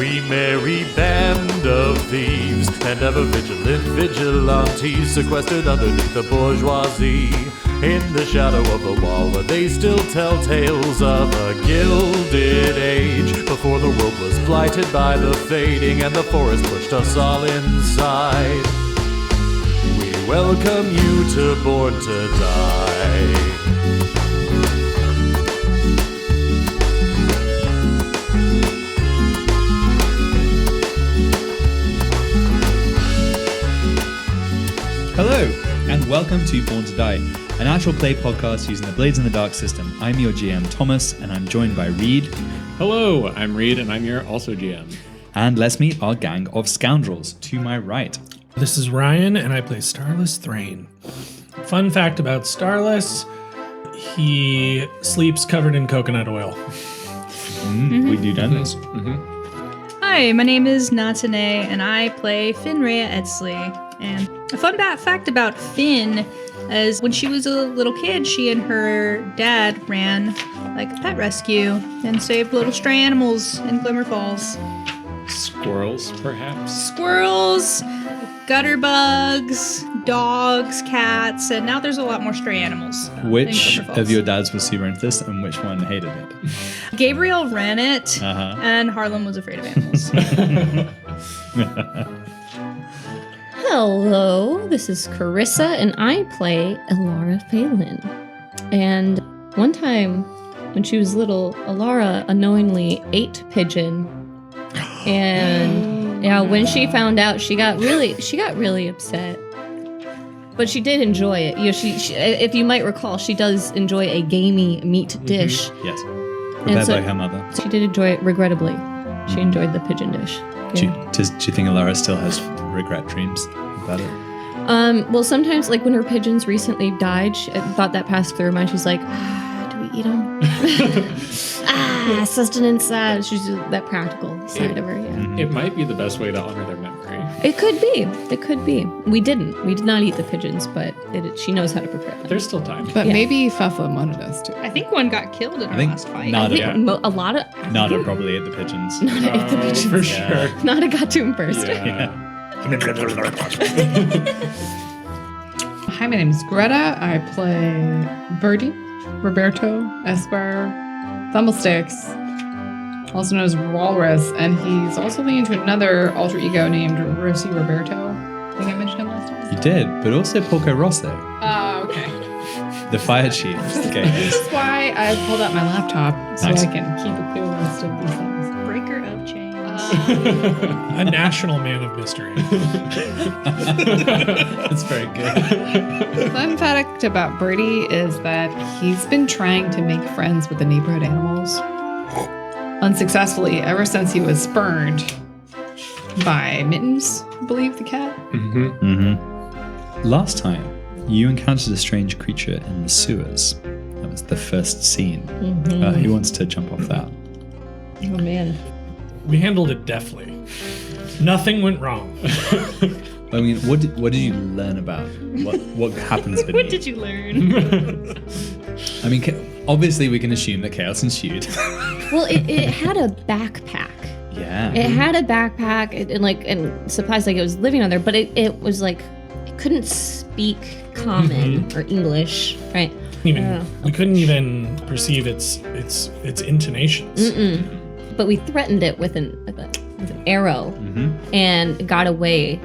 We merry band of thieves and ever vigilant vigilantes sequestered underneath the bourgeoisie. In the shadow of the wall where they still tell tales of a gilded age before the world was blighted by the fading and the forest pushed us all inside. We welcome you to Born to Die. Hello, and welcome to Born to Die, an actual play podcast using the Blades in the Dark system. I'm your GM, Thomas, and I'm joined by Reed. Hello, I'm Reed, and I'm your also GM. And let's meet our gang of scoundrels to my right. This is Ryan, and I play Starless Thrain. Fun fact about Starless, he sleeps covered in coconut oil. We do done this. Hi, my name is Natane, and I play Finraya Edsley. And a fun fact about Finn is when she was a little kid, she and her dad ran like a pet rescue and saved little stray animals in Glimmer Falls. Squirrels, perhaps? Squirrels, gutter bugs, dogs, cats, and now there's a lot more stray animals. Which of your dads was super into this, and which one hated it? Gabriel ran it, and Harlem was afraid of animals. Hello, this is Carissa, and I play Elara Phelan. And one time, when she was little, Elara unknowingly ate pigeon. And yeah, when she found out, she got really upset. But she did enjoy it. You know, she if you might recall, she does enjoy a gamey meat dish. Yes, prepared by her mother. She did enjoy it, regrettably. She enjoyed the pigeon dish. Do you think Elara still has regret dreams about it? Well, sometimes, like when her pigeons recently died, she thought that passed through her mind. She's like, do we eat them? Sustenance. She's that practical side of her. Yeah. It might be the best way to honor their memory. It could be. It could be. We did not eat the pigeons, but she knows how to prepare them. There's still time. But maybe Fufflin wanted us to. I think one got killed in our last fight. Nada Nada probably ate the pigeons. Nada ate the pigeons. For sure. Nada got to him first. Yeah. Hi, my name is Greta. I play Birdie, Roberto, Esquire, Thumblesticks, also known as Walrus, and he's also linked to another alter ego named Rossi Roberto. I think I mentioned him last time. You did, but also Poco Rosso, Okay. the fire chief. Okay. This is why I pulled out my laptop so Nice. I can keep a clear list of these things. Breaker of chains. A national man of mystery. That's very good. Fun fact about Birdie is that he's been trying to make friends with the neighborhood animals unsuccessfully ever since he was spurned by Mittens, I believe, the cat. Last time, you encountered a strange creature in the sewers. That was the first scene. Who wants to jump off that? Oh man. We handled it deftly. Nothing went wrong. I mean, what did you learn about what happens beneath? What did you learn? I mean, obviously we can assume that chaos ensued. Well, it had a backpack. Yeah. It had a backpack and supplies, like it was living on there, but it was like it couldn't speak common or English, right? We couldn't even perceive its intonations. But we threatened it with an arrow and got away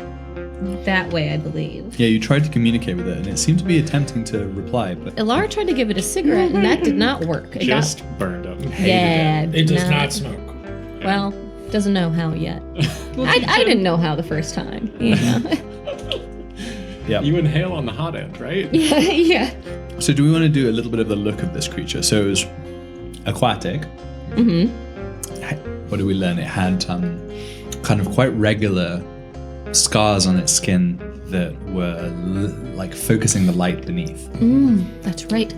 that way, I believe. Yeah, you tried to communicate with it, and it seemed to be attempting to reply, but Elara tried to give it a cigarette, and that did not work. It Just burned them. It does not smoke. Well, doesn't know how yet. I didn't know how the first time. Yeah. yeah. You inhale on the hot end, right? Yeah. So do we want to do a little bit of the look of this creature? So it was aquatic. What did we learn? It had kind of quite regular scars on its skin that were like focusing the light beneath. That's right.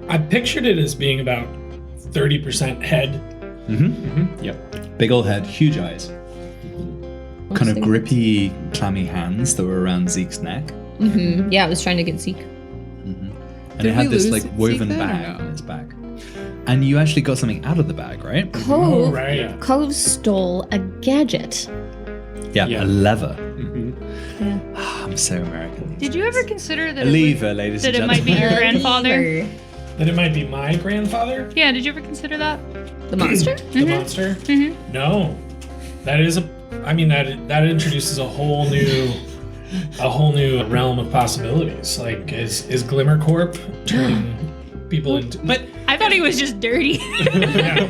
I pictured it as being about 30% head. Yep. Big old head, huge eyes. Kind of grippy, clammy hands that were around Zeke's neck. Yeah, I was trying to get Zeke. And Did it had we this lose like Zeke woven then, or bag no? on its back. And you actually got something out of the bag, right? Cove, right. Yeah. Cove stole a gadget. Yeah, Yeah. a lever. Yeah. I'm so American. Did you ever consider that A lever, ladies that and it might be gentlemen. your grandfather? Lever. That it might be my grandfather, Yeah, did you ever consider that? The monster? the monster. No, that is that introduces a whole new realm of possibilities. Like, is Glimmer Corp turning people into? But I thought he was just dirty. yeah,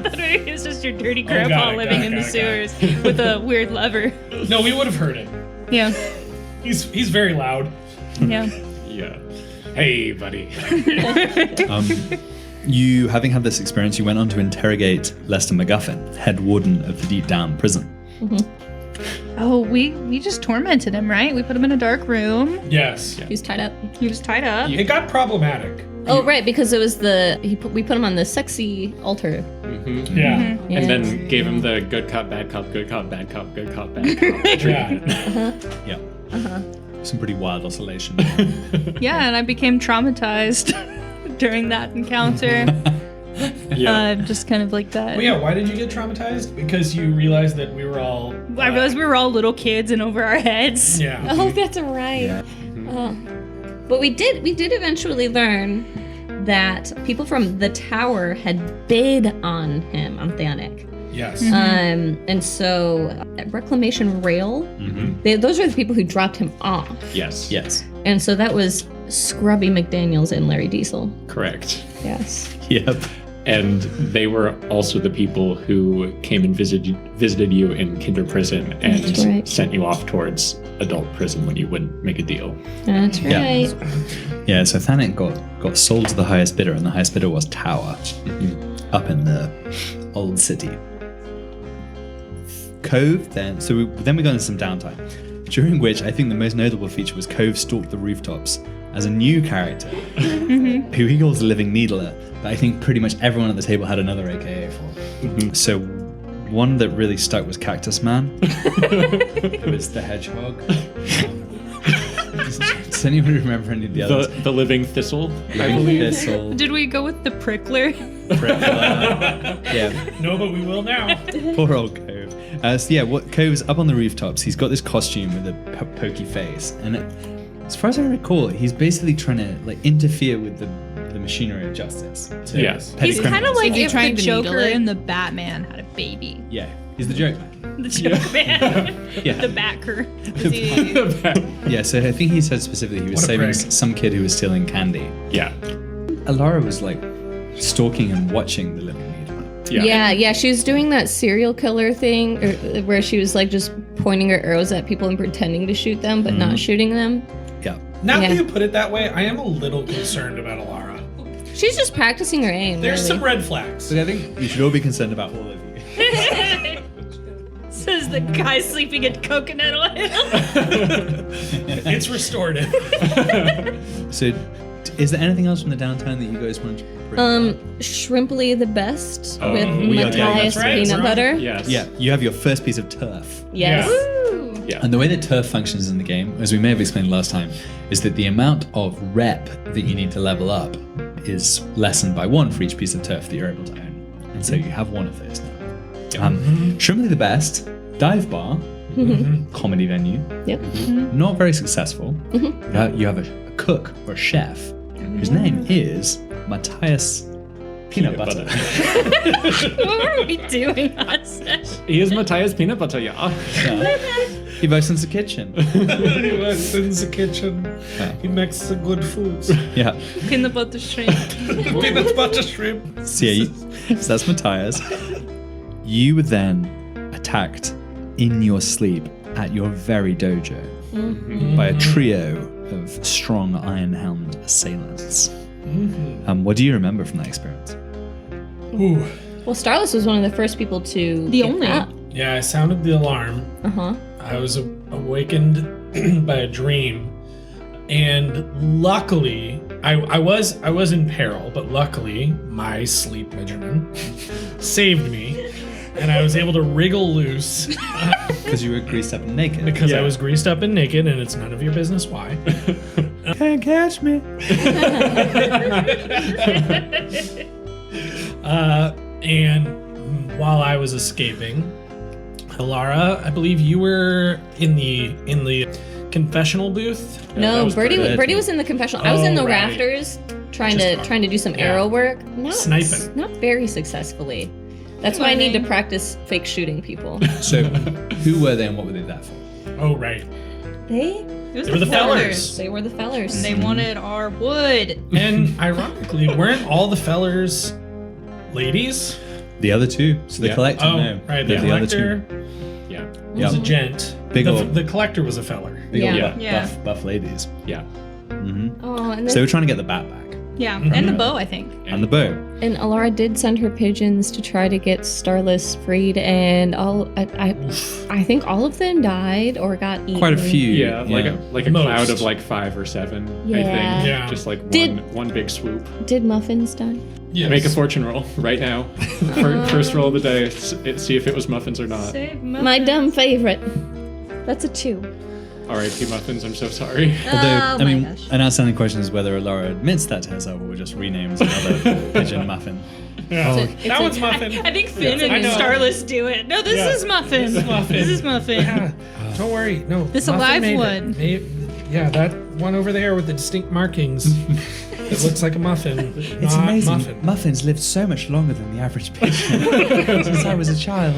I thought he was just your dirty got grandpa it, living got it, in the got it, sewers with a weird lever. no, we would have heard it. Yeah, He's very loud. yeah. Yeah. Hey, buddy. You, having had this experience, you went on to interrogate Lester MacGuffin, head warden of the Deep Down prison. Oh, we just tormented him, right? We put him in a dark room. Yes, He's tied up. He was tied up. it got problematic. Oh, right, because it was we put him on the sexy altar. Yeah, Yeah. And then gave him the good cop, bad cop, good cop, bad cop, good cop, bad cop treatment. Yeah. Some pretty wild oscillation. Yeah, and I became traumatized during that encounter. Just kind of like that. Well, yeah. Why did you get traumatized? Because you realized that we were all. I realized we were all little kids and over our heads. Yeah. Oh, that's right. Yeah. But we did eventually learn that people from the tower had bid on him, on Theonic. Yes. And so at Reclamation Rail, those are the people who dropped him off. Yes. Yes. And so that was Scrubby McDaniels and Larry Diesel. Correct. Yes. Yep. And they were also the people who came and visited you in kinder prison and That's right. sent you off towards adult prison when you wouldn't make a deal. That's Yeah. right. Yeah, so Thanet got sold to the highest bidder, and the highest bidder was Tower, up in the old city. Cove, then we got into some downtime, during which I think the most notable feature was Cove stalked the rooftops as a new character, who he calls the Living Needler, but I think pretty much everyone at the table had another AKA for. So one that really stuck was Cactus Man, who was the hedgehog. Does anyone remember any of the others? The living thistle, I believe. Thistle, Did we go with the prickler? Prickler. Yeah, No, but we will now. poor old Cove. So yeah, what Cove's up on the rooftops. He's got this costume with a pokey face, and as far as I recall, he's basically trying to interfere with the machinery of justice. To Yes. petty He's kind of criminals. like Is he if the trying to needle Joker it? and the Batman had a baby. Yeah, he's the joke man. The Joker man. Yeah. The Backer. Yeah, so I think he said specifically he was What a saving prick. some kid who was stealing candy. Yeah. Alara was stalking and watching the Living Needler. Yeah. She was doing that serial killer thing where she was just pointing her arrows at people and pretending to shoot them, but not shooting them. Yeah. Now Yeah. that you put it that way, I am a little concerned about Alara. She's just practicing her aim. There's really. some red flags. So I think you should all be concerned about all of you. Says the guy sleeping in coconut oil. It's restorative. So, is there anything else from the downtown that you guys want to bring up? Shrimply the best Oh, with we are getting- Matthias that's right, peanut we're on- butter. Yes. Yeah, you have your first piece of turf. Yes. Yeah. And the way that turf functions in the game, as we may have explained last time, is that the amount of rep that you need to level up is lessened by 1 for each piece of turf that you're able to own. And so you have 1 of those now. Shrimply the best, dive bar, comedy venue, Yep. not very successful. You have a cook or a chef whose name is Matthias Peanut Butter. What were we doing on session? He is Matthias Peanut Butter, yeah. Yeah. He works in the kitchen. He works in the kitchen. He makes the good foods. Yeah. Peanut butter shrimp. Peanut butter shrimp. So, yeah, so that's Matthias. You were then attacked in your sleep at your very dojo by a trio of strong iron-helmed assailants. What do you remember from that experience? Ooh. Well, Starless was one of the first people to The get only. up. Yeah, I sounded the alarm. Uh-huh. I was awakened by a dream, and luckily, I was in peril, but luckily, my sleep regimen saved me, and I was able to wriggle loose Because you were greased up and naked. because I was greased up and naked, and it's none of your business why. Can't catch me. And while I was escaping, Alara, I believe you were in the confessional booth. No, Birdie Birdie. was in the confessional. I was in the Oh, right. rafters trying to do some arrow work. Not Sniping. Not very successfully. That's why I need to practice fake shooting people. So, who were they and what were they there for? Oh, right. They They were the fellers. They were the fellers. And they wanted our wood. And ironically, weren't all the fellers ladies? The other two. So the Yeah. collector, Oh, no. right. The Yeah, the other two. collector Yeah. was a Yep. gent. Big the, old- the collector was a feller. Big old Yeah. Yeah. buff ladies. Yeah. hmm Oh, and So they were then trying to get the bat back. Yeah, Mhm. and the bow, I think. And the bow. and Alara did send her pigeons to try to get Starless freed, and I think all of them died or got eaten. Quite a few. Yeah, like a Most. cloud of like 5 or 7, I Yeah. think. Yeah. Just like Did- one big swoop. Did muffins die? Yes. Make a fortune roll right now. First roll of the day. See if it was muffins or not. Save My dumb favorite. That's a 2. R.I.P. muffins. I'm so sorry. Although, Oh I mean, my gosh. an outstanding question is whether Laura admits that to herself or just renames another pigeon muffin. Yeah. It's that a- one's muffin. I think Finn I and know. Starless do it. No, this Yeah. is Muffin. This is Muffin. This is Muffin. Yeah. Don't worry. No. This Muffin alive made it. one. Yeah, that one over there with the distinct markings. It looks like a muffin. But It's not amazing. Muffin. Muffins lived so much longer than the average pigeon since I was a child.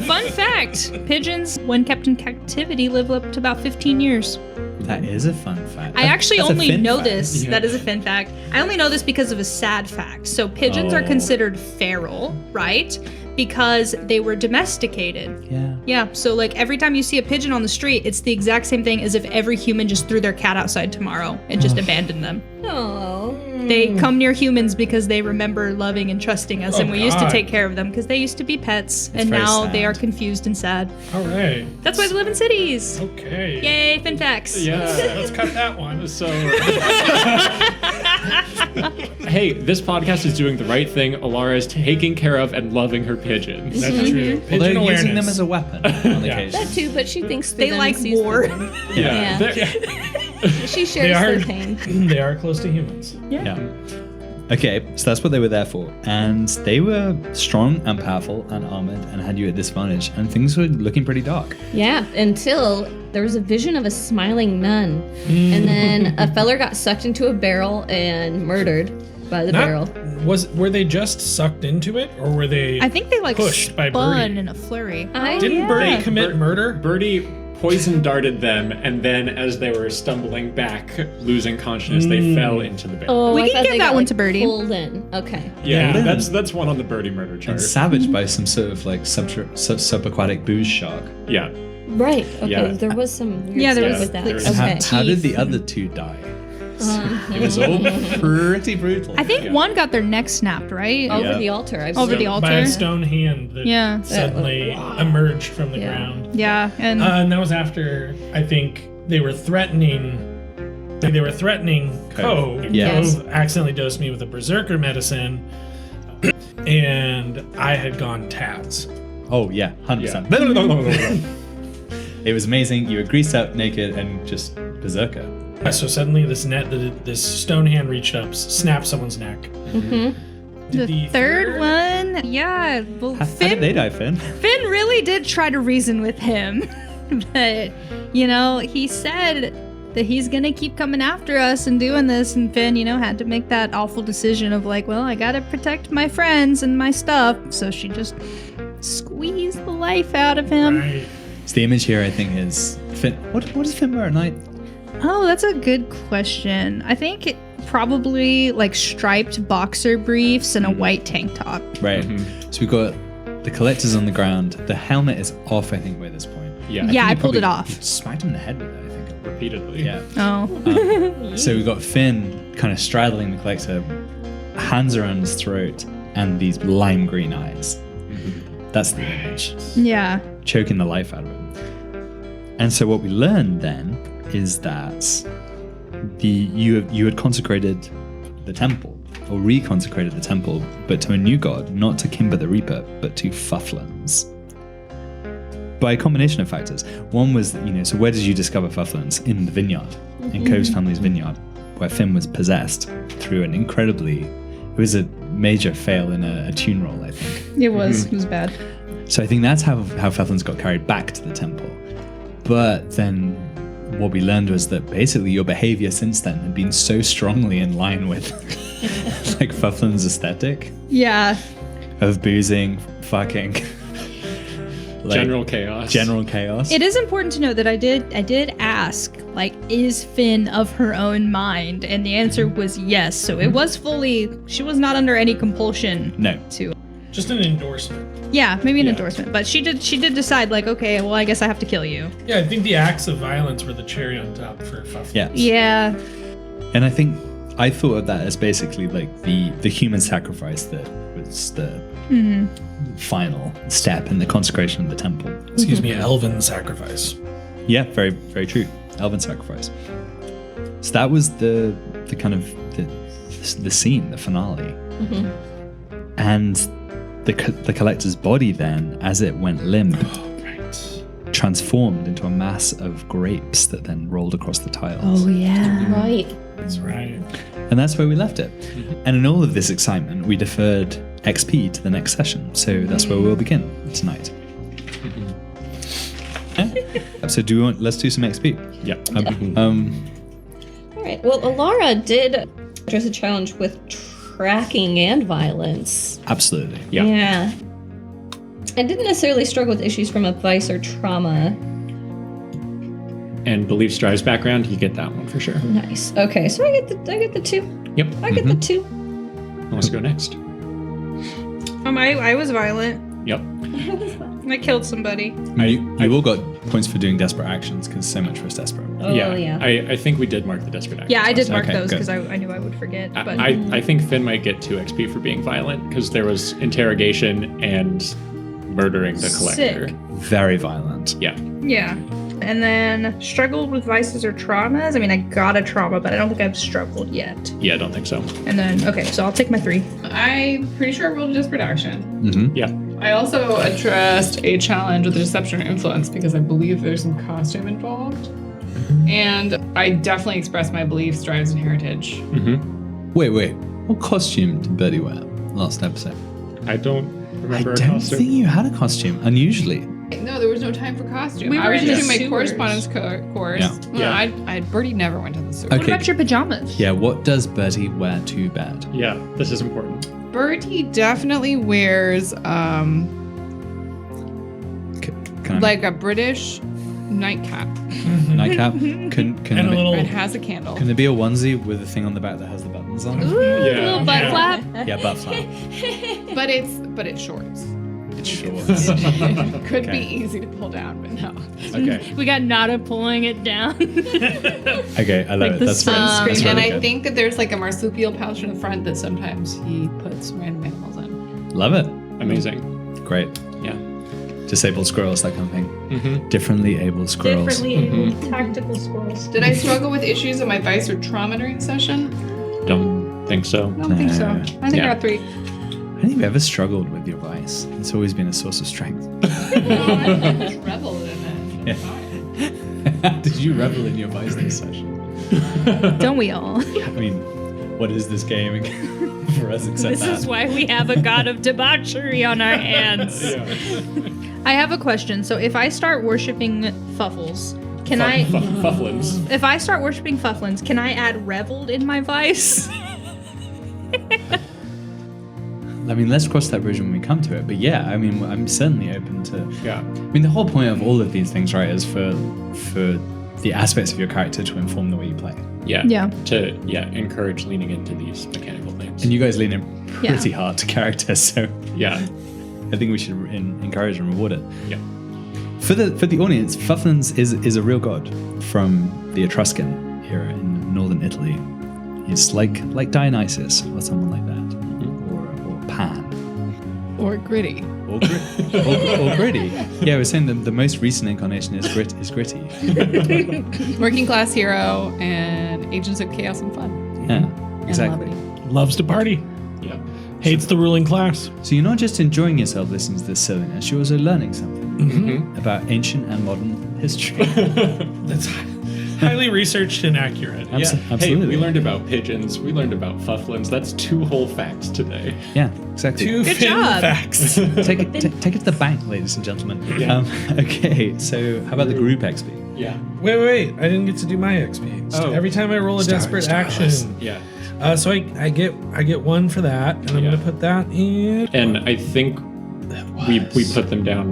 Fun fact: pigeons, when kept in captivity, live up to about 15 years. That is a fun fact. I actually That's a only fin know fact. this. Yeah. That is a fin fact. I only know this because of a sad fact. So pigeons are Oh. considered feral, right? Because they were domesticated. Yeah. Yeah, so like every time you see a pigeon on the street, it's the exact same thing as if every human just threw their cat outside tomorrow and just abandoned them. Oh. They come near humans because they remember loving and trusting us, Oh, and we used to God. take care of them because they used to be pets, and very now they sad. are confused and sad. All right. That's why they live in cities. Okay. Yay, fin facts. Yeah. Let's cut that one. So, hey, this podcast is doing the right thing. Alara is taking care of and loving her pigeons. That's true. Pigeon Although awareness. using them as a weapon on Yeah. occasion. That too, but she thinks through They them like and sees through war. them. Yeah. Yeah. She shares They are. their pain. They are close to humans. Yeah. Okay, so that's what they were there for. And they were strong and powerful and armored and had you at disadvantage. And things were looking pretty dark. Yeah, until there was a vision of a smiling nun. And then a feller got sucked into a barrel and murdered by the barrel. Were they just sucked into it, or were they? I think they like Pushed by spun Birdie. in a flurry. Didn't Birdie commit Bir- murder? Birdie poison darted them, and then as they were stumbling back, losing consciousness, they fell into the barrel. Oh, We I can thought give they that got, one like, to Birdie. Pulled in. Okay. Yeah, Yeah. that's one on the Birdie murder chart. And savaged by some sort of like subaquatic booze shark. Yeah. Right. Okay. Yeah. There was some weird Yeah, there stuff was, with that. there was- Okay. How did the other two die? It was all pretty brutal. I think Yeah. one got their neck snapped, right? Over Yeah. the altar. I've Over seen the it. altar. By a stone hand that Yeah. suddenly emerged from the Yeah. ground. Yeah, and And that was after I think they were threatening. They were threatening Cove. Yes. Cove accidentally dosed me with a berserker medicine, and I had gone Taz. Oh yeah, 100%. It was amazing. You were greased up, naked, and just berserker. So suddenly, this stone hand reached up, snapped someone's neck. Mhm. the third one, yeah. Well, How did they die, Finn? Finn really did try to reason with him, but he said that he's gonna keep coming after us and doing this, and Finn, had to make that awful decision of like, well, I gotta protect my friends and my stuff, so she just squeezed the life out of him. Right. So the image here, I think, is Finn. What does Finn wear at night? Oh, that's a good question. I think probably like striped boxer briefs and a white tank top. Right. So we've got the collectors on the ground. The helmet is off, I think, by this point. Yeah. Yeah, I You pulled it probably off. Smacked him in the head with it, I think. Repeatedly. Yeah. Oh. So we've got Finn kind of straddling the collector, hands around his throat, and these lime green eyes. That's the image. Yeah. Choking the life out of him. And so what we learned then is that you had consecrated the temple, or reconsecrated the temple, but to a new god, not to Kimber the Reaper, but to Fufflins. By a combination of factors. One was, so where did you discover Fufflins? In the vineyard, in Cove's family's vineyard, where Finn was possessed through an incredibly, it was a major fail in a tune roll, I think. It was bad. So I think that's how Fethlins got carried back to the temple. But then what we learned was that basically your behavior since then had been so strongly in line with like Fethlins' aesthetic Yeah. of boozing, fucking. Like, General chaos. General chaos. It is important to note that I did ask, like, is Finn of her own mind? And the answer was yes. So it was she was not under any compulsion No. to. Just an endorsement. Yeah, maybe an Yeah. endorsement. But she did decide, like, okay, well, I guess I have to kill you. Yeah, I think the acts of violence were the cherry on top for Fuff. Yeah. Yeah. And I thought of that as basically like the human sacrifice that was the final step in the consecration of the temple. Excuse me, elven sacrifice. Yeah, very, very true. Elven sacrifice. So that was the kind of the scene, the finale. And the collector's body then, as it went limp, transformed into a mass of grapes that then rolled across the tiles. yeah. Right. That's right. And that's where we left it. And in all of this excitement, we deferred XP to the next session. So that's where we'll begin tonight. Yeah. So let's do some XP. Yeah. All right. Well, Alara did address a challenge with tracking and violence. Absolutely. Yeah. Yeah. I didn't necessarily struggle with issues from advice or trauma. And beliefs drives background, you get that one for sure. Nice. Okay, so I get the 2. Yep. I get the 2. Who wants to go next? I was violent. Yep. I killed somebody. You all got points for doing desperate actions because so much was desperate. Oh yeah. I think we did mark the desperate actions. Yeah, I did last mark Okay, those good. because I knew I would forget. But I think Finn might get 2 XP for being violent because there was interrogation and murdering the collector. Sick. Very violent. Yeah. yeah. And then struggled with vices or traumas. I mean, I got a trauma, but I don't think I've struggled yet. Yeah, I don't think so. And then, okay, so I'll take my 3. I'm pretty sure I rolled a desperate action. Mm-hmm. Yeah. I also addressed a challenge with deception or influence because I believe there's some costume involved. And I definitely expressed my beliefs, drives, and heritage. Mm-hmm. Wait. What costume did Birdie wear last episode? I don't remember I a don't costume. think you had a costume, unusually. No, there was no time for costume. We I were was in just the doing my sewers. correspondence course. Yeah. Yeah. Birdie never went to the sewer. Okay. What about your pajamas? Yeah, what does Birdie wear to bed? Yeah, this is important. Birdie definitely wears Can I like a British nightcap. nightcap? Can And a little. It has a candle. Can there be a onesie with a thing on the back that has the buttons on? Yeah. Little butt Yeah. flap. Yeah, butt flap. But it's shorts. It's short. Could Okay. be easy to pull down, but no. Okay. We got Nada pulling it down. Okay, I love Like it. the That's spring that's screen. really And I good. think that there's like a marsupial pouch in the front that sometimes he puts random animals in. Love it. Amazing. Great. Yeah. Disabled squirrels, that kind of thing. Mm-hmm. Differently abled squirrels. Differently tactical squirrels. Did I struggle with issues of my vice or trauma during session? Don't think so. I don't think so. I think Yeah. I got 3. I don't think you've ever struggled with your vice. It's always been a source of strength. I just reveled in it. Yeah. Did you revel in your vice this session? Don't we all? I mean, what is this game for us except This that? is why we have a god of debauchery on our hands. I have a question. So if I start worshiping Fuffles, can I... Fufflins. If I start worshiping Fufflins, can I add reveled in my vice? I mean, let's cross that bridge when we come to it. But yeah, I mean, I'm certainly open to... Yeah. I mean, the whole point of all of these things, right, is for the aspects of your character to inform the way you play. Yeah. Yeah. To encourage leaning into these mechanical things. And you guys lean in pretty hard to character, so Yeah. I think we should encourage and reward it. Yeah. For the audience, Fufflins is a real god from the Etruscan era in northern Italy. He's like Dionysus or someone like that, or Pan, Or gritty. or Gritty. Yeah, we're saying the most recent incarnation is Gritty. Working class hero and agents of chaos and fun. Yeah, exactly. Loves to party. Yeah. Hates the ruling class. So you're not just enjoying yourself listening to this silliness; you're also learning something Mm-hmm. about ancient and modern history. That's Highly researched and accurate. Yeah. Hey, Absolutely. we learned about pigeons. We learned about fufflins. That's 2 whole facts today. Yeah, exactly. 2 Good Finn job. facts. Take it to the bank, ladies and gentlemen. Yeah. Okay, so how about the group XP? Yeah. Wait. I didn't get to do my XP. Oh. Every time I roll a desperate action. Yeah. So I get 1 for that, and I'm Yeah. going to put that in. And I think we put them down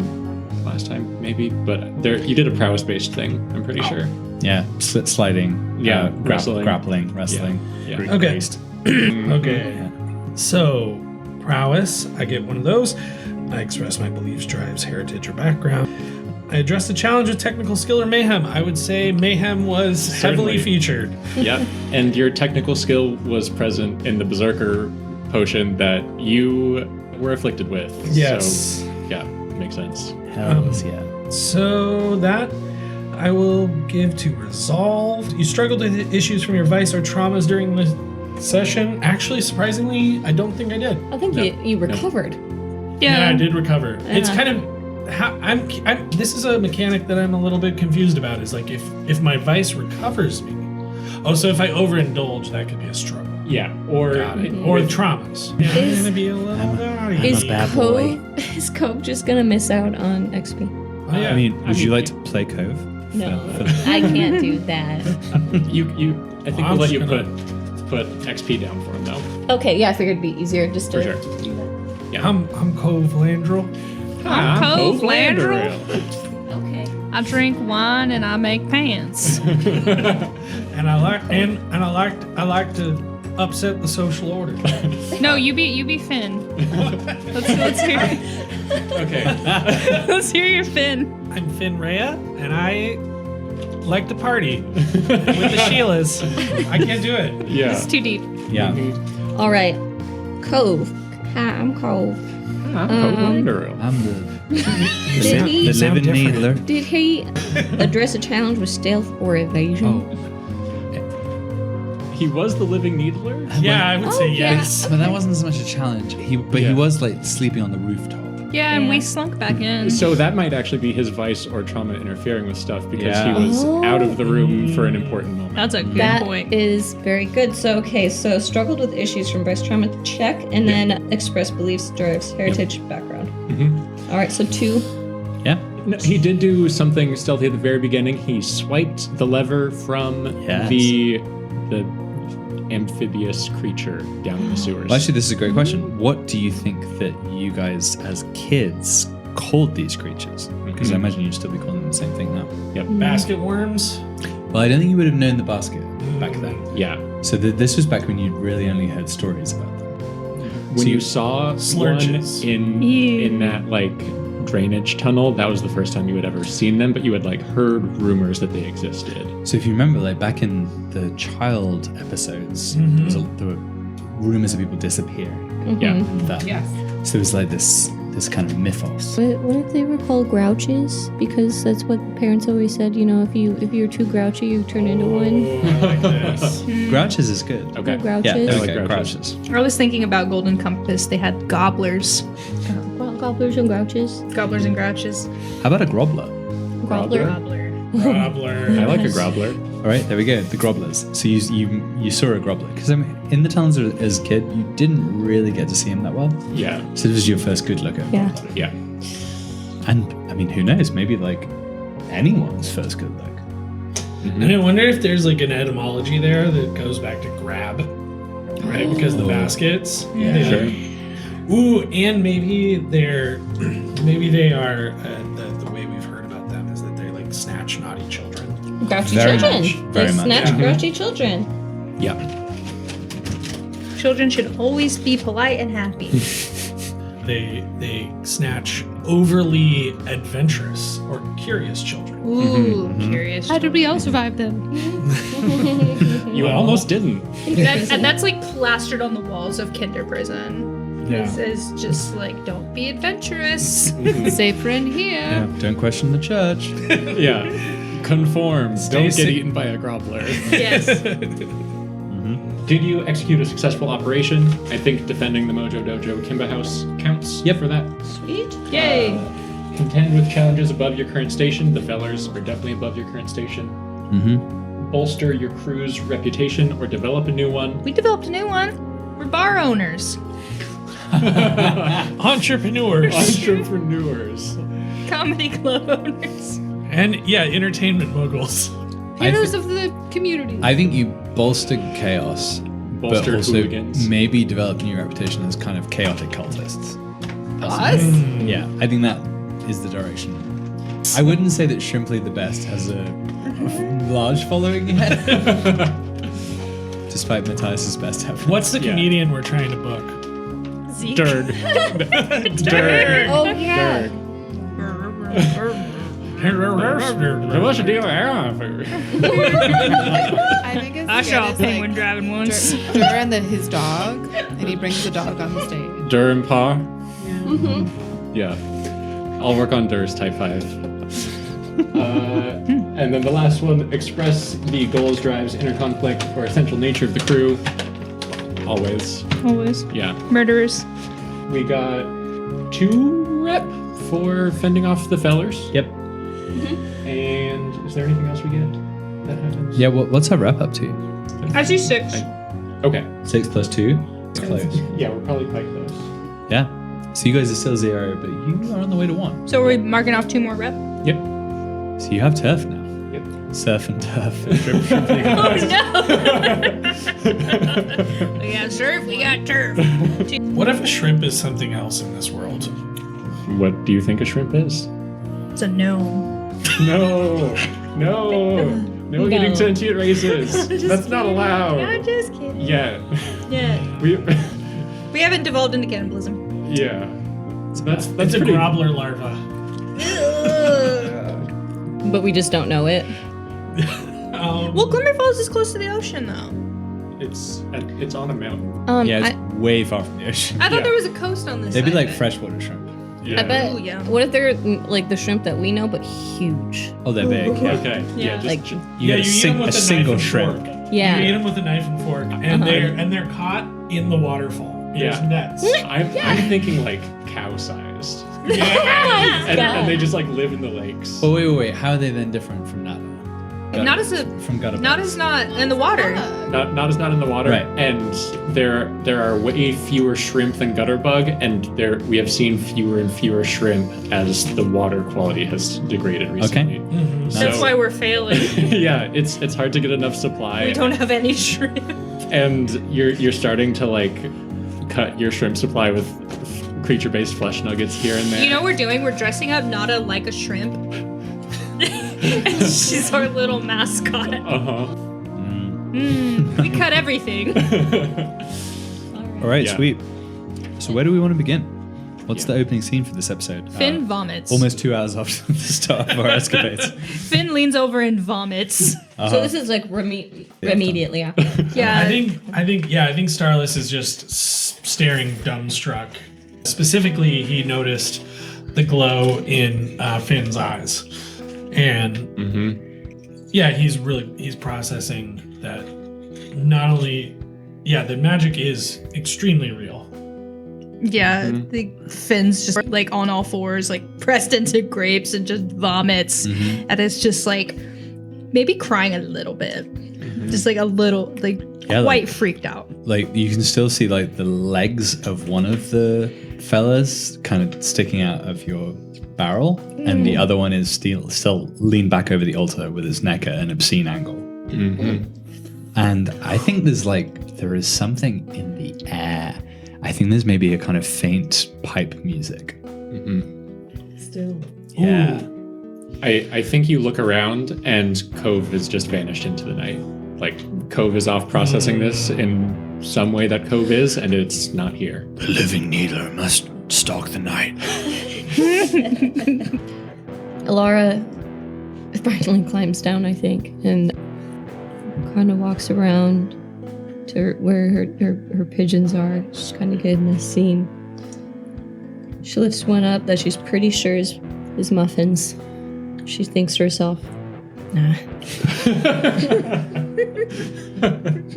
last time, maybe, but you did a prowess-based thing, I'm pretty sure. Yeah, sliding. Yeah, wrestling. Grappling, wrestling. Yeah. Greek Okay. priest. Okay. So, prowess, I get 1 of those. I express my beliefs, drives, heritage, or background. I address the challenge with technical skill or mayhem. I would say mayhem was heavily Certainly. featured. Yeah. And your technical skill was present in the Berserker potion that you were afflicted with. Yes. So, yeah, makes sense. Hells yeah. So that I will give to resolved. You struggled with issues from your vice or traumas during the session. Actually, surprisingly, I don't think I did. I think you recovered. Yeah, I did recover. It's Yeah. kind of how I'm. This is a mechanic that I'm a little bit confused about. Is like if my vice recovers me. Oh, so if I overindulge, that could be a struggle. Yeah. Or Or traumas. Yeah, I'm Is- gonna be a little naughty. Is a bad boy. Is Cove just gonna miss out on XP? Oh, yeah. I mean, would you like to play Cove? No, For- I can't do that. I think I'm we'll let just you gonna- put XP down for him though. Okay, yeah, I figured it'd be easier just to. For sure. Yeah. I'm Cove Landrel. I'm Cove Landrel. Okay. I drink wine and I make pants. And I like to upset the social order. No, you be Finn. Let's hear. Okay. Let's hear your Finn. I'm Finn Rhea, and I like to party with the Sheilas. I can't do it. Yeah. It's too deep. Yeah. All right, Cove. Hi, I'm Cove. I'm Cove Landrel. I'm the Did he? living different. needler. Did he address a challenge with stealth or evasion? Oh, He was the living needler? Yeah, I would say yeah. yes. but that wasn't so much a challenge. He Yeah. was like sleeping on the rooftop. Yeah, and we Yeah. slunk back in. So that might actually be his vice or trauma interfering with stuff because Yeah. he was Oh. out of the room for an important moment. That's a good That point. is very good. So, okay, so struggled with issues from breast trauma check, and then express beliefs, drives, heritage, background. Mhm. All right, so 2. Yeah. No, he did do something stealthy at the very beginning. He swiped the lever from Yes. the amphibious creature down in the sewers. Well, actually, this is a great question. What do you think that you guys, as kids, called these creatures? Because I imagine you'd still be calling them the same thing now. Yep. Basket worms. Well, I don't think you would have known the basket back then. Yeah. So this was back when you really only heard stories about them. When So you you- saw Slurches. one Ew. in that like drainage tunnel, that was the first time you had ever seen them, but you had like heard rumors that they existed. So if you remember, like back in the child episodes, there were rumors of people disappearing. Yeah. And that. Yes. So it was like this kind of mythos. But what if they were called grouches? Because that's what parents always said. You know, if you're too grouchy, you turn into one. I like this. Grouches is good. Okay. Grouches. Yeah, I like okay, grouches. grouches. I was thinking about Golden Compass. They had gobblers. Gobblers and grouches. Gobblers and grouches. How about a grobbler? Gobbler. Gobbler. Gobbler. I like a grobbler. All right, there we go. The grobblers. So you saw a grobbler because I mean, in the towns as a kid, you didn't really get to see him that well. Yeah. So this was your first good look at. Yeah. Yeah. And I mean, who knows? Maybe like anyone's first good look. And I wonder if there's like an etymology there that goes back to grab, right? Because the baskets. Yeah. Sure. Ooh, and maybe they are the way we've heard about them is that they like snatch naughty children. Grouchy Very children. much, very They much, snatch yeah. grouchy children. Yeah. Children should always be polite and happy. They snatch overly adventurous or curious children. Ooh, curious. How did we all survive them? You Well- almost didn't. And that's like plastered on the walls of Kinder Prison. Yeah. Is just like, don't be adventurous. Safer in here. Yeah, don't question the church. Yeah. Conform. Don't get sick. eaten by a grobbler. Yes. Did you execute a successful operation? I think defending the Mojo Dojo Kimba House counts for that. Sweet. Yay. Contend with challenges above your current station. The fellers are definitely above your current station. Mm-hmm. bolster your crew's reputation or develop a new one? We developed a new one. We're bar owners. Entrepreneurs. Entrepreneurs. Comedy club owners. And yeah, entertainment moguls. Pillars of the community. I think you bolster chaos, but Bolster also hooligans. maybe develop a new reputation as kind of chaotic cultists. Us? Yeah, I think that is the direction. I wouldn't say that Shrimply the Best has a large following yet, despite Matthias's best effort. What's the Yeah. comedian we're trying to book? Zeke. Dirg. Dirg. Oh, yeah. What's the deal? I think it's I saw a it's penguin driving once. Dur and his dog, and he brings the dog on the stage. Dur and Paw? Yeah. I'll work on Dur's Type 5. And then the last one, express the goals, drives, inner conflict, or essential nature of the crew. Always. Always. Yeah. Murderers. We got 2 rep for fending off the fellers. Yep. And is there anything else we get that happens? Yeah, what's our rep up to? I see 6. Okay. 6 plus 2? It's close. Yeah, we're probably quite close. Yeah. So you guys are still 0, but you are on the way to 1. So are we marking off 2 more rep? Yep. So you have turf now. Yep. Surf and turf. Oh no! We got surf, we got turf. What if a shrimp is something else in this world? What do you think a shrimp is? It's a gnome. No. No getting sentient races. That's not allowed. I'm just kidding. Yeah. Yeah. We haven't devolved into cannibalism. yeah. That's It's a pretty grobbler larva. But we just don't know it. Well, Glimmer Falls is close to the ocean, though. It's on a mountain. Yeah, it's way far from the ocean. I thought Yeah. there was a coast on this They'd be side like of it. freshwater shrimp. Yeah. I bet. Ooh, yeah. What if they're like the shrimp that we know, but huge? Oh, they're big. Yeah. Okay. Yeah. Yeah. Just, Like- You Yeah, get you eat them with a single knife and shrimp. fork. Yeah. You eat them with a knife and fork, and they're caught in the waterfall. There's Yeah. nets. I'm thinking like cow sized. Yeah. And they just like live in the lakes. Oh, wait. How are they then different from that? Not as a, From gutter. not as not in the water. Not as not in the water. Right. And there are way fewer shrimp than gutterbug, and we have seen fewer and fewer shrimp as the water quality has degraded recently. Mhm. That's So- why we're failing. Yeah, it's hard to get enough supply. We don't have any shrimp. And you're starting to like cut your shrimp supply with creature-based flesh nuggets here and there. You know what we're doing? We're dressing up Nada like a shrimp. And she's our little mascot. Uh-huh. We cut everything. All right, Yeah. sweet. So where do we want to begin? What's Yeah. the opening scene for this episode? Finn vomits. Almost 2 hours after the start of our escapades. Finn leans over and vomits. So this is like immediately after. Yeah. I think Starless is just staring dumbstruck. Specifically, he noticed the glow in Finn's eyes, and yeah, he's processing that not only the magic is extremely real. Yeah, the Finn's just like on all fours, like pressed into grapes and just vomits. And it's just like maybe crying a little bit. Just like a little, like Yeah, quite like- freaked out. Like, you can still see, like, the legs of one of the fellas kind of sticking out of your barrel, and the other one is still leaned back over the altar with his neck at an obscene angle. And I think there is something in the air. I think there's maybe a kind of faint pipe music. Still. Yeah. I think you look around and Cove has just vanished into the night. Like, Cove is off processing this in some way that Cove is, and it's not here. The living needler must stalk the night. Alara finally climbs down, I think, and kind of walks around to where her pigeons are. She's kind of getting this scene. She lifts one up that she's pretty sure is muffins. She thinks to herself, nah.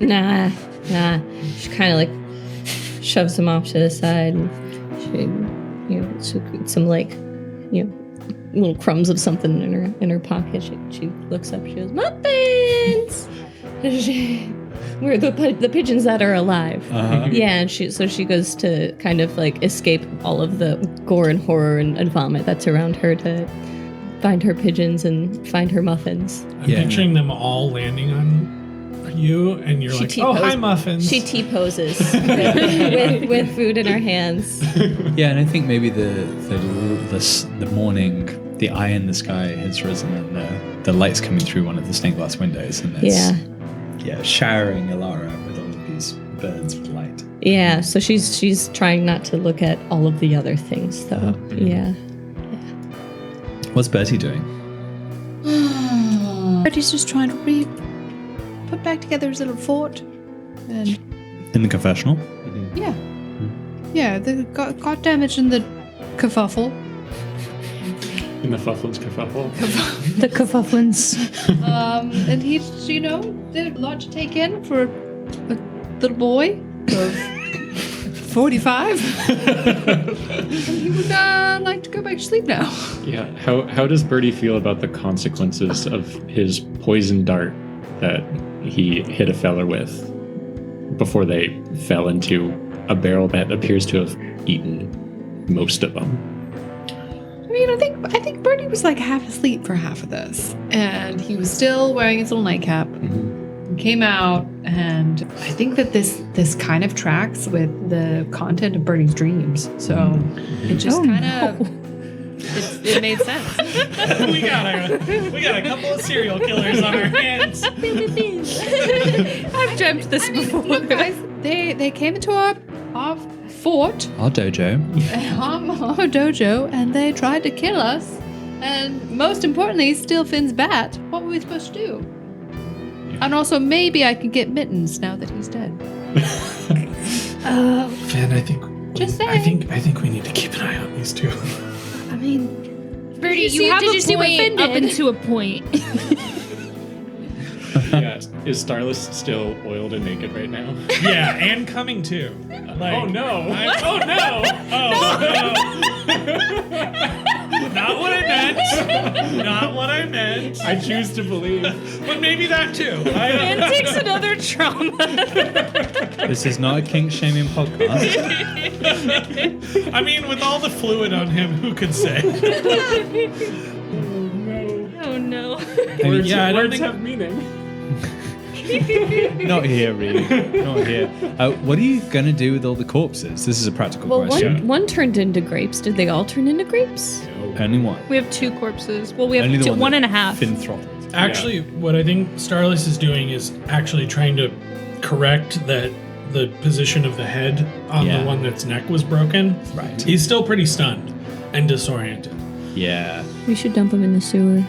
Nah. She kind of like shoves them off to the side, and she some like, little crumbs of something in her pocket. She looks up. She goes, muffins. We're the pigeons that are alive. Uh-huh. Yeah, and she goes to kind of like escape all of the gore and horror and vomit that's around her to find her pigeons and find her muffins. I'm picturing them all landing on you, and you're like, "Oh, hi, muffins." She T-poses with food in her hands. Yeah, and I think maybe the morning, the eye in the sky has risen, and the light's coming through one of the stained glass windows, and it's showering Alara with all of these birds with light. Yeah, so she's trying not to look at all of the other things, though. Yeah. What's Bertie doing? Bertie's just trying to put back together his little fort. And In the confessional? yeah. Yeah, they got damaged in the kerfuffle. In the Fufflin's kerfuffle. The kerfufflins. And he's, did a lot to take in for a little boy of 45. And he would like to go back to sleep now. Yeah. How does Birdie feel about the consequences of his poison dart that he hit a feller with before they fell into a barrel that appears to have eaten most of them? I mean, I think Bertie was like half asleep for half of this, and he was still wearing his little nightcap. Came out, and I think that this kind of tracks with the content of Bertie's dreams. So it just kind of it made sense. we got a couple of serial killers on our hands. I've dreamt this before. Look, guys, they came into our fort, Our dojo. our dojo, and they tried to kill us. And most importantly, steal Finn's bat. What were we supposed to do? And also, maybe I could get mittens now that he's dead. Finn, I think. Just I saying. think we need to keep an eye on these two. I mean, Birdie, Did you see what Finn up did? into a point. Yeah. Is Starless still oiled and naked right now? Yeah, and coming too. Like, Oh no! oh no! Not what I meant. Not what I meant. I choose to believe. But maybe that too. I don't And know. takes another trauma. This is not a kink shaming podcast. I mean, with all the fluid on him, who could say? Oh no. I mean, Yeah, I don't Words think. have meaning. not here, Reed. Not here. What are you going to do with all the corpses? This is a practical Well, question. one turned into grapes. Did they all turn into grapes? Only one. We have 2 corpses. Well, we have Only the one that and a half. Finn throttled. Actually, what I think Starless is doing is actually trying to correct the position of the head on Yeah. the one that's neck was broken. Right. He's still pretty stunned and disoriented. Yeah. We should dump him in the sewer.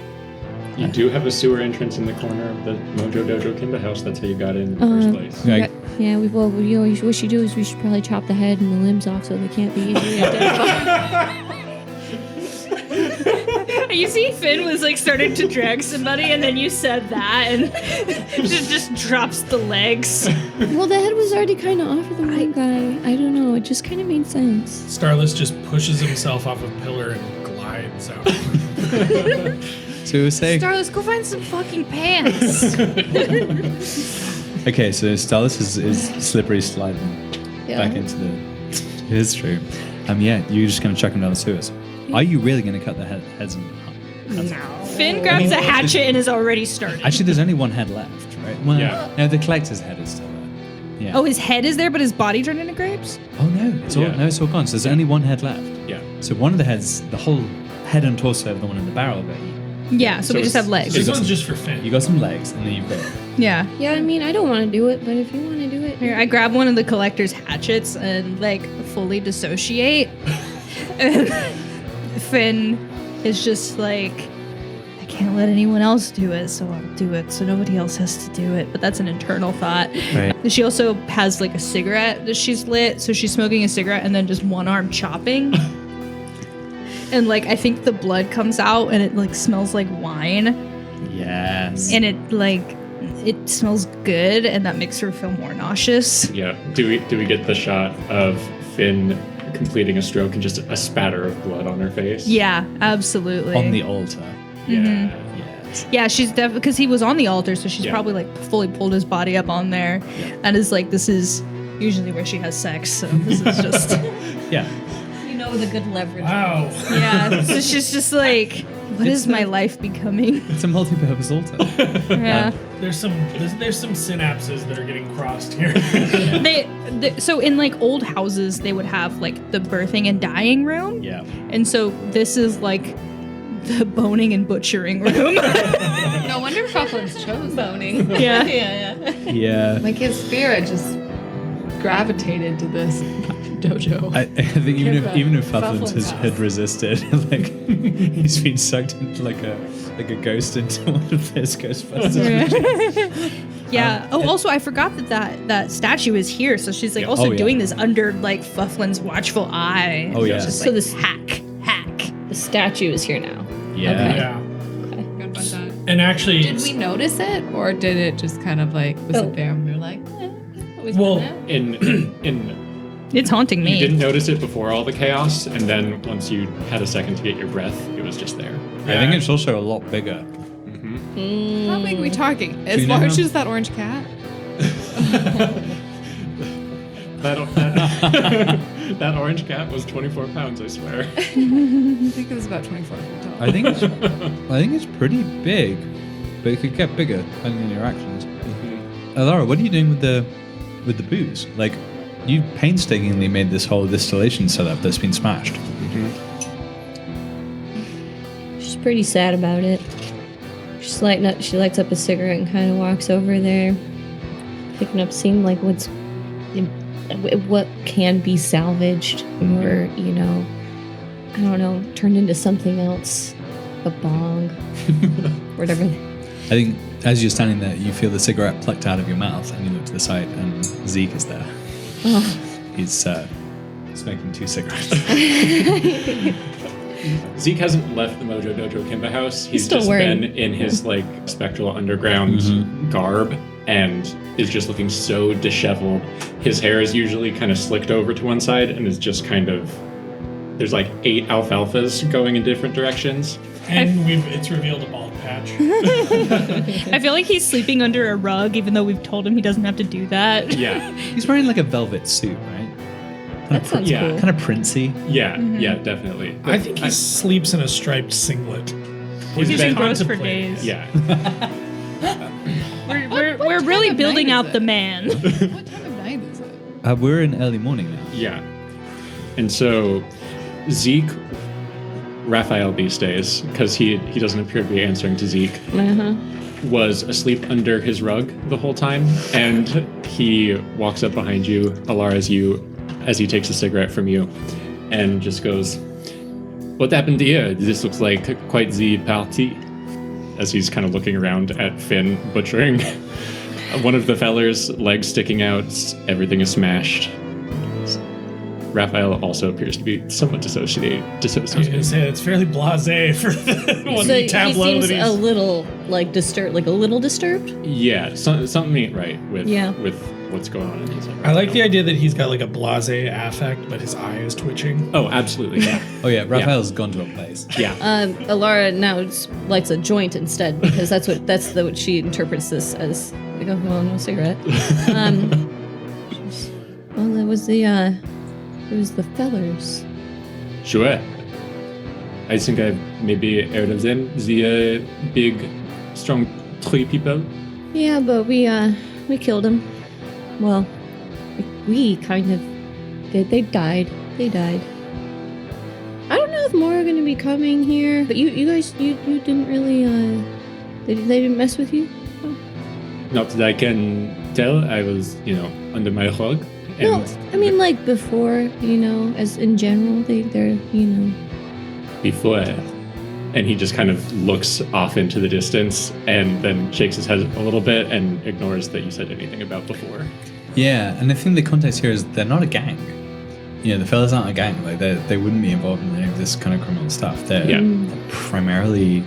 You do have a sewer entrance in the corner of the Mojo Dojo Kimba house. That's how you got in the first place. Like, Yeah, what we should do is we should probably chop the head and the limbs off so they can't be easily identified. You see Finn was like starting to drag somebody and then you said that and just drops the legs. Well, the head was already kind of off of the one guy. I don't know. It just kind of made sense. Starless just pushes himself off a pillar and glides out. so we were saying. Starless, go find some fucking pants. Okay, so Starless is slippery sliding Yeah. back into his true. Yeah, you're just gonna chuck him down the sewers. Are you really gonna cut the heads in half? Finn grabs a hatchet and is already started. Actually, there's only one head left, right? Well, Yeah. no, the collector's head is still there. Yeah. Oh, his head is there, but his body turned into grapes? Oh no, it's all Yeah. no, it's all gone. So there's only one head left. Yeah. So one of the heads, the whole head and torso of the one in the barrel, but Yeah, so we just have legs. This one's just for Finn. you got some legs, and then you've got. Yeah. Yeah, I mean, I don't want to do it, but if you want to do it, Here, I grab one of the collector's hatchets and like fully dissociate. And Finn is just like, I can't let anyone else do it, so I'll do it. So nobody else has to do it. But that's an internal thought. Right. She also has like a cigarette that she's lit, so she's smoking a cigarette and then just one arm chopping. And like I think the blood comes out and it like smells like wine. Yes. And it like it smells good and that makes her feel more nauseous. Yeah. Do we get the shot of Finn completing a stroke and just a spatter of blood on her face? Yeah, absolutely. On the altar. Yeah. Yeah, she's definitely, because he was on the altar, so she's Yeah. probably like fully pulled his body up on there, and is like, this is usually where she has sex, so this is just Yeah. You know the good leverage. Wow. yeah. So she's just like, what is my life becoming? It's a multi-purpose altar. Yeah. There's some synapses that are getting crossed here. So in like old houses, they would have like the birthing and dying room, Yeah. and so this is like the boning and butchering room. No wonder Fufflins chose boning. Yeah. Yeah. Like his spirit just gravitated to this dojo. I think even if Fufflins Fufflins had resisted, like he's been sucked into like a ghost into one of those Ghostbusters. Yeah. Also, I forgot that statue is here, so she's like also Oh, yeah. doing this under like Fufflin's watchful eye. Oh, yeah. It's just So like, this- hack. The statue is here now. Yeah. Yeah. Good about that. And actually, Did we notice it, or did it just kind of like was Oh. it there and we were like, always Well, been there? In It's haunting me. you didn't notice it before all the chaos, and then once you had a second to get your breath, it was just there. I think it's also a lot bigger. How big are we talking? Do As you know large how- as that orange cat? That orange cat was 24 pounds, I swear. I think it was about 24 feet tall. I think it's pretty big, but it could get bigger depending on your actions. Laura, what are you doing with the booze? Like, you painstakingly made this whole distillation setup that's been smashed. She's pretty sad about it. She lights up a cigarette and kind of walks over there, picking up, seeing like what can be salvaged, or I don't know, turned into something else, a bong, whatever. I think as you're standing there, you feel the cigarette plucked out of your mouth, and you look to the side, and Zeke is there. Oh, He's smoking 2 cigarettes. Zeke hasn't left the Mojo Dojo Kimba house. He's still just wearing- been in his like spectral underground garb and is just looking so disheveled. His hair is usually kind of slicked over to one side and is just kind of there's like 8 alfalfas going in different directions. and it's revealed a bald patch. I feel like he's sleeping under a rug, even though we've told him he doesn't have to do that. Yeah. He's wearing like a velvet suit, right? that sounds yeah. cool. Kind of princey. Yeah, yeah, definitely. I think he sleeps in a striped singlet. He's He's been- been gross for contemplating. days. Yeah. We're really time of building night out is the it? man. What time of night is it? We're in early morning now. Yeah. And so Zeke, Raphael these days, because he doesn't appear to be answering to Zeke, was asleep under his rug the whole time. And he walks up behind you, Alara, as he takes a cigarette from you, and just goes, "What happened here? This looks like quite the party." As he's kind of looking around at Finn butchering. One of the feller's legs sticking out, everything is smashed. Raphael also appears to be somewhat dissociated. I was gonna say it's fairly blasé for the one So he tableau seems that a he's. little disturbed. Yeah, something ain't right with Yeah. with what's going on in his head. I like the idea that he's got like a blasé affect, but his eye is twitching. Oh, absolutely. Yeah. Oh yeah, Raphael's gone to a place. Yeah. Alara now lights a joint instead, because that's what she interprets this as. Like, oh, well, no cigarette. Well, it was the fellers. Sure. I think I've maybe heard of them. The big, strong tree people. Yeah, but we killed them. Well, we kind of did. They died. I don't know if more are going to be coming here, but you guys, you didn't really, they didn't mess with you? Not that I can tell. I was, under my rug. No, I mean, like, before, as in general, they're, Before. And he just kind of looks off into the distance and then shakes his head a little bit and ignores that you said anything about before. Yeah, and I think the context here is they're not a gang. The fellas aren't a gang. Like they wouldn't be involved in any of this kind of criminal stuff. They're Yeah. primarily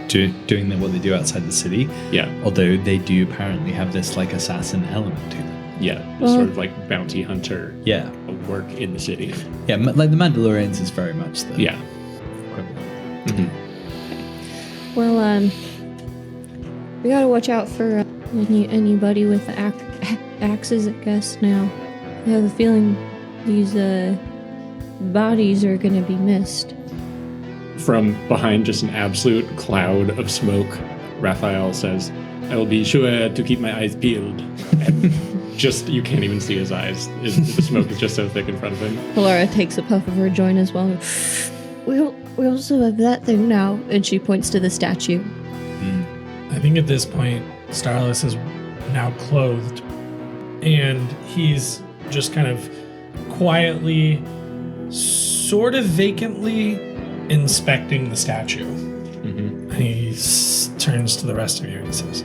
doing what they do outside the city. Yeah. Although they do apparently have this like assassin element to them. Yeah. Well- Sort of like bounty hunter Yeah, work in the city. yeah. Like the Mandalorians is very much the Yeah. equivalent. well, We gotta watch out for anybody with axes, I guess, now. I have a feeling these bodies are gonna be missed. From behind just an absolute cloud of smoke, Raphael says, I will be sure to keep my eyes peeled. And just, you can't even see his eyes. The smoke is just so thick in front of him. Laura takes a puff of her joint as well. We also have that thing now. And she points to the statue. I think at this point, Starless is now clothed, and he's just kind of quietly, sort of vacantly inspecting the statue. Mm-hmm. And he turns to the rest of you and says,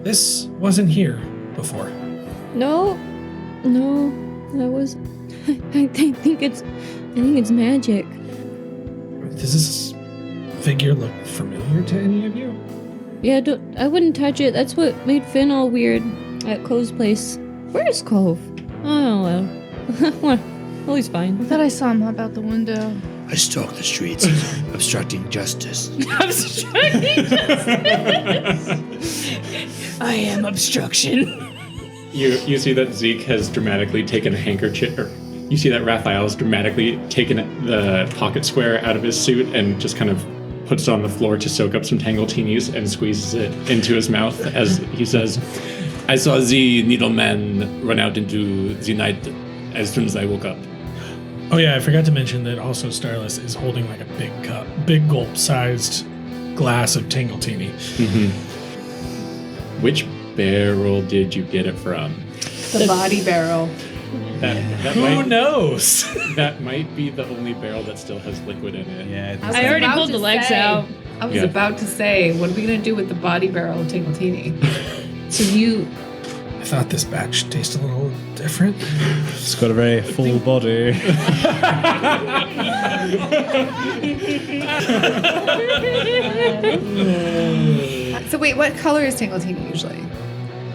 "This wasn't here before." No, that was. I think it's magic. Does this figure look familiar to any of you? Yeah, I wouldn't touch it. That's what made Finn all weird at Cove's place. Where is Cove? Oh well. Well, he's fine. I thought I saw him hop out the window. I stalk the streets, obstructing justice. Obstructing justice. I am obstruction. You see that Zeke has dramatically taken a handkerchief, or you see that Raphael's dramatically taken the pocket square out of his suit and just kind of puts it on the floor to soak up some Tangletinis and squeezes it into his mouth as he says, I saw the needleman run out into the night as soon as I woke up. Oh yeah, I forgot to mention that also Starless is holding like a big gulp-sized glass of Tangletini. Mm-hmm. Which barrel did you get it from? The body barrel. That Who knows? That might be the only barrel that still has liquid in it. Yeah. was I already about pulled to the legs say- out. I was Yeah. about to say, what are we going to do with the body barrel of Tingletini? So you. I thought this batch tasted a little different. It's got a very full body. So wait, what color is Tingletini usually?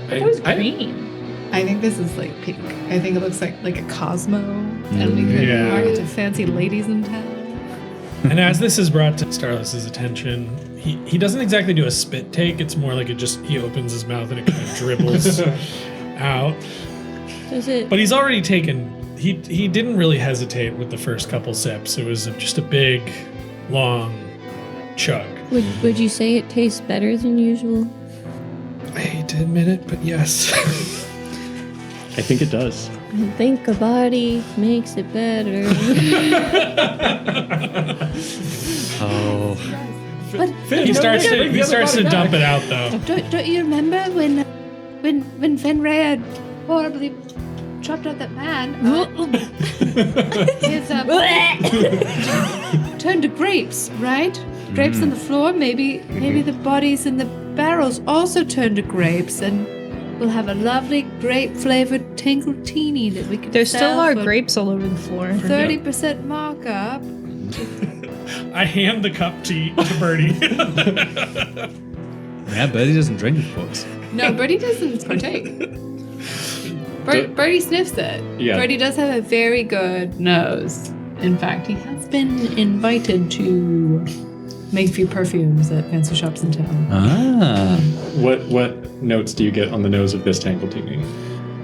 It was green. I think this is like pink. I think it looks like a Cosmo, and we could Yeah. market to fancy ladies in town. And as this is brought to Starless's attention, he doesn't exactly do a spit take. It's more like he opens his mouth and it kind of dribbles out. Does it? But he's already taken. He didn't really hesitate with the first couple sips. It was just a big, long chug. Would you say it tastes better than usual? I hate to admit it, but yes. I think it does. I think a body makes it better. Oh. he starts to dump it out though. Don't you remember when Fenrir horribly chopped out that man? His turned to grapes, right? Grapes on the floor. Maybe the bodies in the barrels also turn to grapes, and we'll have a lovely grape-flavored Tingletini that we can. There still sell are for grapes all over the floor. 30% markup. I hand the cup to Birdie. Yeah, Birdie doesn't drink, of course. No, Birdie doesn't partake. Birdie sniffs it. Yeah. Birdie does have a very good nose. In fact, he has been invited to make a few perfumes at fancy shops in town. Ah. What notes do you get on the nose of this Tangletini?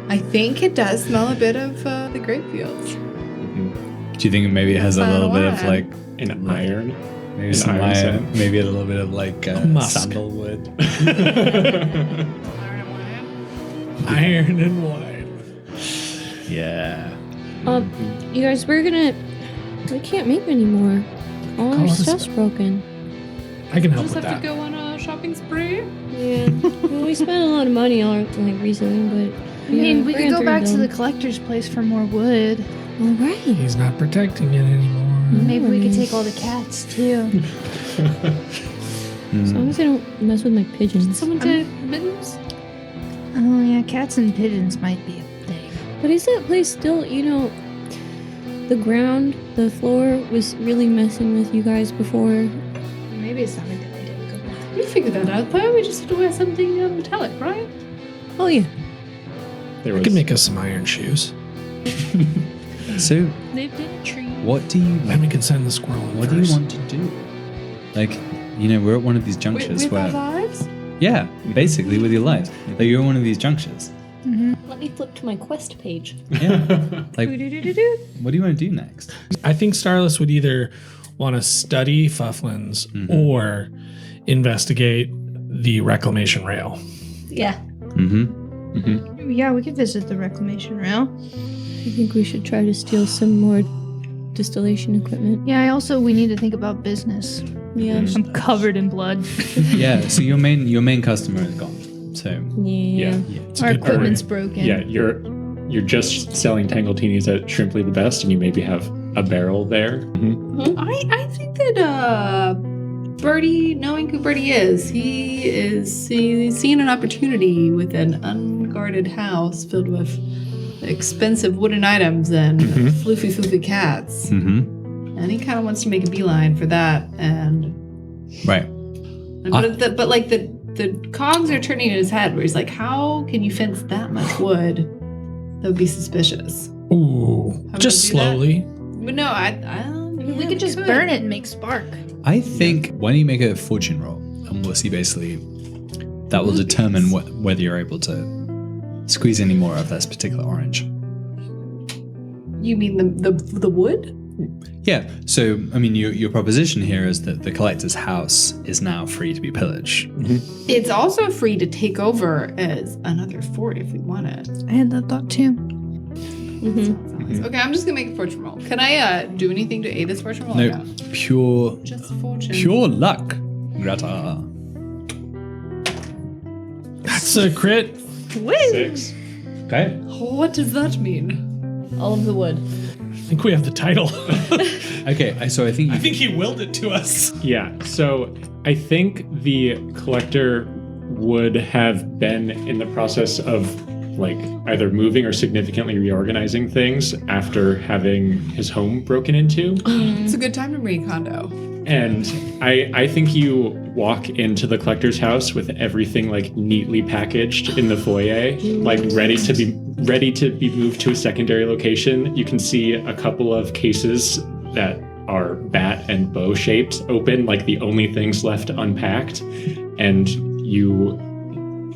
I think it does smell a bit of the grape fields. Do you think maybe it has a little bit of Fine. like An iron? maybe An some iron iron, scent? maybe a little bit of like Musk. sandalwood? Iron and wine. Yeah. You guys, we can't make any more. All our Call us stuff's broken. I can help Just with have that. to go on a shopping spree. Yeah. Well, we spent a lot of money recently, but. I mean, we could go back to the the. collector's place for more wood. All right. He's not protecting it anymore. Maybe we could Nice. take all the cats too. As long as I don't mess with my pigeons. Someone did mittens? Oh yeah, cats and pigeons might be a thing. But is that place still, the ground, the floor was really messing with you guys before? Maybe it's not a good idea to go back. We figured that out though. We just have to wear something metallic, right? Oh, yeah. There I was can make us some iron shoes. So, Lived in a tree. what do you And we can send the squirrel in what do you first. want to do? Like, we're at one of these junctures With where our lives? Yeah, basically with your lives. Like you're in one of these junctures. Let me flip to my quest page. Yeah. Like, what do you want to do next? I think Starless would either want to study Fufflins or investigate the reclamation rail. Yeah. Mm-hmm. We could visit the reclamation rail. I think we should try to steal some more distillation equipment. Yeah, we need to think about business. Yeah. I'm covered in blood. Yeah, so your main customer is gone. So Yeah. Our equipment's broken. Yeah, you're just selling Tangletinis at Shrimply the Best, and you maybe have a barrel there. I think that Birdie, knowing who Birdie is, he's seeing an opportunity with an unguarded house filled with expensive wooden items and floofy cats. And he kind of wants to make a beeline for that. And right. but like the cogs are turning in his head where he's like, how can you fence that much wood? That would be suspicious. Ooh, How just would we do that? slowly. But no, We could just burn it and make spark. I think when you make a fortune roll, and we'll see basically that will determine whether you're able to squeeze any more of this particular orange. You mean the wood? Yeah. So, I mean, your proposition here is that the collector's house is now free to be pillaged. It's also free to take over as another fort if we want it. I had that thought too. Okay, I'm just gonna make a fortune roll. Can I do anything to aid this fortune roll? No, pure Just fortune. pure luck. Grata. That's a crit. 6. Okay. What does that mean? All of the wood. I think we have the title. Okay. So I think I think he willed it to us. Yeah, so I think the collector would have been in the process of like either moving or significantly reorganizing things after having his home broken into. It's a good time to bring a condo. And I think you walk into the collector's house with everything like neatly packaged in the foyer, like ready to be moved to a secondary location. You can see a couple of cases that are bat and bow shaped open, like the only things left unpacked. And you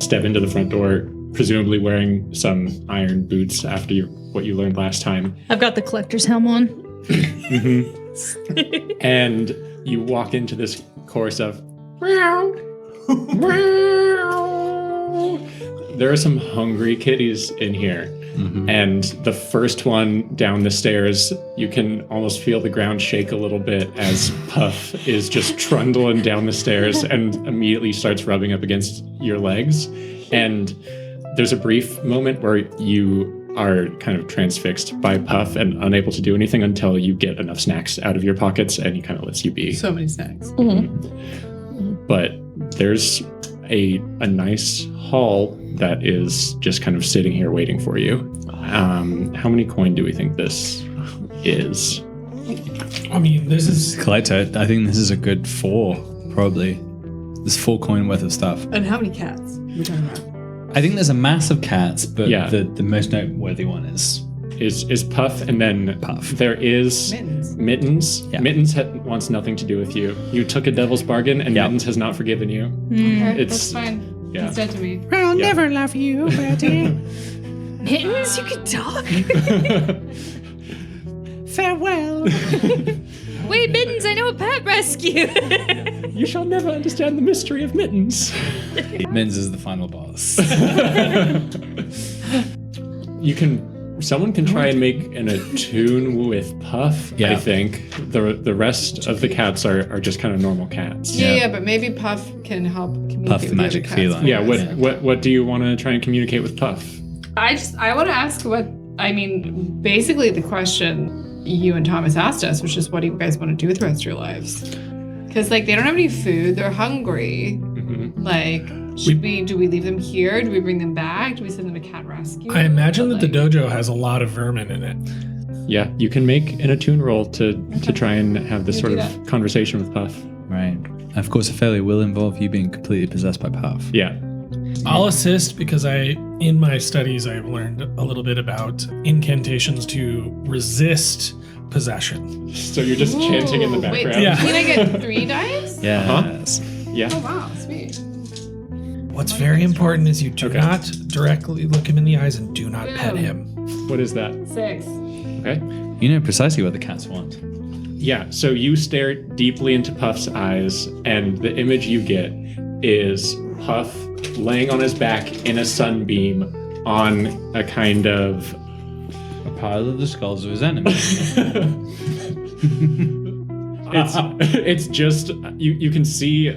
step into the front door, presumably wearing some iron boots after what you learned last time. I've got the collector's helm on. And you walk into this chorus of there are some hungry kitties in here. And the first one down the stairs, you can almost feel the ground shake a little bit as Puff is just trundling down the stairs and immediately starts rubbing up against your legs. And there's a brief moment where you are kind of transfixed by Puff and unable to do anything until you get enough snacks out of your pockets and he kind of lets you be. So many snacks. But there's a nice hall that is just kind of sitting here waiting for you. How many coin do we think this is? I mean, this is collector. I think this is a good 4, probably. There's 4 coin worth of stuff. And how many cats are we talking about? I think there's a mass of cats, but Yeah. the most noteworthy one is Puff, and then Puff. There is Mittens. Mittens. Yeah. Mittens wants nothing to do with you. You took a devil's bargain, and Yeah. Mittens has not forgiven you. Okay, It's- that's fine. yeah. It's dead to me. I'll Yeah. never love you, Betty. Mittens, you can talk. Farewell. Wait, Mittens, I know a pet rescue. You shall never understand the mystery of Mittens. Mins is the final boss. Someone can try and make an attune with Puff. Yeah. I think the rest of the cats are just kind of normal cats. Yeah, but maybe Puff can help communicate Puff the with the magic other cats. feline. Yeah. What do you want to try and communicate with Puff? I want to ask basically the question you and Thomas asked us, which is what do you guys want to do with the rest of your lives? Because like they don't have any food, they're hungry. Like, do we leave them here? Do we bring them back? Do we send them to cat rescue? I imagine that the dojo has a lot of vermin in it. Yeah, you can make an attune roll to try and have this We'll sort do of conversation with Puff. Right. Of course, a failure will involve you being completely possessed by Puff. Yeah. I'll assist because in my studies, I've learned a little bit about incantations to resist possession. So you're just chanting in the Ooh, wait, background. Yeah. Can I get 3 dice? Yes. Yeah. Oh wow, sweet. What's very important is you do not directly look him in the eyes and do not pet him. What is that? 6. Okay. You know precisely what the cats want. Yeah, so you stare deeply into Puff's eyes, and the image you get is Puff laying on his back in a sunbeam on a kind of... A pile of the skulls of his enemies. It's just, you can see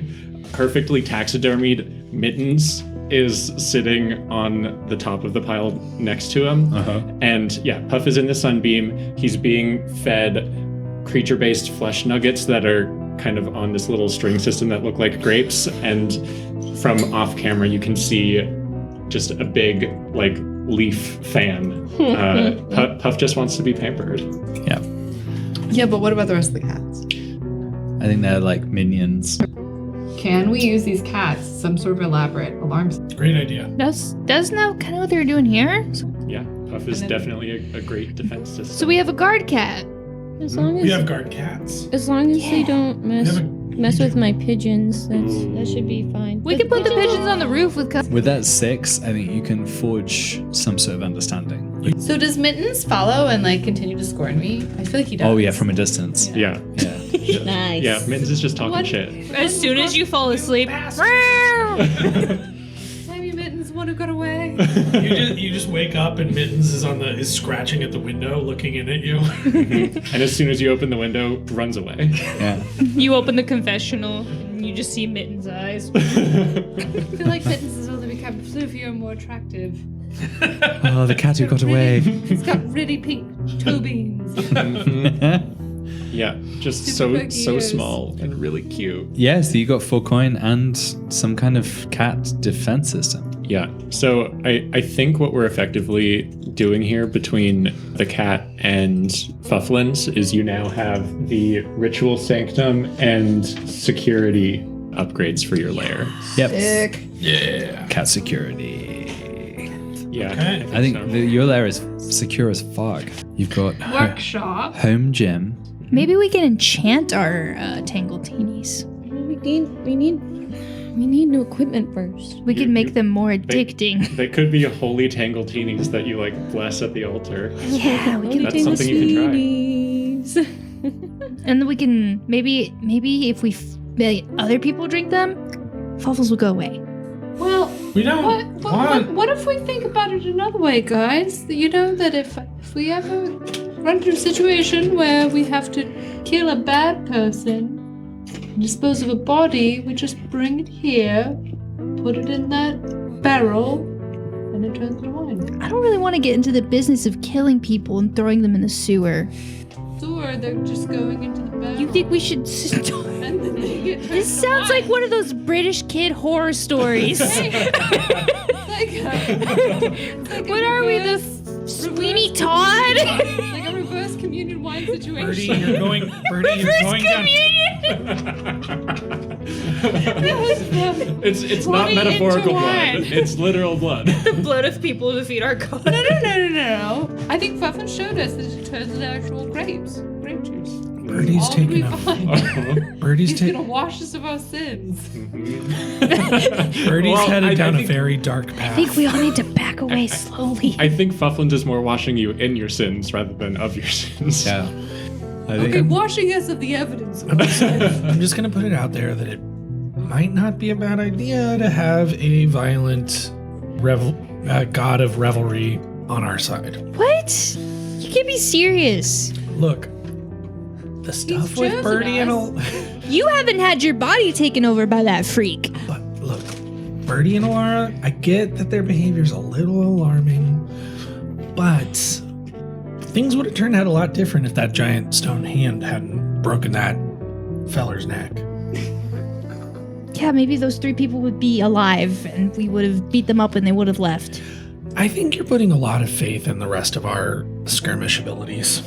perfectly taxidermied Mittens is sitting on the top of the pile next to him. And yeah, Puff is in the sunbeam. He's being fed creature-based flesh nuggets that are kind of on this little string system that look like grapes. And from off camera, you can see just a big, like, leaf fan. Puff just wants to be pampered. Yeah. Yeah, but what about the rest of the cats? I think they're like minions. Can we use these cats as some sort of elaborate alarm system? Great idea. Doesn't that kind of what they're doing here? Yeah, Puff is definitely a great defense system. So we have a guard cat. As long We as have guard cats. they don't We have mess with my pigeons, that should be fine. We could put the pigeons on the roof with. With that 6, I think you can forge some sort of understanding. So does Mittens follow and like continue to scorn me? I feel like he does. Oh yeah, from a distance. Yeah. Nice. Yeah, Mittens is just talking shit. As soon as you fall asleep. Maybe Mittens would have got away. You just wake up and Mittens is scratching at the window, looking in at you. And as soon as you open the window, runs away. Yeah. You open the confessional and you just see Mitten's eyes. I feel like Mittens has only become floofier and more attractive. Oh, the cat who got away. He's got really pink toe beans. Yeah, just Super so quirky ears. small and really cute. Yeah, so you got 4 coin and some kind of cat defense system. Yeah, so I think what we're effectively doing here between the cat and Fufflins is you now have the ritual sanctum and security upgrades for your lair. Yep. Sick. Yeah. Cat security. Yeah, Okay. I think so. your lair is secure as fuck. You've got Workshop. home gym. Maybe we can enchant our Tangletinis. We need new equipment first. We could make them more addicting. They could be holy Tangletinis that you like bless at the altar. Yeah, we can. That's something you can try. And then we can maybe if we other people drink them, Fuffles will go away. Well, We don't what if we think about it another way, guys? You know that if we ever run into a situation where we have to kill a bad person and dispose of a body, we just bring it here, put it in that barrel, and it turns to wine. I don't really want to get into the business of killing people and throwing them in the sewer. Or they're just going into the barrel. You think we should stop? And then they get turned This to sounds wine. like one of those British kid horror stories. It's like What are we, the Sweeney Todd? like a reverse communion wine situation. Birdie, you're going down. It's not 20 metaphorical into blood. wine. It's literal blood. The blood of people to feed our god. No. I think Fuffin showed us that it turns into actual grapes. Grape juice. Birdie's All taking fine. Birdie's He's taking. gonna wash us of our sins. Birdie's Well, headed I down a think- very dark path. I think we all need to back away slowly. I think Fufflins is more washing you in your sins rather than of your sins. Yeah. I think Okay, washing us of the evidence. I'm just gonna put it out there that it might not be a bad idea to have a violent god of revelry on our side. What? You can't be serious. Look, the stuff He's with chosen Birdie and us. all. You haven't had your body taken over by that freak. But look, Birdie and Alara, I get that their behavior's a little alarming, but things would have turned out a lot different if that giant stone hand hadn't broken that feller's neck. Yeah, maybe those 3 people would be alive and we would have beat them up and they would have left. I think you're putting a lot of faith in the rest of our skirmish abilities.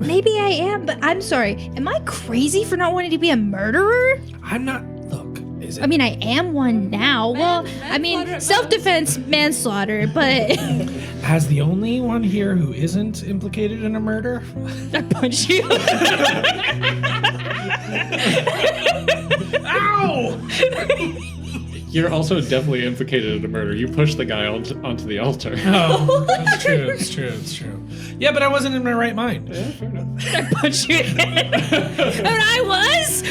Maybe I am, but I'm sorry. Am I crazy for not wanting to be a murderer? I'm not. Look, is it? I mean, I am one now. Well, I mean, manslaughter at self-defense, manslaughter, but as the only one here who isn't implicated in a murder, I punch you. ow! You're also definitely implicated in the murder. You pushed the guy onto the altar. Oh, it's true. It's true. It's true. Yeah, but I wasn't in my right mind. Yeah, fair enough. I punched you again. And I was?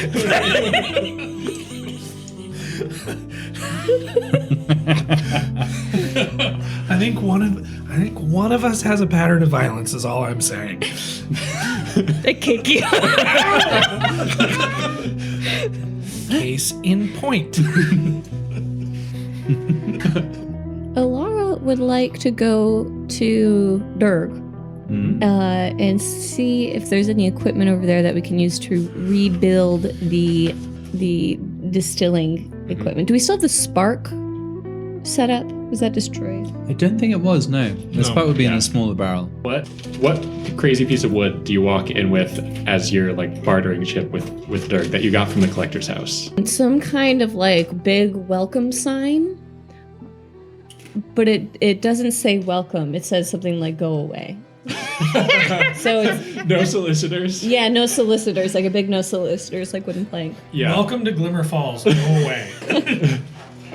I think one of us has a pattern of violence. Is all I'm saying. They kick you. Case in point. Alara would like to go to Durg and see if there's any equipment over there that we can use to rebuild the distilling equipment. Do we still have the spark set up? Was that destroyed? I don't think it was, no. The spark would be in a smaller barrel. What crazy piece of wood do you walk in with as your like bartering chip with Dirk that you got from the collector's house? Some kind of like big welcome sign. But it doesn't say welcome. It says something like go away. So it's No solicitors? yeah, no solicitors, like a big no solicitors, like wooden plank. Yeah. Welcome to Glimmer Falls. Go away.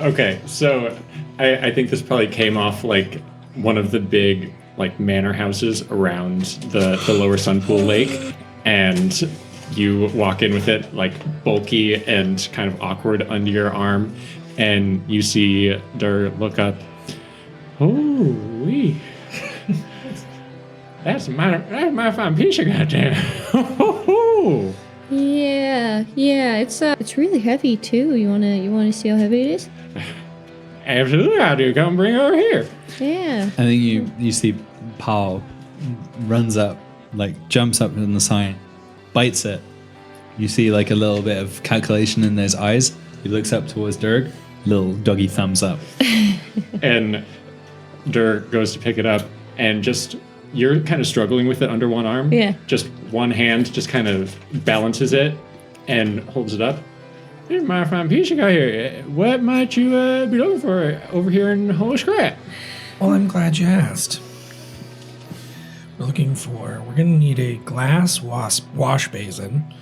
Okay, so I think this probably came off like one of the big like manor houses around the lower Sunpool Lake, and you walk in with it like bulky and kind of awkward under your arm, and you see Dur look up. Holy, that's my fine piece you got there. Yeah, it's really heavy too. You wanna see how heavy it is? Absolutely, I do. Come bring it over here. Yeah. I think you see Paul runs up, like jumps up in the sign, bites it. You see like a little bit of calculation in his eyes. He looks up towards Dirk, little doggy thumbs up. And Dirk goes to pick it up, and just you're kind of struggling with it under one arm. Yeah. Just one hand just kind of balances it and holds it up. Here's my fine piece you got here. What might you be looking for over here in Holy Scrap? Well, I'm glad you asked. We're going to need a glass wash basin,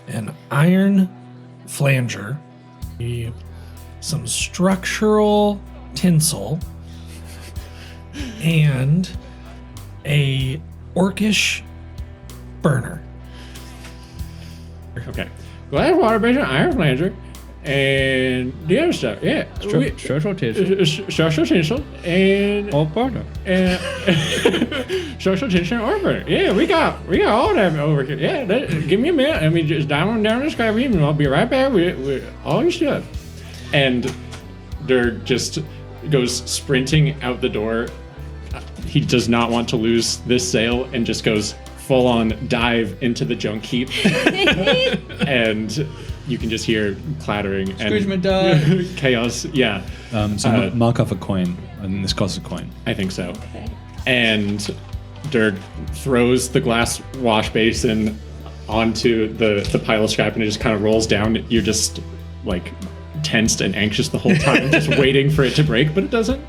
an iron flanger, some structural tinsel, and a orcish burner. Okay. Glass water basin, iron flanger, and the other stuff. Yeah. Structural tissue. Structural tinsel and Or partner. and structural tension and burner. Yeah, we got all that over here. Yeah, give me a minute. I mean, just down the sky beam, and I'll be right back with all your stuff. And Dirk just goes sprinting out the door. He does not want to lose this sale, and just goes full on dive into the junk heap. And you can just hear clattering Scrooge and McDuck. chaos. Yeah. So mark off a coin, and this costs a coin. I think so. And Dirk throws the glass wash basin onto the pile of scrap, and it just kind of rolls down. You're just like tensed and anxious the whole time, just waiting for it to break, but it doesn't.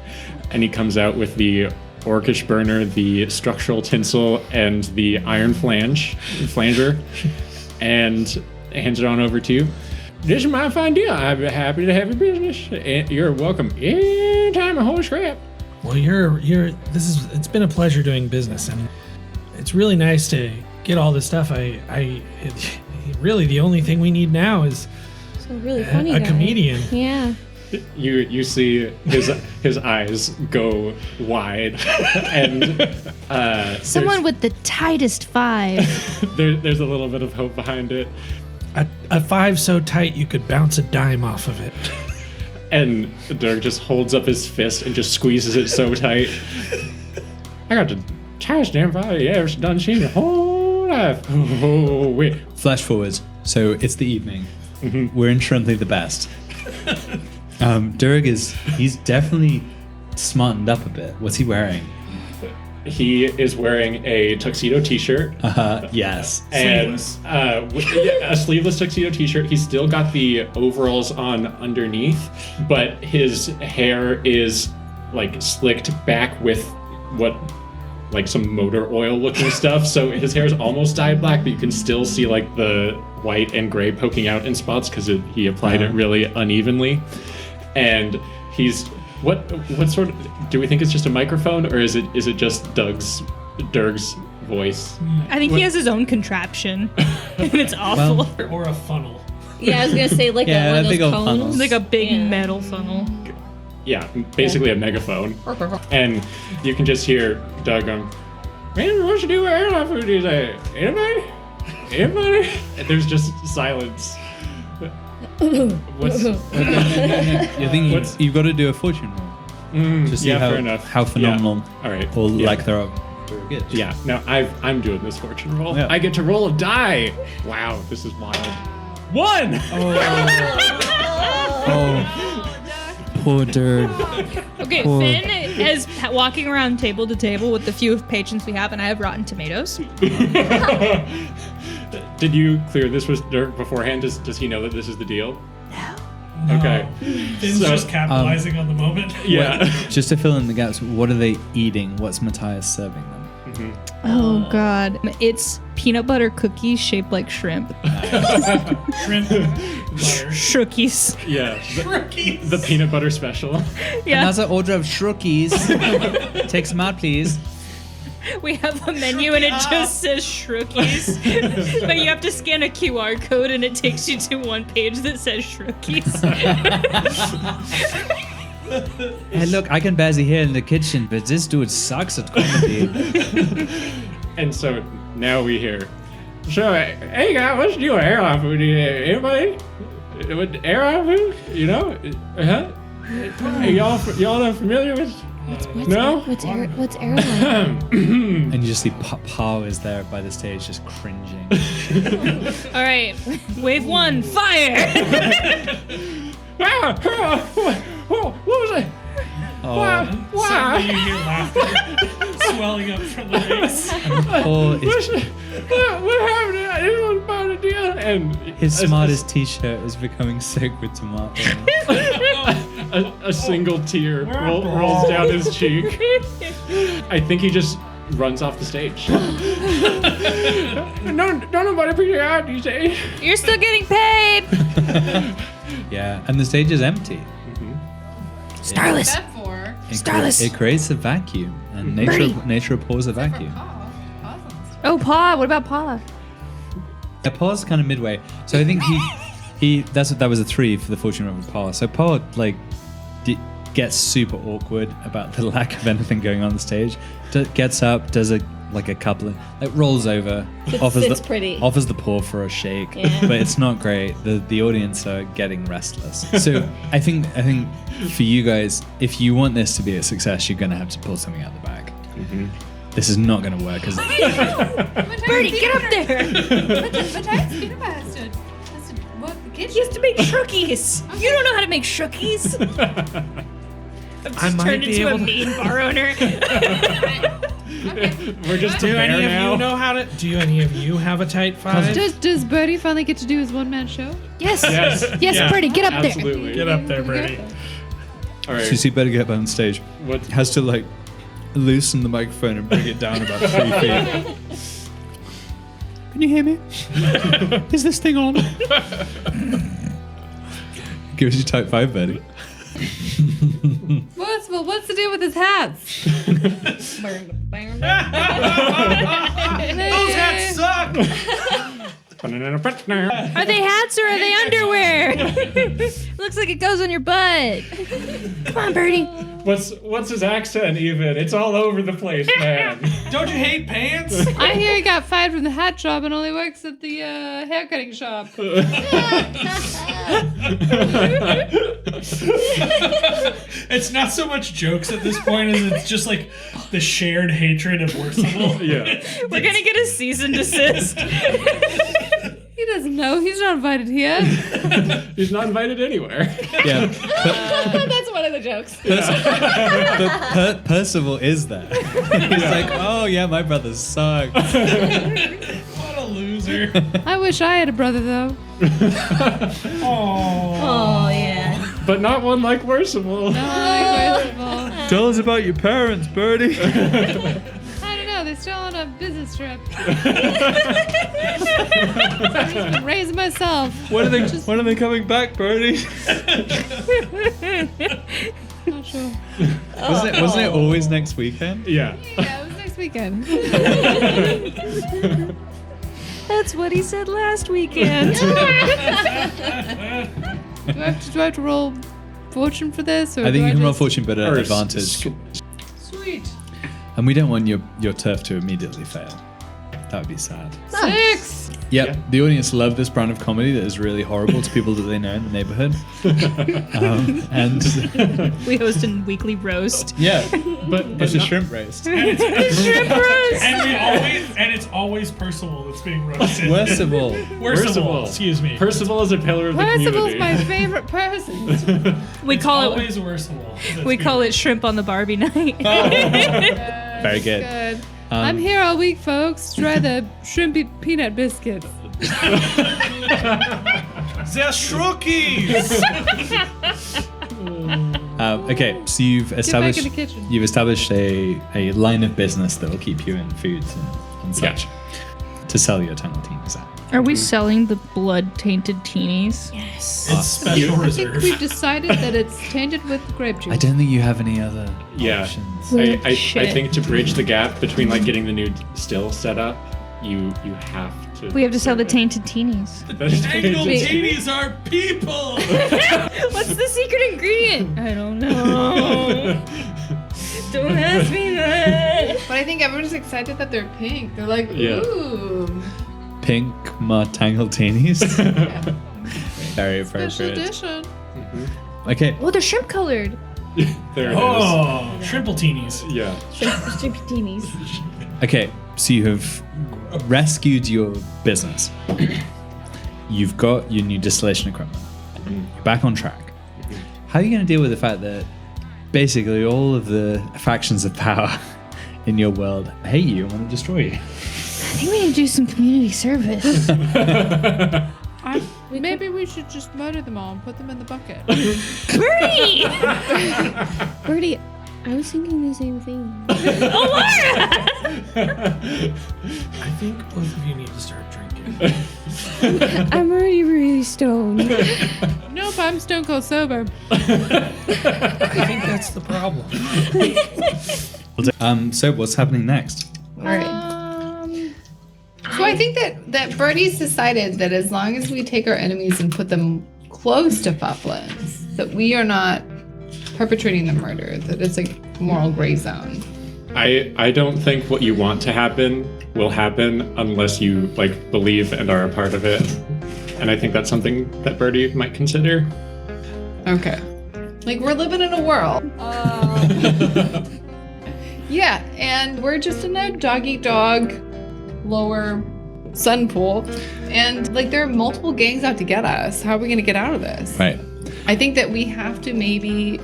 And he comes out with the orcish burner, the structural tinsel, and the iron flanger, and hands it on over to you. This is my fine deal. I'm happy to have your business. And you're welcome anytime in Holy Scrap. Well, it's been a pleasure doing business, and it's really nice to get all this stuff. Really the only thing we need now is So really funny a guy. comedian. Yeah. You see his eyes go wide, and Someone with the tightest five. there's a little bit of hope behind it. A five so tight you could bounce a dime off of it. And Dirk just holds up his fist and just squeezes it so tight. I got the tightest damn five you ever done seen in your whole life. Oh, wait. Flash forwards. So it's the evening. We're in Shrimply the Best. Durg he's definitely smartened up a bit. What's he wearing? He is wearing a tuxedo t-shirt. Yes. And a sleeveless tuxedo t-shirt. He's still got the overalls on underneath, but his hair is like slicked back with like some motor oil looking stuff. So his hair is almost dyed black, but you can still see like the white and gray poking out in spots because he applied it really unevenly. and he's what sort of, do we think it's just a microphone, or is it just Dirg's voice? I think he has his own contraption, and it's awful. Or a funnel. Yeah, I was gonna say like Yeah, one of I think those of cones. funnels. Like a big Yeah. metal funnel. Yeah, basically a megaphone. And you can just hear Doug going, "Man, what you do with airline food these days? Anybody? Anybody?" And there's just silence. What's You think you've got to do a fortune roll to see yeah, how, fair enough. how phenomenal Yeah. All right. or Yeah. like they're good. Yeah, no, I'm doing this fortune roll. Yeah. I get to roll a die. Wow, this is wild. 1! Oh, poor Dirk. Okay, Poor- Finn is walking around table to table with the few patrons we have, and I have rotten tomatoes. Did you clear this with Dirk beforehand? Does he know that this is the deal? No. Okay. Finn's So- just capitalizing on the moment. Yeah. Just to fill in the gaps, what are they eating? What's Matthias serving them? Oh God, it's peanut butter cookies shaped like shrimp. Shrimp butter. Shrookies. Yeah. The peanut butter special. Yeah, Another order of shrookies. Take some out, please. we have a menu and it just says shrookies, but you have to scan a QR code and it takes you to one page that says shrookies. Hey, look, I can barely hear in the kitchen, but this dude sucks at comedy. And so now we hear, so, hey guys, what's your airline food? Anybody? With airline food? You know? Huh? Y'all not familiar with? No? What's airline? And you just see Pa is there by the stage just cringing. All right, wave 1, fire. What was it? Oh, Suddenly you hear laughter swelling up from the base. Paul is, What happened? I didn't know about it, dear. And his smartest t-shirt is becoming soaked with tomato. a single tear rolls down his cheek. I think he just runs off the stage. No, don't nobody put your out these days. You're still getting paid. Yeah, and the stage is empty. Starless. That for? Starless. It creates a vacuum, and nature abhors a vacuum. Oh, Paw. What about Paula? Yeah, Paul's kind of midway. So I think that was a 3 for the fortune roll with Paul. So Paul gets super awkward about the lack of anything going on the stage. Gets up, does a couple of rolls over, offers the paw for a shake, but it's not great. The audience are getting restless. So I think for you guys, if you want this to be a success, you're gonna have to pull something out the back. This is not gonna work because Birdie, get up there. Matthias peanut butter has to work the kitchen. He has to make shrookies. You don't know how to make shrookies. I've just turned into a mean bar owner. We're just Do there any now. of you know how to? Do any of you have a tight 5? Does Birdie finally get to do his one-man show? Yes. Yes. Yes, Yeah. Birdie, get up there. Absolutely. Get up there, Birdie. All you right. see better get up on stage. What? Has to loosen the microphone and bring it down about 3 feet. Can you hear me? Is this thing on? Gives you type 5, Betty. What's the deal with his hats? Those hats suck. Are they hats or are they underwear? Looks like it goes on your butt. Come on, Birdie. What's his accent even? It's all over the place, man. Don't you hate pants? I hear he got fired from the hat shop and only works at the haircutting shop. It's not so much jokes at this point as it's just like the shared hatred of Worcester. Yeah. We're gonna get a cease and desist. He doesn't know. He's not invited here. He's not invited anywhere. Yeah. That's one of the jokes. Percival is there. He's like, oh yeah, my brothers suck. What a loser. I wish I had a brother, though. Oh yeah. But not one like Worcival. Not like Percival. Tell us about your parents, Birdie. I don't know. They still on a business trip. I've just been raising myself. When are they coming back, Birdie? Not sure. Wasn't it always next weekend? Yeah. Yeah, it was next weekend. That's what he said last weekend. Do I have to roll fortune for this? Or I think do you can roll just- fortune, but at Or advantage. Sweet. And we don't want your turf to immediately fail. That would be sad. 6. Yep, Yeah. the audience love this brand of comedy that is really horrible to people that they know in the neighborhood. And We host a weekly roast. yeah, But it's a not- shrimp roast. And it's always Percival that's being roasted. Worst of all, Percival, excuse me. Percival is a pillar of the Percival's community. my favorite person. We call it always Percival. we call it shrimp on the Barbie night. Very good. Good. I'm here all week, folks. Try the shrimpy peanut biscuits. They're shrookies! Okay, so you've Get back established in the kitchen. a line of business that will keep you in foods and such to sell your teenies at. Are we selling the blood-tainted teenies? Yes. It's special I think reserve. we've decided that it's tainted with grape juice. I don't think you have any other Yeah. options. I Shit. think to bridge the gap between like getting the new still set up, you have to. We have to sell the serve it. tainted teenies. Tangled Wait. teenies are people! What's the secret ingredient? I don't know. Don't ask me that. But I think everyone's excited that they're pink. They're like, Yeah. ooh. Pink tangled teenies. Very Special appropriate. edition. Okay, Oh, they're shrimp colored. There it Oh, shrimpletinis. is. Yeah. Shrimpy teenies. okay. So you have rescued your business. You've got your new distillation equipment. You're back on track. How are you going to deal with the fact that basically all of the factions of power in your world hate you and want to destroy you? I think we need to do some community service. Maybe we should just murder them all and put them in the bucket. Birdie! Birdie, I was thinking the same thing. I think both of you need to start drinking. I'm already really stoned. Nope, I'm stone cold sober. I think that's the problem. So what's happening next? All right. So I think that Birdie's decided that as long as we take our enemies and put them close to Pufflins, that we are not perpetrating the murder, that it's a moral gray zone. I don't think what you want to happen will happen unless you like believe and are a part of it. And I think that's something that Birdie might consider. Okay. Like we're living in a world. Yeah, and we're just in a dog-eat-dog lower sun pool. And like there are multiple gangs out to get us. How are we gonna get out of this? Right. I think that we have to maybe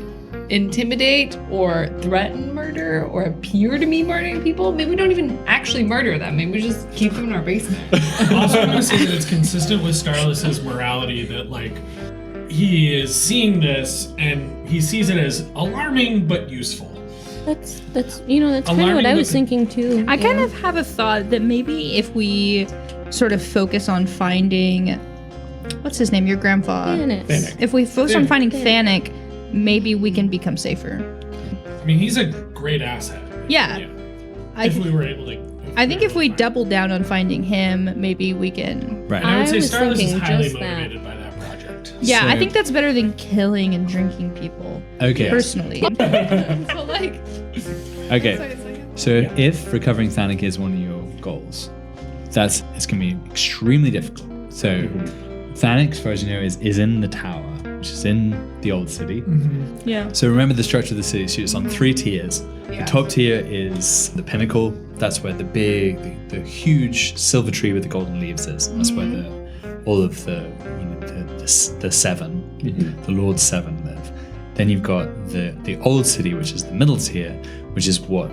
intimidate or threaten murder or appear to be murdering people. Maybe we don't even actually murder them. Maybe we just keep them in our basement. Also, I'm gonna say that it's consistent with Starless's morality that like he is seeing this and he sees it as alarming but useful. That's kind of what Alarming I was looking. thinking too. I kind of have a thought that maybe if we sort of focus on finding, what's his name, your grandpa? Fairness. If we focus on finding Thanik. Thanik, maybe we can become safer. I mean, he's a great asset. Yeah. If we were able to. I think if we double down on finding him, maybe we can. Right. And I would I say was Starless is thinking highly just that. motivated by that project. Yeah, I So- think that's better than killing and drinking people. Okay. Personally. So like, Okay. it's like So if recovering Thanik is one of your goals, it's going to be extremely difficult. So Thanik, as far as you know, is in the tower, which is in the old city. Yeah. So remember the structure of the city. So it's on 3 tiers. Yeah. The top tier is the pinnacle. That's where the huge silver tree with the golden leaves is. That's where all of the seven, the Lord Seven live. Then you've got the old city, which is the middle tier, which is what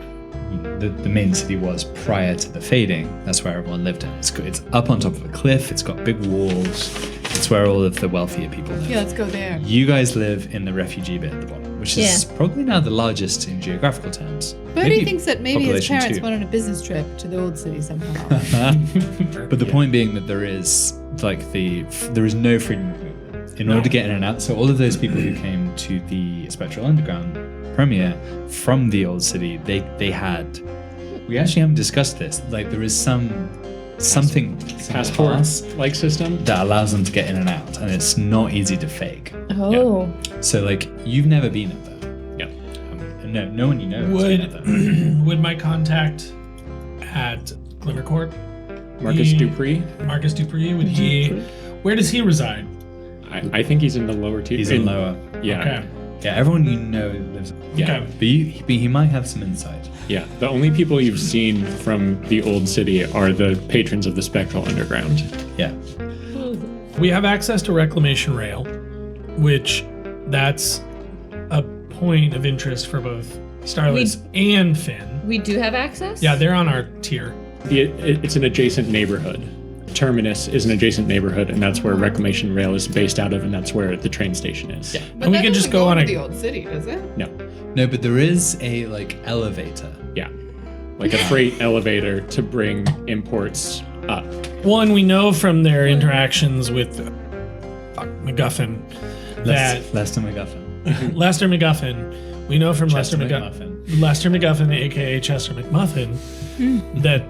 the main city was prior to the fading. That's where everyone lived in. It's up on top of a cliff. It's got big walls. It's where all of the wealthier people live. yeah, let's go there. You guys live in the refugee bit at the bottom. which is probably now the largest in geographical terms. Birdie thinks that maybe his population parents too. went on a business trip to the old city somehow. But the point being that there is no freedom of movement in order to get in and out. So all of those people who came to the Spectral Underground premiere from the old city, they had. We actually haven't discussed this. Like there is something passport-like system that allows them to get in and out, and it's not easy to fake. Oh. So like you've never been up there. No one you know has been up there. Would my contact at Glimmer Corp, Marcus Dupree. Marcus Dupree, would he? Where does he reside? I think he's in the lower tier. He's in lower. Yeah. Okay. Yeah, everyone you know lives. Yeah. Okay. But he might have some insight. Yeah. The only people you've seen from the old city are the patrons of the Spectral Underground. Yeah. We have access to Reclamation Rail, which that's a point of interest for both Starless and Finn. We do have access? Yeah, they're on our tier. It's an adjacent neighborhood. Terminus is an adjacent neighborhood, and that's where Reclamation Rail is based out of, and that's where the train station is. Yeah. But And we that can just doesn't go on to a- the old city, does it? No, but there is a elevator. Yeah. Like a freight elevator to bring imports up. One, we know from their interactions with MacGuffin that Lester MacGuffin. Lester MacGuffin, we know from Chester Lester MacGuffin, aka Chester McMuffin, that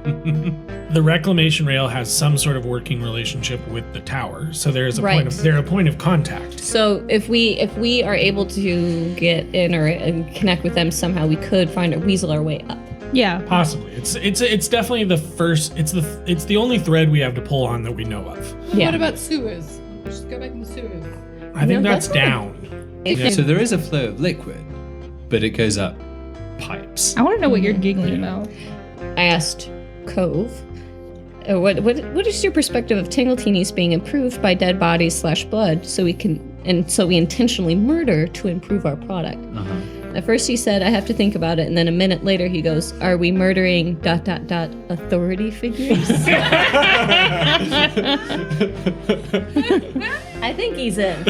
the Reclamation Rail has some sort of working relationship with the tower. So there is a they're a point of contact. So if we are able to get in and connect with them somehow, we could weasel our way up. Yeah. Possibly. It's definitely the first. It's the only thread we have to pull on that we know of. Yeah. What about sewers? Just go back in the sewers. I think No, that's that's fine. down. Yeah. So there is a flow of liquid, but it goes up pipes. I want to know what you're giggling about. I asked Cove, what is your perspective of Tingletinis being improved by dead bodies / blood so we intentionally murder to improve our product? At first he said, I have to think about it, and then a minute later he goes, are we murdering ... authority figures? I think he's in.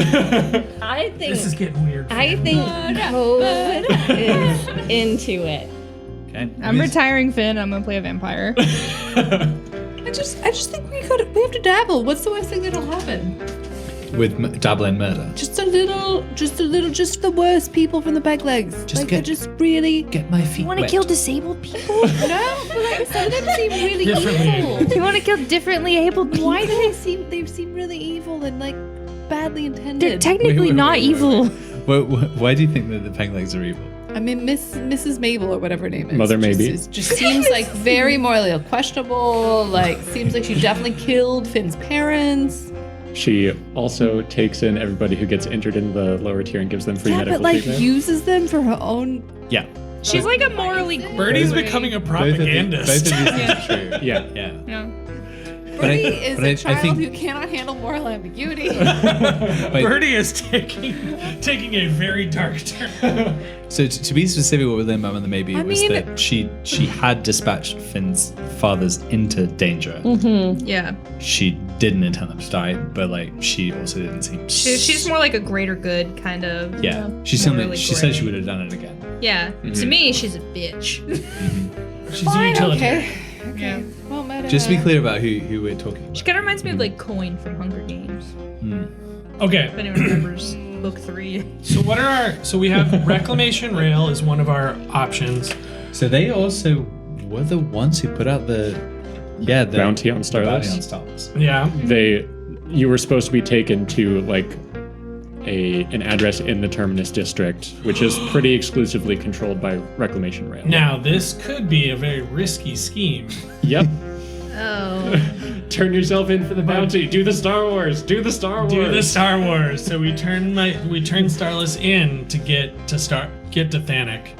I think This is getting weird. I think Cove is into it. Okay. I'm retiring Finn. I'm gonna play a vampire. I just think we have to dabble. What's the worst thing that'll happen? With dabble in murder. Just the worst people from the back legs. Get my feet Want to wet. kill disabled people? No, but like some of them seem really Differently evil. You want to kill differently abled people? Why do they seem really evil and like badly intended? They're technically not evil. Why do you think that the peg legs are evil? I mean, Mrs. Mabel or whatever her name is. Mother Maybe. Just seems like very morally questionable. Like, seems like she definitely killed Finn's parents. She also takes in everybody who gets injured in the lower tier and gives them free Yeah, medical but like treatment. uses them for her own. Yeah. She's like a morally. Birdie's becoming a Both of propagandist. these things are true. Yeah. Yeah. Yeah. Birdie is but a I child think- who cannot handle moral ambiguity. Birdie is taking a very dark turn. So to be specific, what with Mother Maybe I was mean- that she had dispatched Finn's fathers into danger. Yeah. She didn't intend them to die, but like she also didn't seem. She's more like a greater good kind of. Yeah. She morally said she gray. would have done it again. Yeah. To me, she's a bitch. She's a Fine, utilitarian. okay. Yeah. Well, Just to be clear about who we're talking about. She kind of reminds me of like Coin from Hunger Games. Okay. If anyone remembers book 3. So we have Reclamation Rail is one of our options. So they also were the ones who put out the Bounty on Starless. Bounty on Starless. Yeah. You were supposed to be taken to like an address in the Terminus district, which is pretty exclusively controlled by Reclamation Rail. Now this could be a very risky scheme. Yep. Oh. Turn yourself in for the bounty. Do the Star Wars. Do the Star Wars. Do the Star Wars. So we turn Starless in to get to Thanek.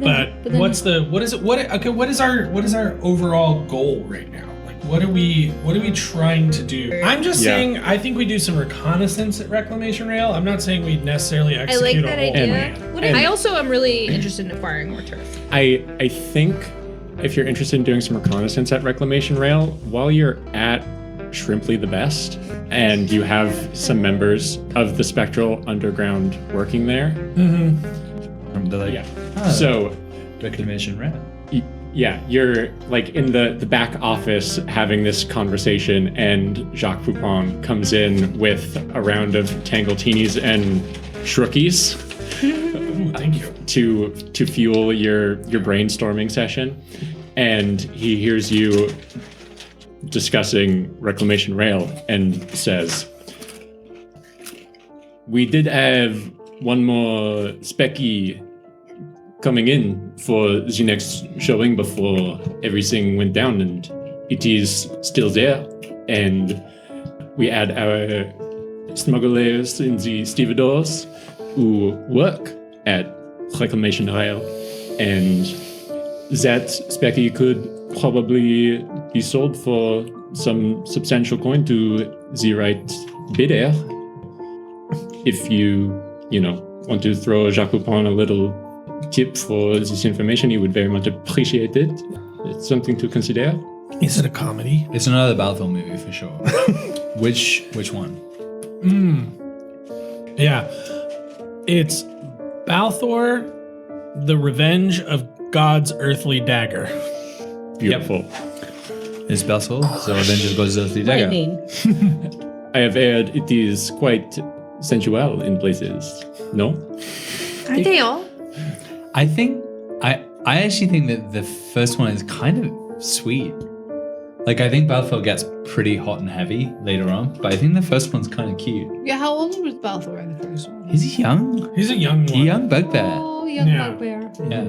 But what is our overall goal right now? Like what are we trying to do? I'm just saying I think we do some reconnaissance at Reclamation Rail. I'm not saying we necessarily I like execute that a whole idea. plan. I also am really interested in acquiring more turf. I think if you're interested in doing some reconnaissance at Reclamation Rail, while you're at Shrimply the Best, and you have some members of the Spectral Underground working there, them. They're like, Yeah. "Oh, So reclamation rare." yeah, you're like in the back office having this conversation, and Jacques Poupon comes in with a round of Tangletinis and Shrookies Ooh, thank you. to fuel your brainstorming session, and he hears you discussing Reclamation Rail and says, "We did have one more specky coming in for the next showing before everything went down, and it is still there. And we had our smugglers in the stevedores who work at Reclamation Rail, and that specky could probably be sold for some substantial coin to the right bidder. If you want to throw Jacques Poupon a little tip for this information, he would very much appreciate it. It's something to consider." Is it a comedy? It's another Balfour movie for sure. Which one? Yeah. It's Balthor, the Revenge of God's Earthly Dagger. Beautiful. It's Balfour, the Revenge of God's Earthly Dagger. Lightning. I have heard it is quite sensual in places. No? Aren't they all? I actually think that the first one is kind of sweet. Like, I think Balfour gets pretty hot and heavy later on, but I think the first one's kind of cute. Yeah, how old was Balthor in the first one? Is he young? He's a young one. A young bugbear. Oh, young Yeah. bugbear. Yeah.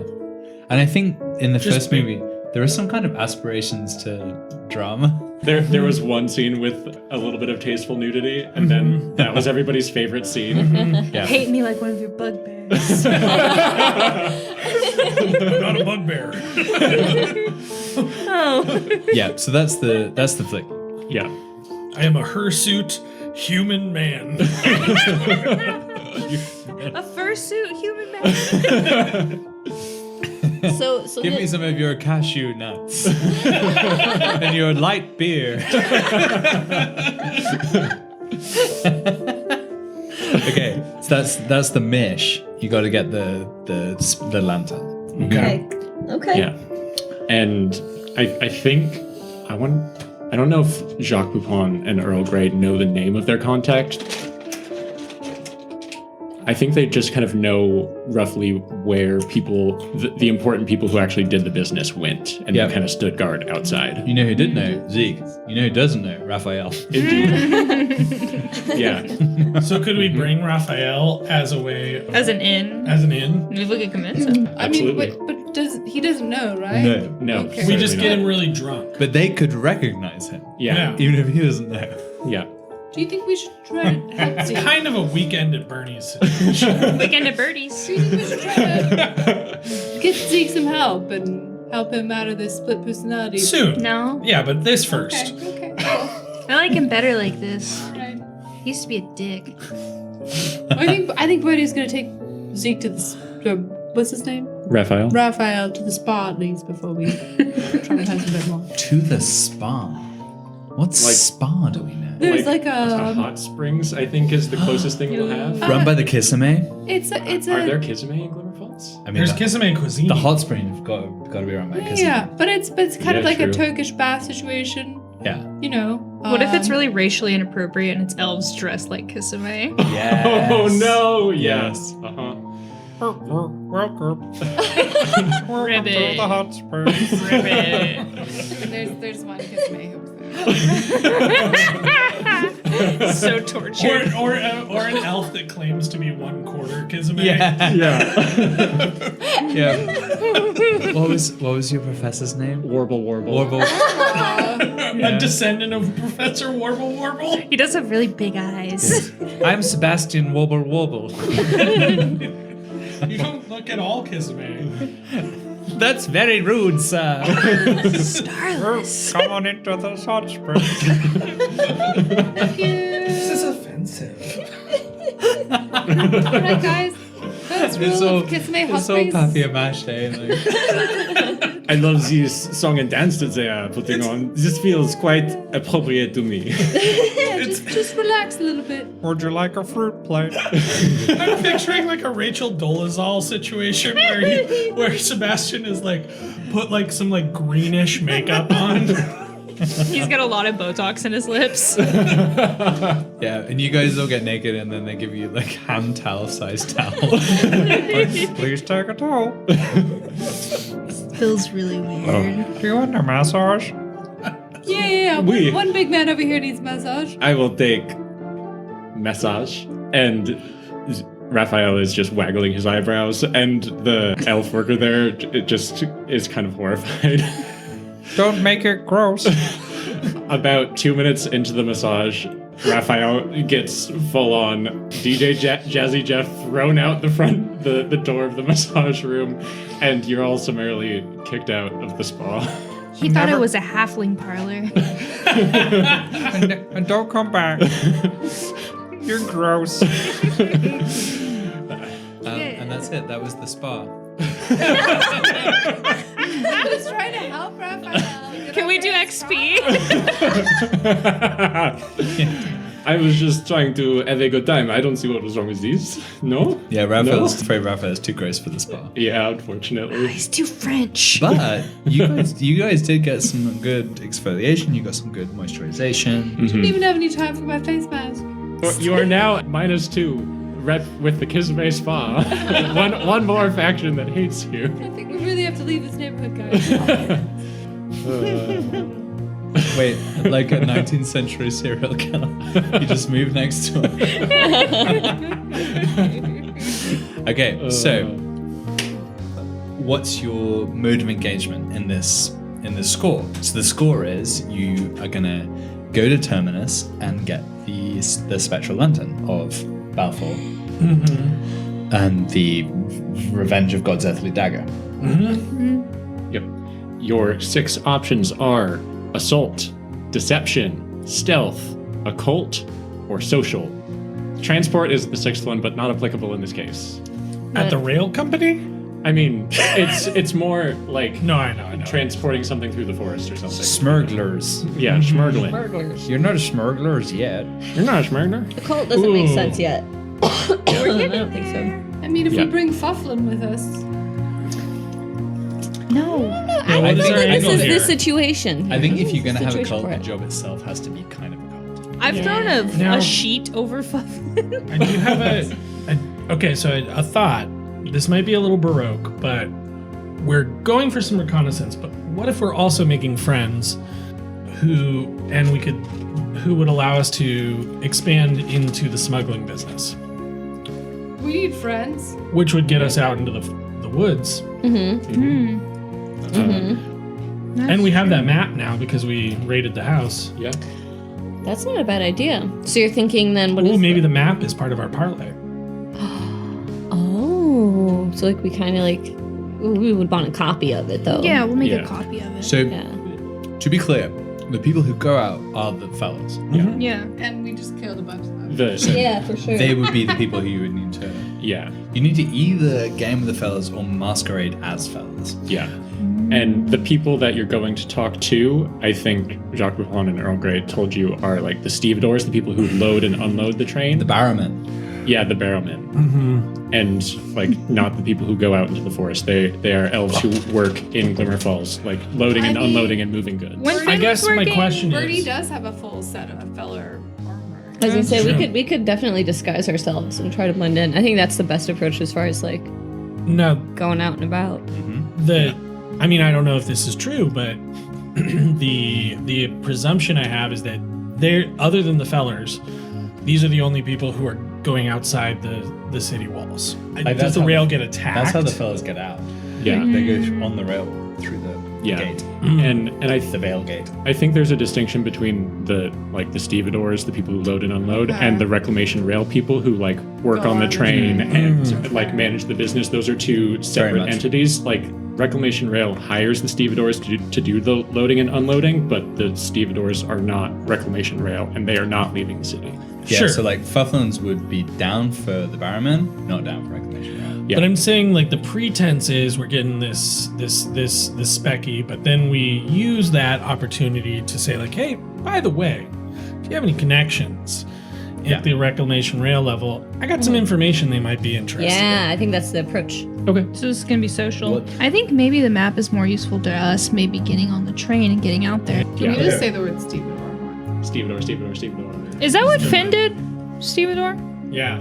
And I think in the Just first big. movie, there are some kind of aspirations to drama. There was one scene with a little bit of tasteful nudity, and then that was everybody's favorite scene. Yeah. Hate me like one of your bugbears. Not a bugbear. Oh. Yeah, so that's the flick. Yeah. I am a hirsute human man. A fursuit human man. So Give me some of your cashew nuts and your light beer. Okay, so that's the mish. You got to get the lantern. Okay. Okay. Yeah. And I think I don't know if Jacques Poupon and Earl Grey know the name of their contact. I think they just kind of know roughly where the important people who actually did the business went, and Yeah. they kind of stood guard outside. You know who did know? Zeke. You know who doesn't know? Raphael. Yeah. So could we bring Raphael as a way of, As an in. as an in? Maybe we could convince him. I mean, Absolutely. but he doesn't know, right? No. No. Okay. We just certainly get not. him really drunk. But they could recognize him, Yeah. even if he doesn't know. Yeah. Do you think we should try to help It's Zeke? kind of a weekend at Bernie's situation. Weekend at Birdies. Do you think we should try to get Zeke some help and help him out of this split personality? Soon. No. Yeah, but this first. Okay. I like him better like this. Right. He used to be a dick. I think Brady's gonna take Zeke to what's his name? Raphael. Raphael to the spa at least before we try to have a bit more. To the spa. What spa do we know? There's like a a hot springs, I think, is the closest thing we'll have. Run by the Kisame? it's a Are there Kisame in Glimmer Falls? I mean, There's the, Kisame cuisine. the hot spring have got to be run by Kisame. yeah, but it's kind of Yeah, like a true. Turkish bath situation, Yeah. you know. What if it's really racially inappropriate and it's elves dressed like Kisame? Yes. Oh no! Yeah. Yes. Uh-huh. Ribbit. hot springs. Ribbit. there's one Kisame who was there. So tortured. or an elf that claims to be 1/4 Kisame. Yeah. Yeah. Yeah. What was your professor's name? Warble. Warble. A descendant of Professor Warble Warble. He does have really big eyes. I'm Sebastian Warble Warble. You don't look at all Kisame. That's very rude, sir. Starless. Come on into the hot springs. This is offensive. Alright, guys. That's rule of Kisame hot It's so springs. papier-mâché. Like. I love this song and dance that they are putting on. This feels quite appropriate to me. Just relax a little bit. Would you like a fruit plate? I'm picturing like a Rachel Dolezal situation where Sebastian is like put like some like greenish makeup on. He's got a lot of Botox in his lips. Yeah, and you guys all get naked, and then they give you like hand towel-sized towel. Like, please take a towel. Feels really weird. Do you want a massage? Yeah. We- One big man over here needs massage. I will take massage, and Raphael is just waggling his eyebrows, and the elf worker there just is kind of horrified. Don't make it gross. About 2 minutes into the massage, Raphael gets full on DJ Jazzy Jeff thrown out the door of the massage room, and you're all summarily kicked out of the spa. He thought it was a halfling parlor. and don't come back. You're gross. And that's it. That was the spa. I was trying to help Raphael. Can we do XP? I was just trying to have a good time. I don't see what was wrong with these. No? Yeah, Raphael's afraid Raphael's too gross for the spa. Yeah, unfortunately. He's too French. But you guys did get some good exfoliation. You got some good moisturization. Didn't even have any time for my face mask. You are now at -2. Rep with the Kisame Spa. one more faction that hates you. I think we really have to leave this neighborhood, guys. Wait, like a 19th century serial killer. You just move next to him. Okay, so what's your mode of engagement in this score? So the score is you are gonna go to Terminus and get the spectral lantern of Balfour and the Revenge of God's Earthly Dagger. Yep. Your 6 options are assault, deception, stealth, occult, or social. Transport is the 6th one, but not applicable in this case. At the rail company? I mean, it's more like No, I know. transporting something through the forest or something. Smugglers. Yeah, schmurgling. Burglars. You're not a smugglers yet. You're not a schmurgler. The cult doesn't make Ooh. sense yet. I don't think so. I mean, if Yeah. we bring Fufflin with us. No. I what think is our this angle is here? the situation. I think if you're This gonna is have a situation cult, for the it. job itself has to be kind of a cult. I've thrown Now- a sheet over Fufflin. I do have okay, so a thought. This might be a little baroque, but we're going for some reconnaissance. But what if we're also making friends who would allow us to expand into the smuggling business, We need friends. which would get us out into the woods. And we have that map now because we raided the house. Yeah. That's not a bad idea. So you're thinking then what Ooh, is maybe the map is part of our parlay. Oh, so like we kind of like we would want a copy of it though. Yeah, we'll make Yeah. a copy of it. So, Yeah. to be clear, the people who go out are the fellas. Yeah. And we just killed a bunch of them. Yeah, for sure. They would be the people who you would need to. Yeah. You need to either game with the fellas or masquerade as fellas. Yeah. And the people that you're going to talk to, I think Jacques Buffon and Earl Grey told you are like the stevedores, the people who load and unload the train. The Barrowmen. Yeah, the Barrowmen. And like not the people who go out into the forest. They are elves who work in Glimmer Falls, like loading and I mean- unloading and moving goods. When I Finn guess was my working- question Birdie is, does have a full set of feller armor. I was gonna say True. we could definitely disguise ourselves and try to blend in. I think that's the best approach as far as like no, going out and about. I mean, I don't know if this is true, but the presumption I have is that they're, other than the fellers, these are the only people who are going outside the city walls. Like, Does that's the how rail the- get attacked? That's how the fellas get out. Yeah. They go on the rail through the Yeah. gate. And The Veil Gate. I think there's a distinction between the stevedores, the people who load and unload, and the reclamation rail people who like work Go on the on the train and like manage the business. Those are two separate much. entities. Like reclamation rail hires the stevedores to do the loading and unloading, but the stevedores are not reclamation rail and they are not leaving the city. Yeah, Sure. so like Fufflins would be down for the Barrowmen, not down for Reclamation Rail. Yeah. But I'm saying like the pretense is we're getting this specky, but then we use that opportunity to say like, hey, by the way, if you have any connections at the reclamation rail level, I got some information they might be interested Yeah, I think that's the approach. Okay. So this is gonna be social. What? I think maybe the map is more useful to us, maybe getting on the train and getting out there. Can you just say the word Stevedore? Stevedore. Is that what Finn did? Stevedore? Yeah,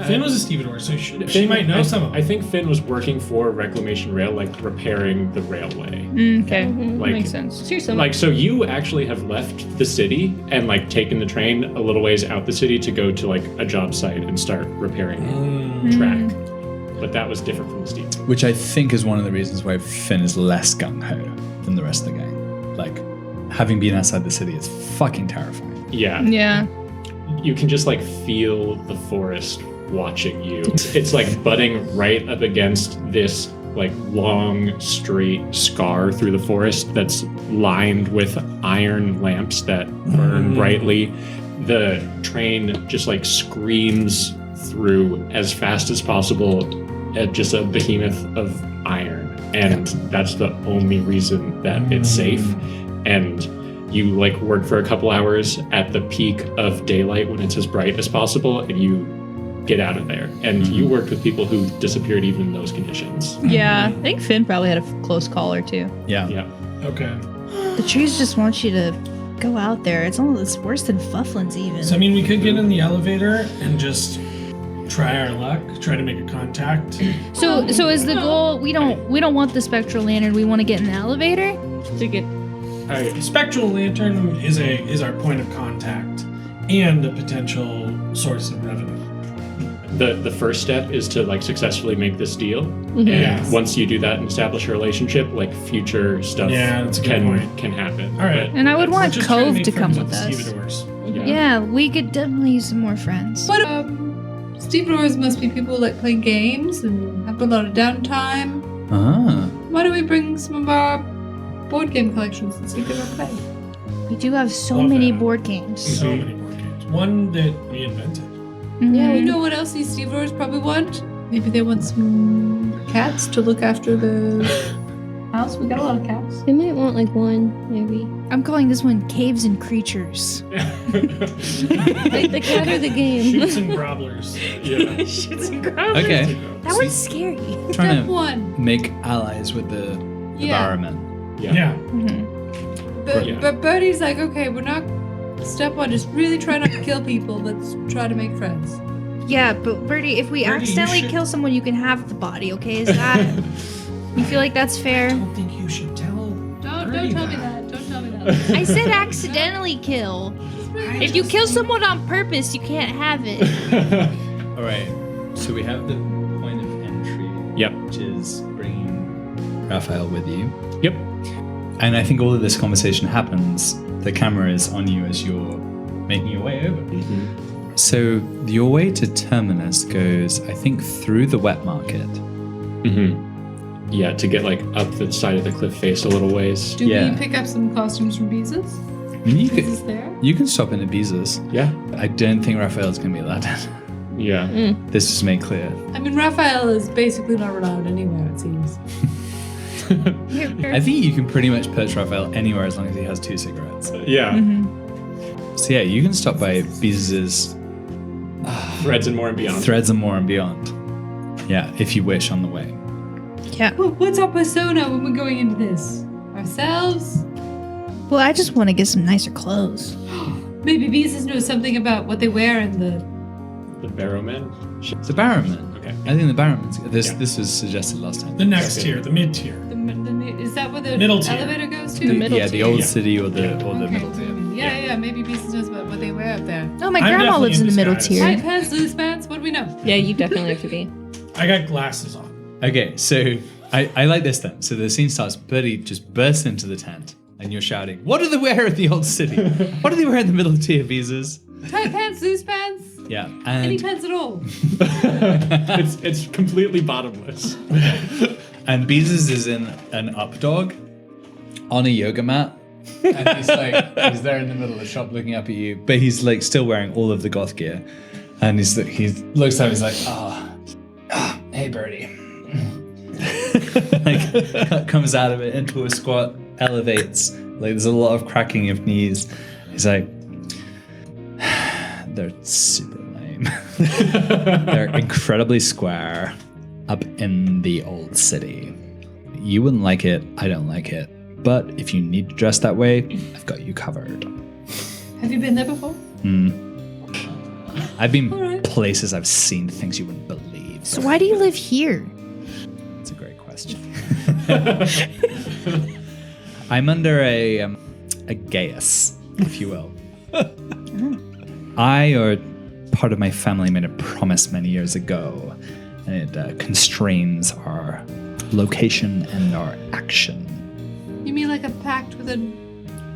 Finn was a stevedore, so she might know some of I them. think Finn was working for Reclamation Rail, like repairing the railway. Okay. Like, Makes sense. Seriously. Like, so you actually have left the city and like taken the train a little ways out the city to go to like a job site and start repairing track. But that was different from the Steve. Which I think is one of the reasons why Finn is less gung-ho than the rest of the gang. Like, having been outside the city is fucking terrifying. Yeah. Yeah. You can just like feel the forest watching you. It's like butting right up against this like long straight scar through the forest that's lined with iron lamps that burn brightly. The train just like screams through as fast as possible at just a behemoth of iron, and that's the only reason that it's safe. And you like work for a couple hours at the peak of daylight when it's as bright as possible, and you get out of there. And you worked with people who disappeared even in those conditions. Yeah. I think Finn probably had a close call or two. Yeah. Yeah. Okay. The trees just want you to go out there. It's worse than Fufflin's even. So I mean, we could get in the elevator and just try our luck, try to make a contact. So is the goal? We don't want the spectral lantern. We want to get in the elevator to get. Spectral lantern is our point of contact and a potential source of revenue. The first step is to like successfully make this deal. And Yes. once you do that and establish a relationship, like future stuff Yeah, that's a good point. can happen. All right. And I would We're want just trying Cove make to come friends with us. stevedores. But, Yeah, we could definitely use some more friends. But stevedores must be people who like play games and have a lot of downtime. Ah. Why don't we bring some of our board game collections and see if they will play? We do have so Love many that. board games. So many board games. One that we invented. Yeah, you Mhm. know what else these stevedores probably want? Maybe they want some cats to look after the house. We got a lot of cats. They might want like one, maybe. I'm calling this one Caves and Creatures. Like the cat or the game. Shoots and grobblers. Yeah. Shoots and growlers. Okay. That one's scary. Trying Step to one. make allies with the Yeah. Barrowmen. Yeah. But Birdie's like, okay, we're not. Step one, just really try not to kill people. Let's try to make friends. Yeah, but Birdie, if we Birdie, you accidentally should- kill someone, you can have the body. Okay, is that? You feel like that's fair? I don't think you should tell. Don't Birdie tell me that. that. Don't tell me that. I said accidentally kill. If you kill someone on purpose, you can't have it. All right. So we have the point of entry. Yep. Which is bringing Raphael with you. Yep. And I think all of this conversation happens. The camera is on you as you're making your way over. So your way to Terminus goes, I think, through the wet market. Yeah, to get like up the side of the cliff face a little ways. Do Yeah. we pick up some costumes from Beezus? I mean, you Beezus can, there? you can stop in Ibiza's. Yeah. I don't think Raphael's going to be allowed in. Yeah. This is made clear. I mean, Raphael is basically not allowed anywhere, it seems. I think you can pretty much perch Raphael anywhere as long as he has 2 cigarettes. Yeah. So yeah, you can stop by Ibiza's Threads and more and beyond. Threads and More and Beyond. Yeah, if you wish on the way. Yeah. Well, what's our persona when we're going into this? Ourselves? Well, I just want to get some nicer clothes. Maybe Beezus knows something about what they wear in the. The Barrowmen. The Barrowmen. Okay. I think the Barrowmen's. This Yeah. this was suggested last time. The next tier, the mid tier. Is that where the Middle tier. elevator goes to? Yeah, the old Yeah. city or the Okay, middle tier. Yeah, maybe Beezus knows about what they wear up there. Oh, my I'm grandma definitely lives in the in middle disguise. Tight tier. pants, loose pants, what do we know? Yeah, you definitely have to be. I got glasses on. Okay, so I like this then. So the scene starts. Birdie just bursts into the tent, and you're shouting, "What do they wear at the old city? What do they wear in the middle tier visas?" Tight pants, loose pants, Yeah, any and pants at all. It's completely bottomless. and Beezus is in an up dog on a yoga mat. And he's he's there in the middle of the shop looking up at you, but he's like still wearing all of the goth gear. And he looks at him, he's like, Hey, Birdie. Like, comes out of it into a squat, elevates. Like, there's a lot of cracking of knees. He's like, they're super lame. They're incredibly square up in the old city. You wouldn't like it. I don't like it. But if you need to dress that way, I've got you covered. Have you been there before? I've been places, I've seen things you wouldn't believe. So why do you live here? That's a great question. I'm under a geas, if you will. I or part of my family made a promise many years ago, and it constrains our location and our action. You mean like a pact with a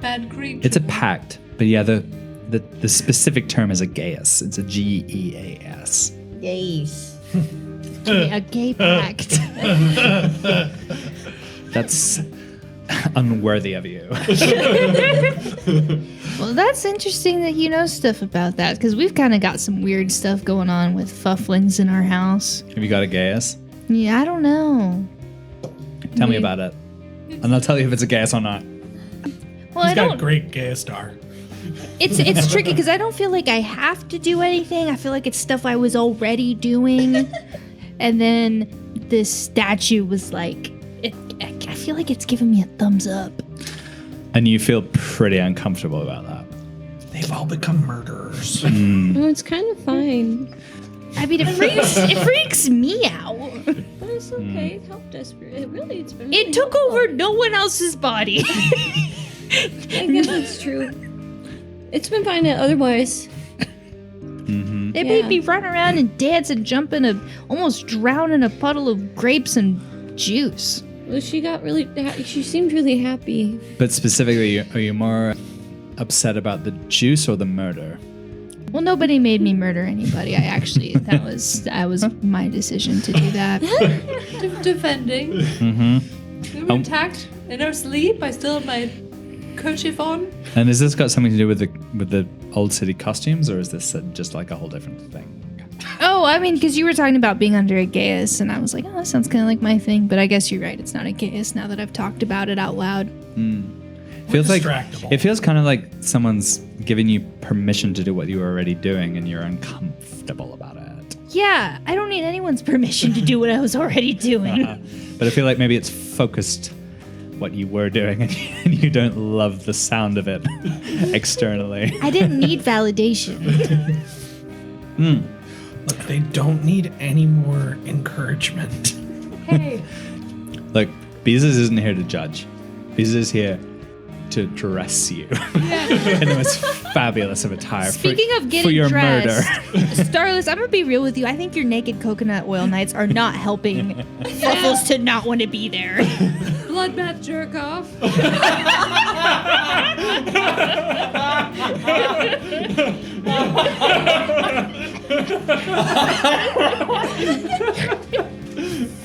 bad creature? It's a pact, but yeah, the specific term is a geas. It's a Geas. Yes. A gay pact. That's unworthy of you. Well, that's interesting that you know stuff about that, because we've kind of got some weird stuff going on with fufflings in our house. Have you got a geas? Yeah, I don't know. Tell me about it. And I'll tell you if it's a geas or not. Well, He's I got don't. great Gaistar. It's tricky because I don't feel like I have to do anything. I feel like it's stuff I was already doing, and then this statue was like, I feel like it's giving me a thumbs up. And you feel pretty uncomfortable about that. They've all become murderers. No, it's kind of fine. I mean, it freaks me out. But it's okay. It helped us. It's been. It took over no one else's body. I guess that's true. It's been fine otherwise. It made me run around and dance and jump almost drown in a puddle of grapes and juice. Well, she seemed really happy. But specifically, are you more upset about the juice or the murder? Well, nobody made me murder anybody. That was my decision to do that. Defending. Mm-hmm. We were attacked in our sleep. I still had my kerchief on. And has this got something to do with the old city costumes, or is this just like a whole different thing? Oh, I mean, because you were talking about being under a geas, and I was like, oh, that sounds kind of like my thing. But I guess you're right. It's not a geas now that I've talked about it out loud. Feels like distractible. it feels kind of like someone's giving you permission to do what you were already doing, and you're uncomfortable about it. Yeah, I don't need anyone's permission to do what I was already doing. But I feel like maybe it's focused what you were doing, and you don't love the sound of it externally. I didn't need validation. Look, they don't need any more encouragement. Hey. Look, Beezus isn't here to judge. Beezus is here to dress you in the most fabulous of attire. Speaking of for getting your dressed, murder. Starless, I'm gonna be real with you. I think your naked coconut oil nights are not helping Fuffles to not want to be there. Bloodbath jerk off.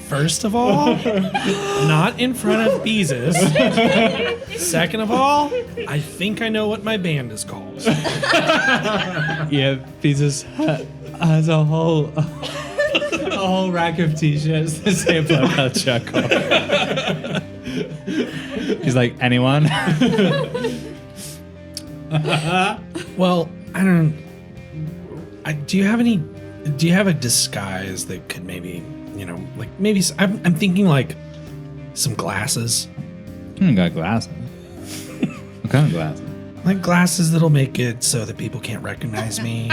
First of all, not in front of Beezus. Second of all, I think I know what my band is called. Yeah, Beezus has a whole rack of t-shirts that say Bloodbath jerk off. He's like, anyone? Well, I don't. Do you have a disguise that could maybe, like maybe I'm thinking like some glasses. I got glasses. What kind of glasses? Like glasses that'll make it so that people can't recognize me.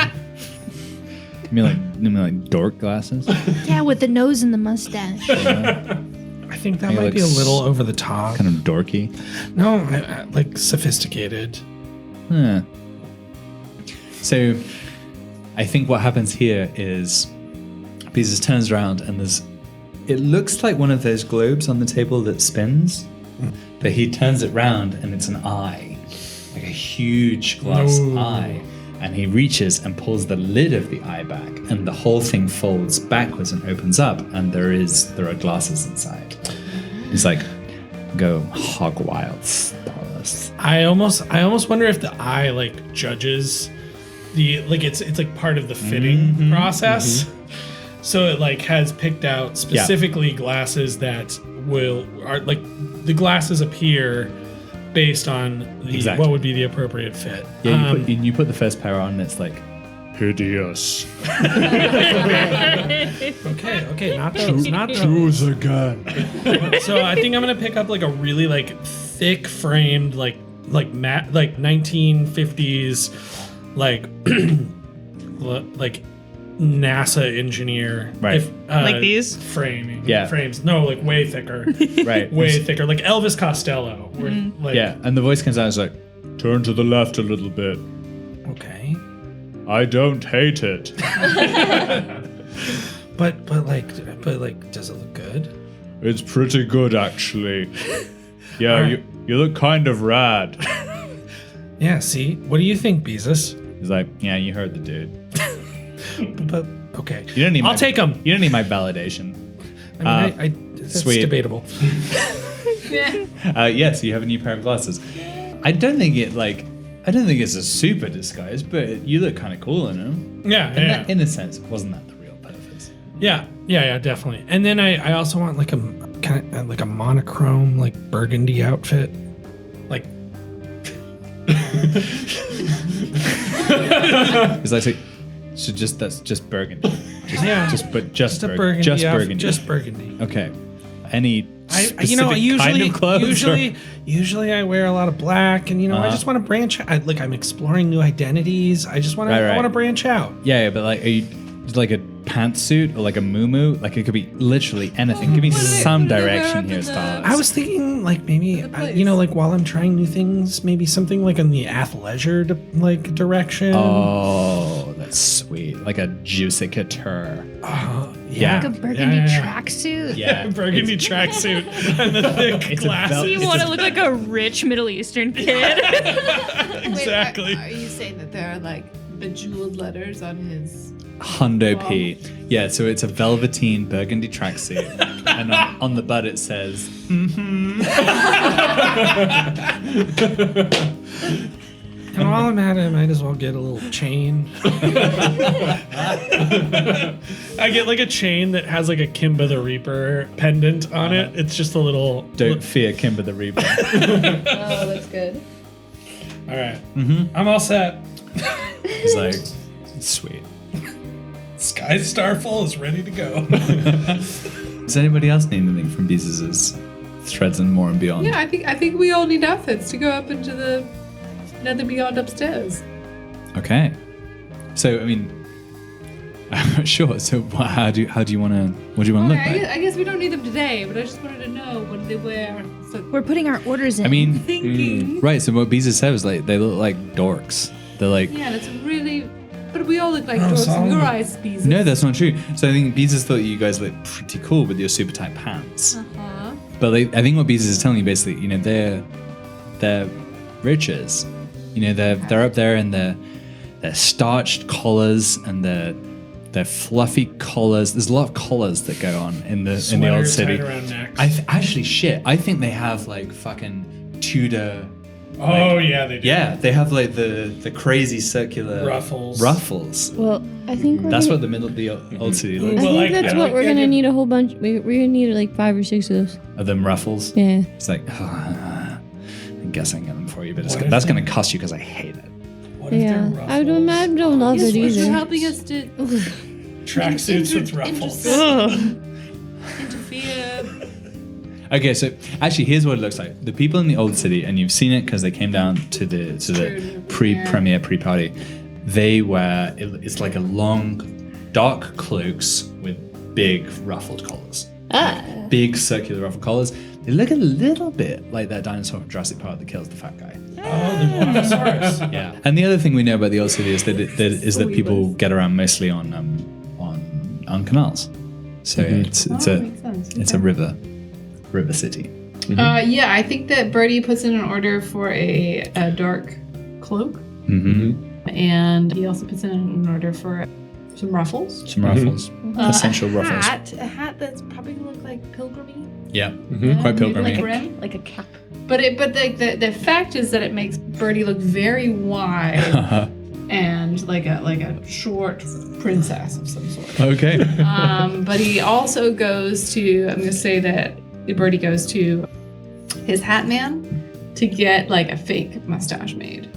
You mean like dork glasses? Yeah, with the nose and the mustache. I think that He might be a looks little over the top. Kind of dorky. No, like sophisticated. Huh. So, I think what happens here is Beezus turns around and it looks like one of those globes on the table that spins, but he turns it round and it's an eye, like a huge glass eye. And he reaches and pulls the lid of the eye back, and the whole thing folds backwards and opens up, and there are glasses inside. He's like, go hog wild, Starless. I almost wonder if the eye like judges the it's like part of the fitting process. So it like has picked out specifically glasses that are like the glasses appear based on what would be the appropriate fit. Yeah, you put the first pair on, and it's like hideous. Okay, not those. Choose again. So I think I'm gonna pick up like a really like thick framed like matte like 1950s like like NASA engineer, right? Like these framing, yeah, frames. No, like way thicker, right? Way thicker, like Elvis Costello. Like, yeah, and the voice comes out. It's like, turn to the left a little bit. Okay. I don't hate it. but does it look good? It's pretty good, actually. Yeah, right. You look kind of rad. Yeah. See, what do you think, Beezus? He's like, yeah, you heard the dude. But okay, you don't need. I'll take him. You don't need my validation. I mean, it's debatable. Yes, you have a new pair of glasses. I don't think it's a super disguise, but you look kind of cool in them. Yeah, in a sense, wasn't that the real purpose? Yeah, definitely. And then I also want like a kind of like a monochrome like burgundy outfit, like. It's like. So that's just burgundy. Just burgundy. Just burgundy. Okay. Any usually kind of clothes? Usually I wear a lot of black, and I just want to branch out. I'm exploring new identities. I just want to I want to branch out. Yeah, but like, are you like a pantsuit or like a muumuu? Like it could be literally anything. Give me some direction here, Stars. I was thinking like maybe like while I'm trying new things, maybe something like in the athleisure direction. Oh, that's sweet. Like a juicy couture. Yeah. Like a burgundy tracksuit. Yeah. Burgundy tracksuit and the thick glasses. You want to look like a rich Middle Eastern kid. Exactly. Wait, are you saying that there are like bejeweled letters on his Hundo P? Yeah, so it's a velveteen burgundy tracksuit, and on the butt it says, And while I'm at it, I might as well get a little chain. I get like a chain that has like a Kimba the Reaper pendant on it. It's just a little. Don't fear Kimba the Reaper. Oh, that's good. All right. I'm all set. He's like, sweet. Sky Starfall is ready to go. Does anybody else need anything from Beezus's Threads and More and Beyond? Yeah, I think we all need outfits to go up into the Nether Beyond upstairs. Okay. So I mean, sure. So how do you want to? What do you want to look like? I guess we don't need them today, but I just wanted to know what do they wear. So We're putting our orders in. I mean, thinking. right. So what Beezus said was like they look like dorks. They're like. Yeah, that's really. But we all look like dorks in your eyes, Beezus. No, that's not true. So I think Beezus thought you guys looked pretty cool with your super tight pants. But I think what Beezus is telling you basically, they're riches. They're up there in their starched collars and their fluffy collars. There's a lot of collars that go on in the old city. Tied around necks. I think they have like fucking Tudor. Oh yeah, they do. Yeah, they have like the crazy circular ruffles. Well, I think that's what the old city looks I like. think that's what we're gonna need a whole bunch. We're gonna need like 5 or 6 of those. Of them ruffles. Yeah. It's like, I guess I can get them for you, but that's gonna cost you because I hate it. What if they're ruffles? I don't love it either. You're helping us to tracksuits with ruffles. Interfere. Okay, so actually, here's what it looks like. The people in the old city, and you've seen it because they came down to the pre-premiere, pre-party. They wear it's like a long, dark cloaks with big ruffled collars, big circular ruffled collars. They look a little bit like that dinosaur from Jurassic Park that kills the fat guy. Oh, the Brontosaurus. Yeah. And the other thing we know about the old city is that people get around mostly on canals. So it's a river city. Yeah, I think that Birdie puts in an order for a dark cloak. Mm-hmm. And he also puts in an order for some ruffles. Essential ruffles. A hat that's probably going to look like pilgrimy. Yeah. Quite pilgrimy. Like a cap. But the fact is that it makes Birdie look very wide and like a short princess of some sort. Okay. But he also goes to, I'm going to say that Birdie goes to his hat man to get like a fake mustache made.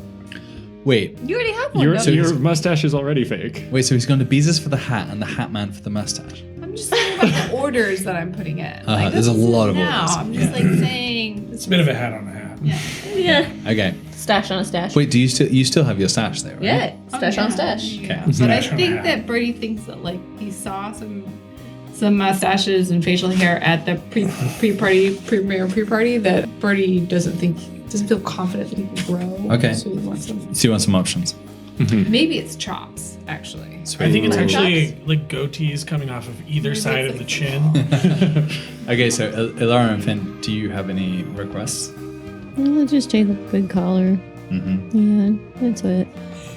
Wait. You already have one. Your mustache is already fake. Wait, so he's gone to Beezus for the hat and the hat man for the mustache. I'm just saying about the orders that I'm putting in. Like, There's a this is lot of now. orders. I'm just like saying. It's a bit of a hat on a hat. Yeah. Okay. Stash on a stash. Wait, do you still have your stash there, right? Yeah. Stash on stash. Okay. But I Stash on a think hat. that Birdie thinks that like he saw some mustaches and facial hair at the pre-party that Birdie doesn't feel confident that he can grow. Okay. So he wants some. So you want some options? Maybe it's chops actually. I think it's Like actually like goatees coming off of either side of the chin. Okay, so Ilara and Finn, do you have any requests? I'll just take a big collar. Mm-hmm. Yeah, that's it.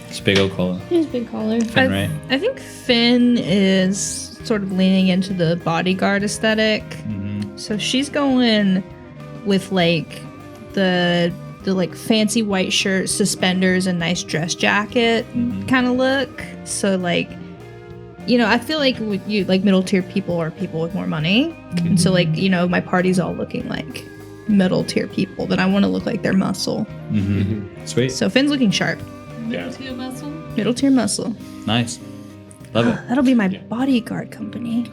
Just big old collar. Just big collar. Finn, right? I think Finn is sort of leaning into the bodyguard aesthetic. Mm-hmm. So she's going with like the like fancy white shirt, suspenders, and nice dress jacket kind of look. So like, you know, I feel like with you, like middle tier people are people with more money, and so like, you know, my party's all looking like middle tier people, but I want to look like their muscle. Mm-hmm. Sweet. So Finn's looking sharp, Yeah. middle tier muscle. Nice. Love it. That'll be my bodyguard company.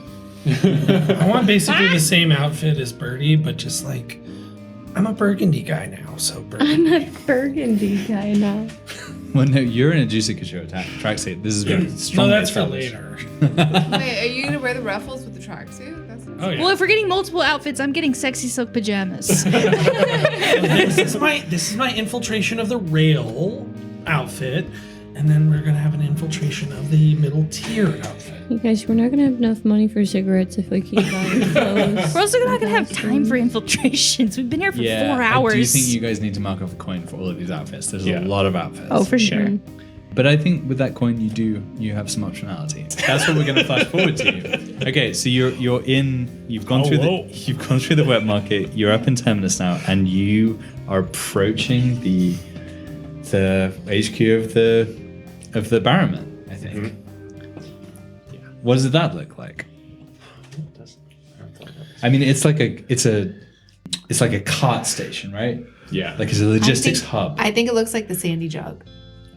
I want basically the same outfit as Birdie, but just like I'm a burgundy guy now, so burgundy. I'm a burgundy guy now. Well, no, you're in a Juicy Couture tracksuit. This is very No, strong. that's for later. Wait, are you gonna wear the ruffles with the tracksuit? That's Oh yeah. Well, if we're getting multiple outfits, I'm getting sexy silk pajamas. this is my infiltration of the rail outfit, and then we're gonna have an infiltration of the middle tier outfit. You guys, we're not gonna have enough money for cigarettes if we keep buying clothes. We're also not gonna have time for infiltrations. We've been here for 4 I hours. do think you guys need to mark off a coin for all of these outfits. There's Yeah. a lot of outfits. Oh, for sure. But I think with that coin, you have some optionality. That's what we're going to flash forward to. Okay, so you've gone through the wet market. You're up in Terminus now, and you are approaching the HQ of the Barrowmen, I think. Yeah. What does that look like? I mean, it's like a cart station, right? Yeah. Like it's a logistics hub. I think it looks like the Sandy Jug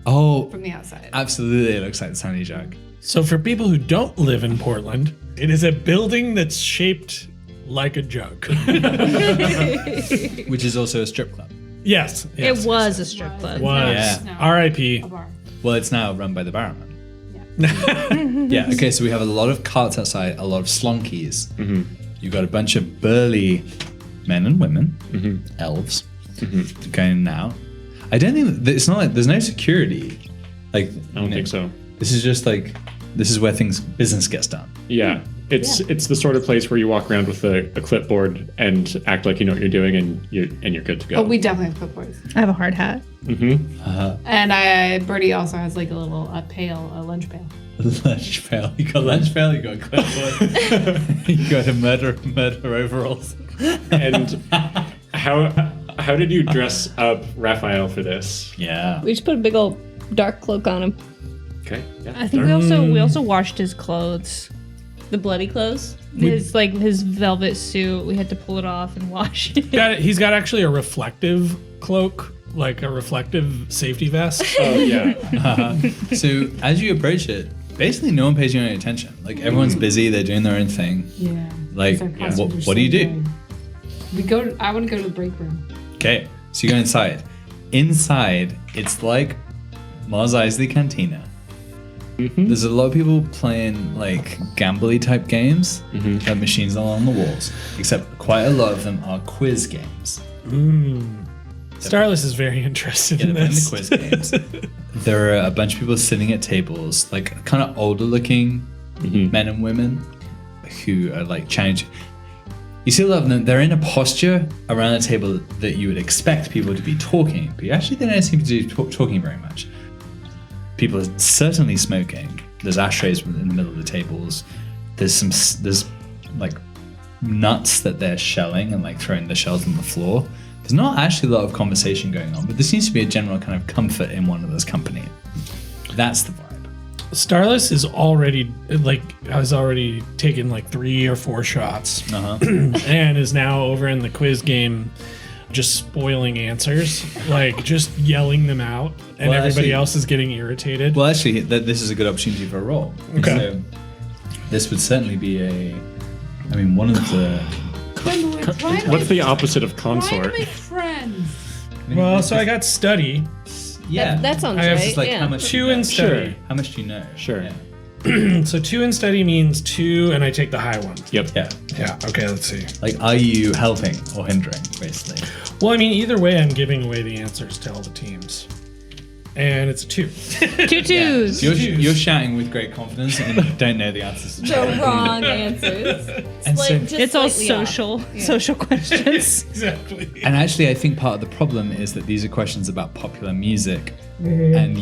Oh, from the outside. absolutely! It looks like the Sandy Jug. So for people who don't live in Portland, it is a building that's shaped like a jug. Which is also a strip club. yes, It was a strip club. Was. Yeah. R.I.P. Well, it's now run by the Barrowmen. Yeah. Okay, so we have a lot of carts outside, a lot of slonkies. Mm-hmm. You've got a bunch of burly men and women, elves, going now. I don't think it's not like there's no security. Like I don't think so. This is just like this is where business gets done. Yeah. It's the sort of place where you walk around with a clipboard and act like you know what you're doing and you're good to go. Oh, we definitely have clipboards. I have a hard hat. And Birdie also has like a little lunch pail. Lunch pail. You got lunch pail. You got clipboard. You got a murder overalls. And how did you dress up Raphael for this? Yeah. We just put a big old dark cloak on him. Okay. Yeah. I think we also washed his clothes. The bloody clothes. His velvet suit. We had to pull it off and wash it. He's got actually a reflective cloak, like a reflective safety vest. Oh yeah. So as you approach it, basically no one pays you any attention. Like everyone's busy, they're doing their own thing. Yeah. Like what do you do? I want to go to the break room. Okay, so you go inside. Inside, it's like Mos Eisley Cantina. There's a lot of people playing like gambly type games. Have machines along the walls, except quite a lot of them are quiz games. Starless is very interested Yeah, in they're playing this. the quiz games. There are a bunch of people sitting at tables, like kind of older looking men and women who are like challenging. You see a lot of them, they're in a posture around the table that you would expect people to be talking, but actually they don't seem to be talking very much. People are certainly smoking. There's ashtrays in the middle of the tables. There's like nuts that they're shelling and like throwing the shells on the floor. There's not actually a lot of conversation going on, but there seems to be a general kind of comfort in one of those company. That's the vibe. Starless is already has already taken like 3 or 4 shots, and is now over in the quiz game, just spoiling answers, like just yelling them out, and Well, everybody actually- else is getting irritated. Well, actually, this is a good opportunity for a roll. Okay. So this would certainly be one of the. What's the opposite of consort? friends. Well, so I got study, Yeah. That sounds I have right. Just like yeah. how much 2 you know. in study. Sure. How much do you know? Sure. Yeah. So 2 in study means 2, and I take the high one. Yep. Yeah. Yeah. Okay. Let's see. Like, are you helping or hindering, basically? Well, I mean, either way, I'm giving away the answers to all the teams, and it's a 2. 2 twos. So you're shouting with great confidence, and you don't know the answers. To The wrong answers. And so- It's all social questions. Exactly. And actually, I think part of the problem is that these are questions about popular music, and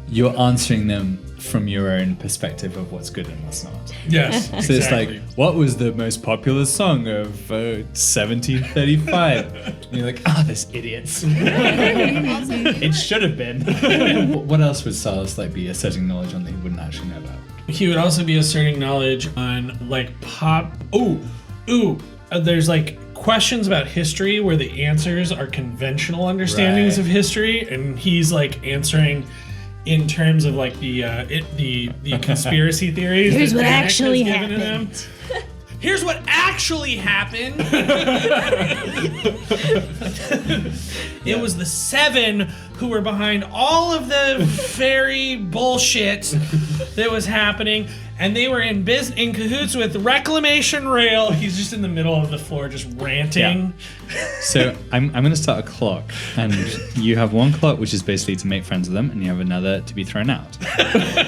you're answering them from your own perspective of what's good and what's not. Yes. So it's like, what was the most popular song of 1735? And you're like, this idiots. It should have been. What else would Silas be asserting knowledge on that he wouldn't actually know about? He would also be asserting knowledge on like pop. There's like questions about history where the answers are conventional understandings Right. of history, and he's like answering in terms of like the conspiracy theories. Here's that what Panic actually has given to happened. them. Here's what actually happened. It was the 7 who were behind all of the fairy bullshit that was happening, and they were in cahoots with Reclamation Rail. He's just in the middle of the floor, just ranting. So I'm going to start a clock, and you have one clock which is basically to make friends with them, and you have another to be thrown out.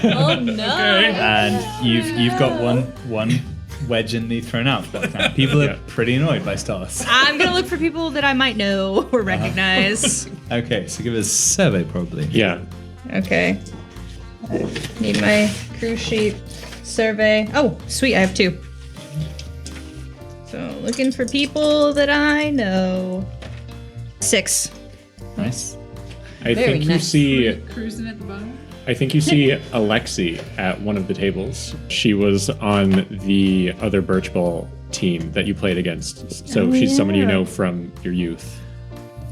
Oh no! And you've got one wedge in the thrown out clock. Now, people are pretty annoyed by Starless. I'm gonna look for people that I might know or recognize. Okay, so give us a survey probably. Yeah. Okay. I need my cruise sheet survey. Oh, sweet, I have 2. So looking for people that I know. 6. Nice. I Very think you nice. see. Cruising at the bottom. I think you see Alexi at one of the tables. She was on the other Birch Bowl team that you played against. So she's someone you know from your youth.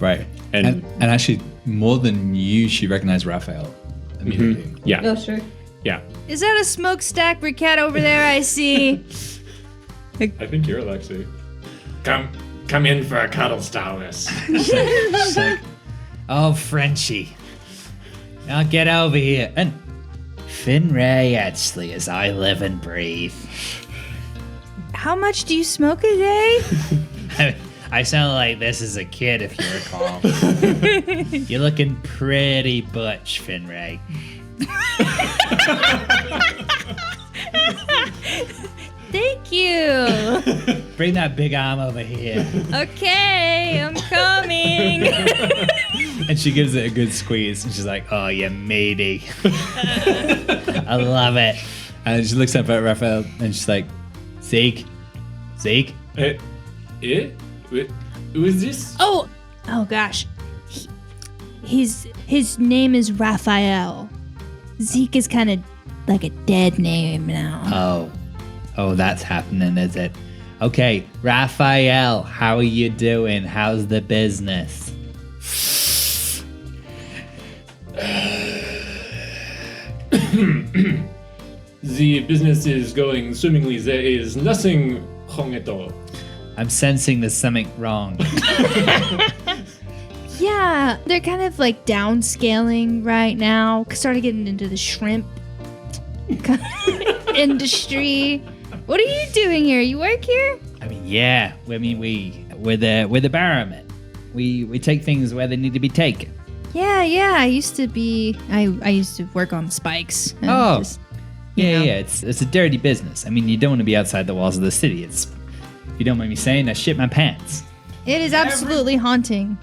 Right. And- And actually, more than you, she recognized Raphael immediately. Yeah. Oh sure. Yeah. Is that a smokestack briquette over there I see? I think you're Alexi. Come in for a cuddle, Starless. She's like, oh, Frenchie. Now get over here. And Finray Edsley, as I live and breathe. How much do you smoke a day? I sound like this as a kid, if you recall. You're looking pretty butch, Finray. Thank you. Bring that big arm over here. Okay, I'm coming. And she gives it a good squeeze, and she's like, Oh, you matey. I love it. and she looks up at Raphael, and she's like, Zeke? Who is this? Oh gosh. His name is Raphael. Zeke is kind of like a dead name now. Oh, that's happening, is it? Okay, Raphael, how are you doing? How's the business? The business is going swimmingly. There is nothing wrong at all. I'm sensing there's something wrong. Yeah, they're kind of like downscaling right now. Started getting into the shrimp industry. What are you doing here? You work here? I mean, yeah. I mean, we're the Barrowmen. We take things where they need to be taken. Yeah. I used to work on spikes. and Oh. just, Yeah, know. yeah. It's a dirty business. I mean, you don't want to be outside the walls of the city. It's, if you don't mind me saying, I shit my pants. It is absolutely haunting.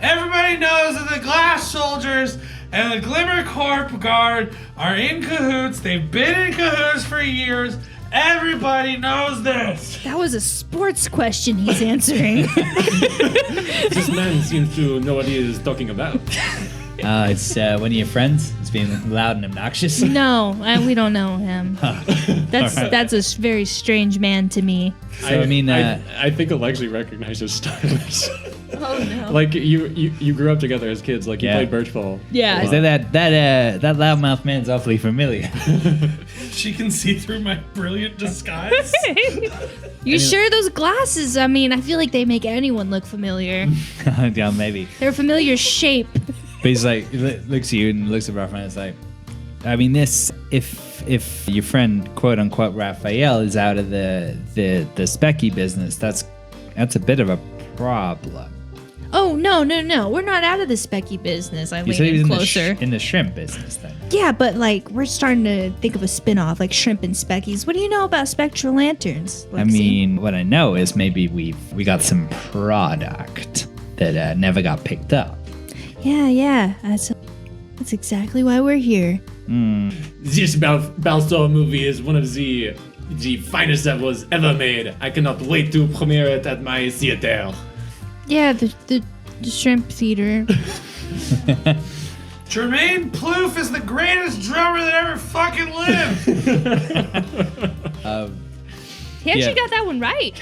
Everybody knows that the Glass Soldiers and the Glimmer Corp Guard are in cahoots. They've been in cahoots for years. Everybody knows this. That was a sports question he's answering. This man seems to know what he is talking about. It's one of your friends. It's being loud and obnoxious. No, we don't know him. That's a very strange man to me. So, I mean, I think Alexi recognizes Stylish. Oh no. Like you grew up together as kids. Like you played birch ball. Yeah. Is that loudmouth man's awfully familiar? She can see through my brilliant disguise. You sure those glasses? I mean, I feel like they make anyone look familiar. Yeah, maybe. They're a familiar shape. But he's like, looks at you and looks at Raphael and is like, I mean, this, if your friend, quote unquote, Raphael is out of the specky business, that's a bit of a problem. Oh, no. We're not out of the specky business. I You said he was lean closer. in the shrimp business then. Yeah, but like, we're starting to think of a spin-off, like shrimp and speckies. What do you know about spectral lanterns, Lexi? I mean, what I know is maybe we got some product that never got picked up. Yeah. That's exactly why we're here. This Balstor movie is one of the finest that was ever made. I cannot wait to premiere it at my theater. Yeah, the shrimp theater. Jermaine Plouffe is the greatest drummer that ever fucking lived. He actually got that one right.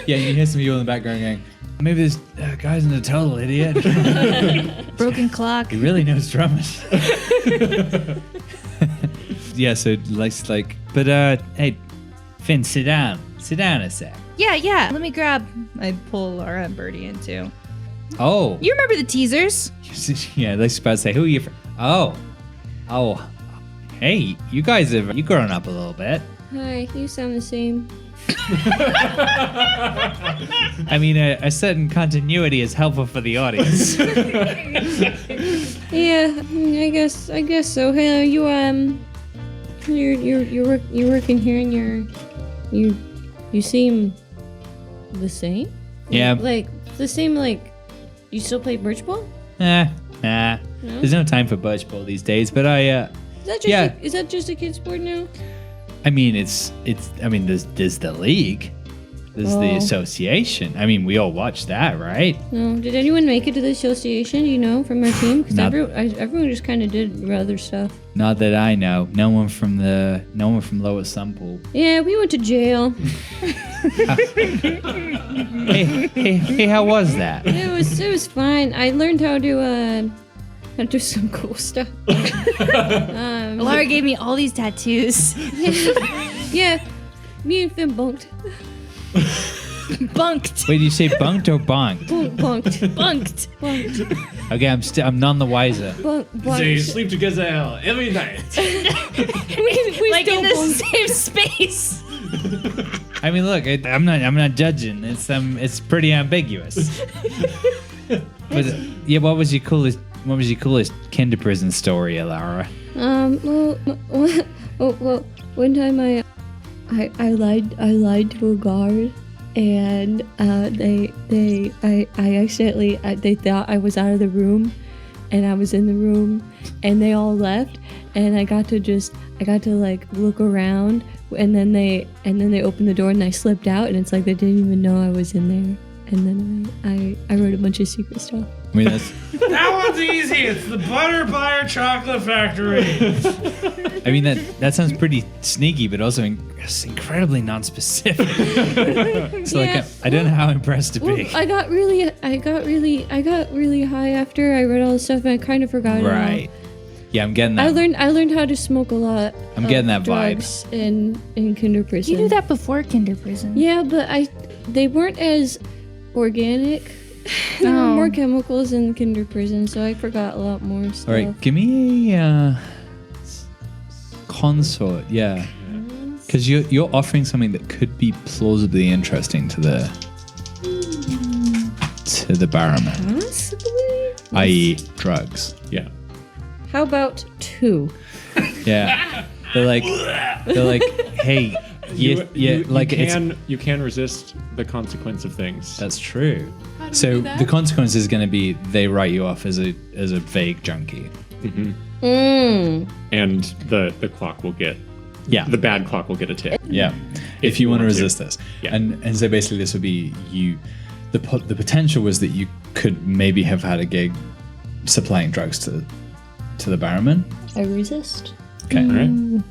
Yeah, you hear some people in the background going, maybe this guy's a total idiot. Broken clock. He really knows drummers. Yeah, so like, but hey, Finn, sit down a sec. Yeah. Let me grab. I pull Laura and Birdie in too. Oh, You remember the teasers? yeah, let's about to say, who are you? Oh, hey, you guys you grown up a little bit. Hi, you sound the same. I mean, a certain continuity is helpful for the audience. Yeah, I guess so. Hey, you're working here, and you seem the same. Yeah. Like the same. Like you still play birch ball? Nah. No? There's no time for birch ball these days. But Is that just Yeah. is that just a kid sport now? I mean, there's the league, there's the Oh. association. I mean, we all watch that, right? No. Did anyone make it to the association? You know, from our team? Because Not- everyone just kind of did other stuff. Not that I know. No one from Lower Sunpool. Yeah, we went to jail. Hey, how was that? It was fine. I learned how to do some cool stuff. Laura gave me all these tattoos. Yeah, me and Finn bunked. Bunked. Wait, did you say bunked or bonked? Bunked. Bunked. Bunked. Okay, I'm none the wiser. Bunked. They sleep together every night. We Like in still the bunked. same space. I mean, look, I'm not judging. It's pretty ambiguous. But yeah, what was your coolest kinder prison story, Laura? Well, one time I lied to a guard, and they thought I was out of the room, and I was in the room, and they all left, and I got to like look around, and then they opened the door, and I slipped out, and it's like they didn't even know I was in there, and then I wrote a bunch of secret stuff. I mean, that's. That one's easy. It's the Butter Buyer Chocolate Factory. I mean that sounds pretty sneaky, but also it's incredibly non-specific. So Yeah, like, I don't know how impressed to Well, be. I got really high after I read all this stuff, and I kind of forgot it all. Right. Yeah, I'm getting that. I learned how to smoke a lot. I'm getting that vibe. drugs in kinder prison. You knew that before kinder prison. Yeah, but they weren't as organic. There were Oh. more chemicals in kinder prison, so I forgot a lot more stuff. All right, give me a consort. Yeah, because you're offering something that could be plausibly interesting to the Barrowmen, Possibly. i.e., drugs. Yeah. How about 2? Yeah, they're like, hey, you can resist the consequence of things. That's true. So the consequence is going to be they write you off as a vague junkie. And the clock will get the bad clock will get a tick. Yeah, if you want to want to. resist this. Yeah. And so basically this would be you. the potential was that you could maybe have had a gig supplying drugs to the Barrowmen. I resist. Okay. All right.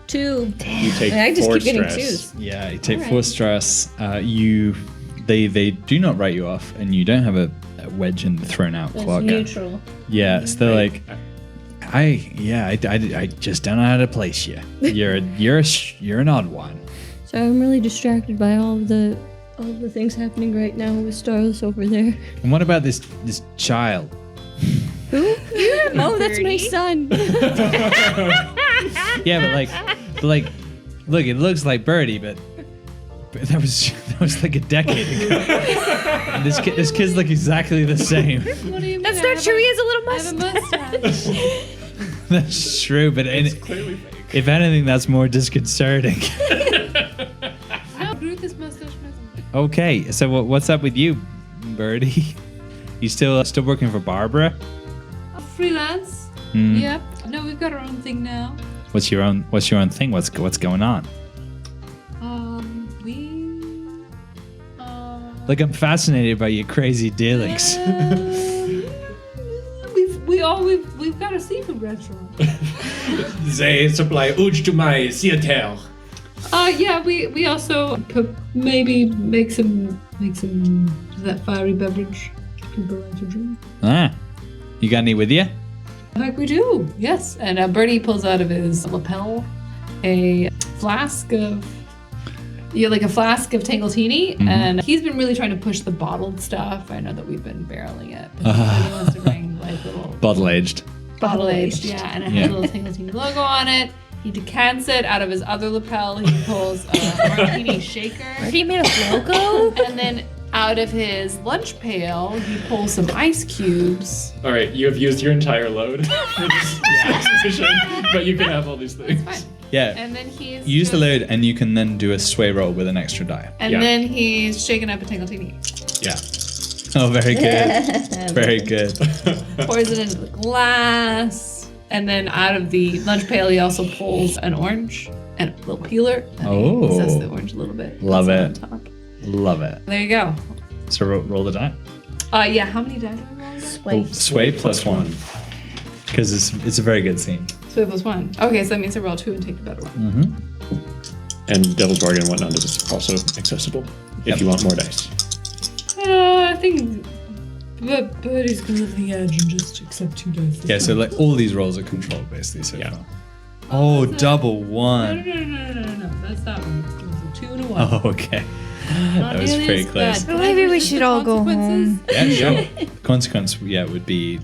2. You take I just 4 keep getting stress. 2s. Yeah, you take 4 stress. They do not write you off, and you don't have a wedge in the thrown out It's clock. neutral. Yeah, so they're like, I just don't know how to place you. You're an odd one. So I'm really distracted by all the things happening right now with Starless over there. And what about this child? Who? Oh, that's my son. Yeah, but like, look, it looks like Birdie, but that was like a decade ago. And this kid's look exactly the same. What do you mean? That's not true. He has a little I have a mustache. mustache. That's true, but Clearly fake. if anything, that's more disconcerting. No, grew this mustache myself. Okay, so what's up with you, Birdie? You still working for Barbara? Freelance. Hmm. Yep. No, we've got our own thing now. What's your own thing? What's going on? Like, I'm fascinated by your crazy dealings. We've got a seafood restaurant. They supply ouch to my theater. Yeah, we also maybe make some that fiery beverage people like to drink. You got any with you? Like we do, yes. And Bernie pulls out of his lapel a flask of Tangletini, and he's been really trying to push the bottled stuff. I know that we've been barreling it, but he wants to bring like little Bottle aged. bottle aged, yeah, and it has a little Tangletini logo on it. He decants it out of his other lapel. He pulls a martini shaker. Already made a logo? And then out of his lunch pail, he pulls some ice cubes. All right, you have used your entire load for this exhibition, but you can have all these things. Fine. Yeah. And then he's Use the load, and you can then do a sway roll with an extra die. And Yeah. then he's shaking up a Tangletini. Yeah. Oh, very good. Very good. Pours it into the glass. And then out of the lunch pail, he also pulls an orange and a little peeler. And Oh. he zest the orange a little bit. Love Puts it. on top. Love it. There you go. So roll the die. Yeah, how many die do I roll? Sway plus 1. Because it's a very good scene. So plus 1. Okay, so that means I roll 2 and take the better one. And Devil's Bargain and whatnot is also accessible if you want more dice. I think Birdie's gonna live the edge and just accept 2 dice. Yeah, so like all these rolls are controlled basically so Yeah. far. Oh, double No, 1. no. That's that one. It was a 2 and a 1. Oh, okay. Not That was nearly pretty as close. bad. Maybe we Just should the all go consequences. home. Yeah, sure. Consequence, would be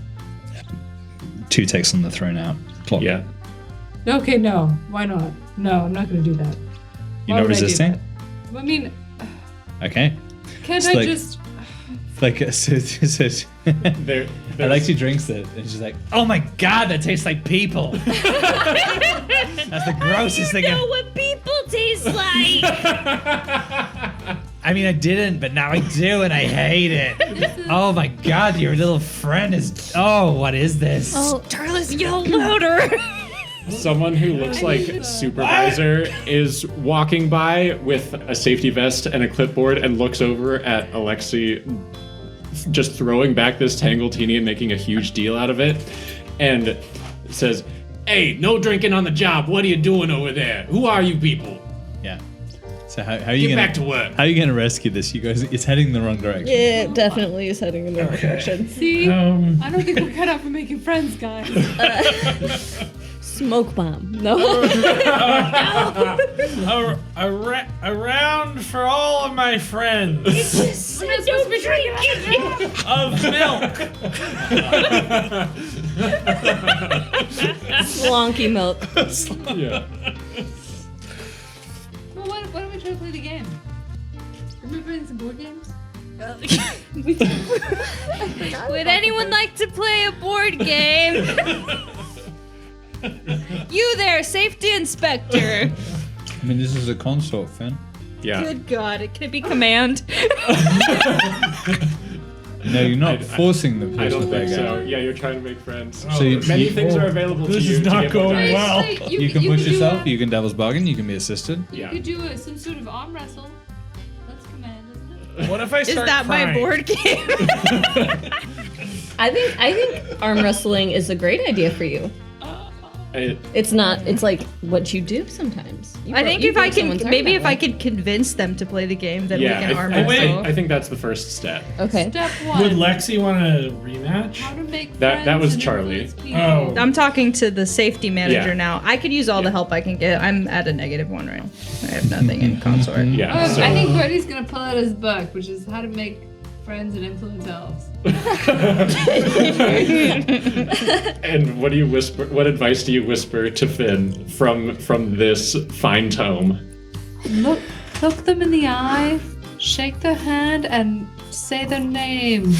2 ticks on the thrown out clock. Yeah. Okay, no. Why not? No, I'm not gonna do that. You're Why not would I do resisting? that? I mean, Okay. can't It's I like- just... Like, so There, I like she drinks it, and she's like, "Oh my god, that tastes like people." That's the grossest thing. know what people taste like. I mean, I didn't, but now I do, and I hate it. Oh my god, your little friend is. Oh, what is this? Oh, Charles, yell louder. Someone who looks like supervisor is walking by with a safety vest and a clipboard and looks over at Alexi just throwing back this Tangletini and making a huge deal out of it and says, "Hey, no drinking on the job. What are you doing over there? Who are you people? Yeah. So how are you Get gonna back to work." How are you gonna rescue this? You guys, it's heading in the wrong direction. Yeah, definitely is heading in the right direction. See? I don't think we're cut out for making friends, guys. Smoke bomb. No. A round for all of my friends We're not supposed to be drinking. of milk. Slonky milk. Yeah. Well, why don't we try to play the game? Remember playing some board games? Would anyone like to play a board game? You there, safety inspector. I mean, this is a consort, Finn. Yeah. Good God, it could be command. No, you're not forcing the I person don't to play think a so. game. Yeah, you're trying to make friends. So you, Many you- things are available to This you is to not get more going dice. well. Like, you can push could do yourself. a- You can devil's bargain. You can be assisted. You Yeah. could do some sort of arm wrestle. That's command, isn't it? What if I Is start that my crying? board game? I think arm wrestling is a great idea for you. I- It's not. It's like what you do sometimes. I think if I can, maybe if I could convince them to play the game, then we can arm wrestle. I think that's the first step. Okay. Step Would 1. Lexi want a rematch? How to make That friends was and Charlie. influence people. Oh. I'm talking to the safety manager Yeah. now. I could use all the help I can get. I'm at a -1 right now. I have nothing in consort. Yeah. I think Birdie's gonna pull out his book, which is how to make friends and influence elves. And what do you whisper? What advice do you whisper to Finn from this fine tome? Look them in the eye, shake their hand, and say their name,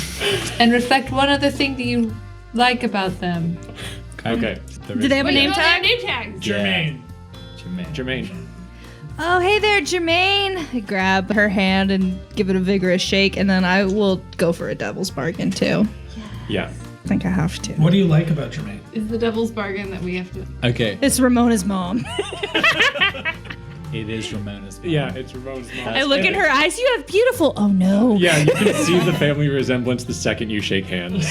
and reflect one other thing that you like about them. Okay. Do they have a name tag? Name tags. Jermaine. Jermaine. Oh, hey there, Jermaine. I grab her hand and give it a vigorous shake, and then I will go for a devil's bargain too. Yeah. I think I have to. What do you like about Jermaine? Is the devil's bargain that we have to. Okay, It's Ramona's mom. it is Ramona's mom. Yeah, it's Ramon's mom. I look in her eyes. You have beautiful. Oh no. Yeah, you can see the family resemblance the second you shake hands.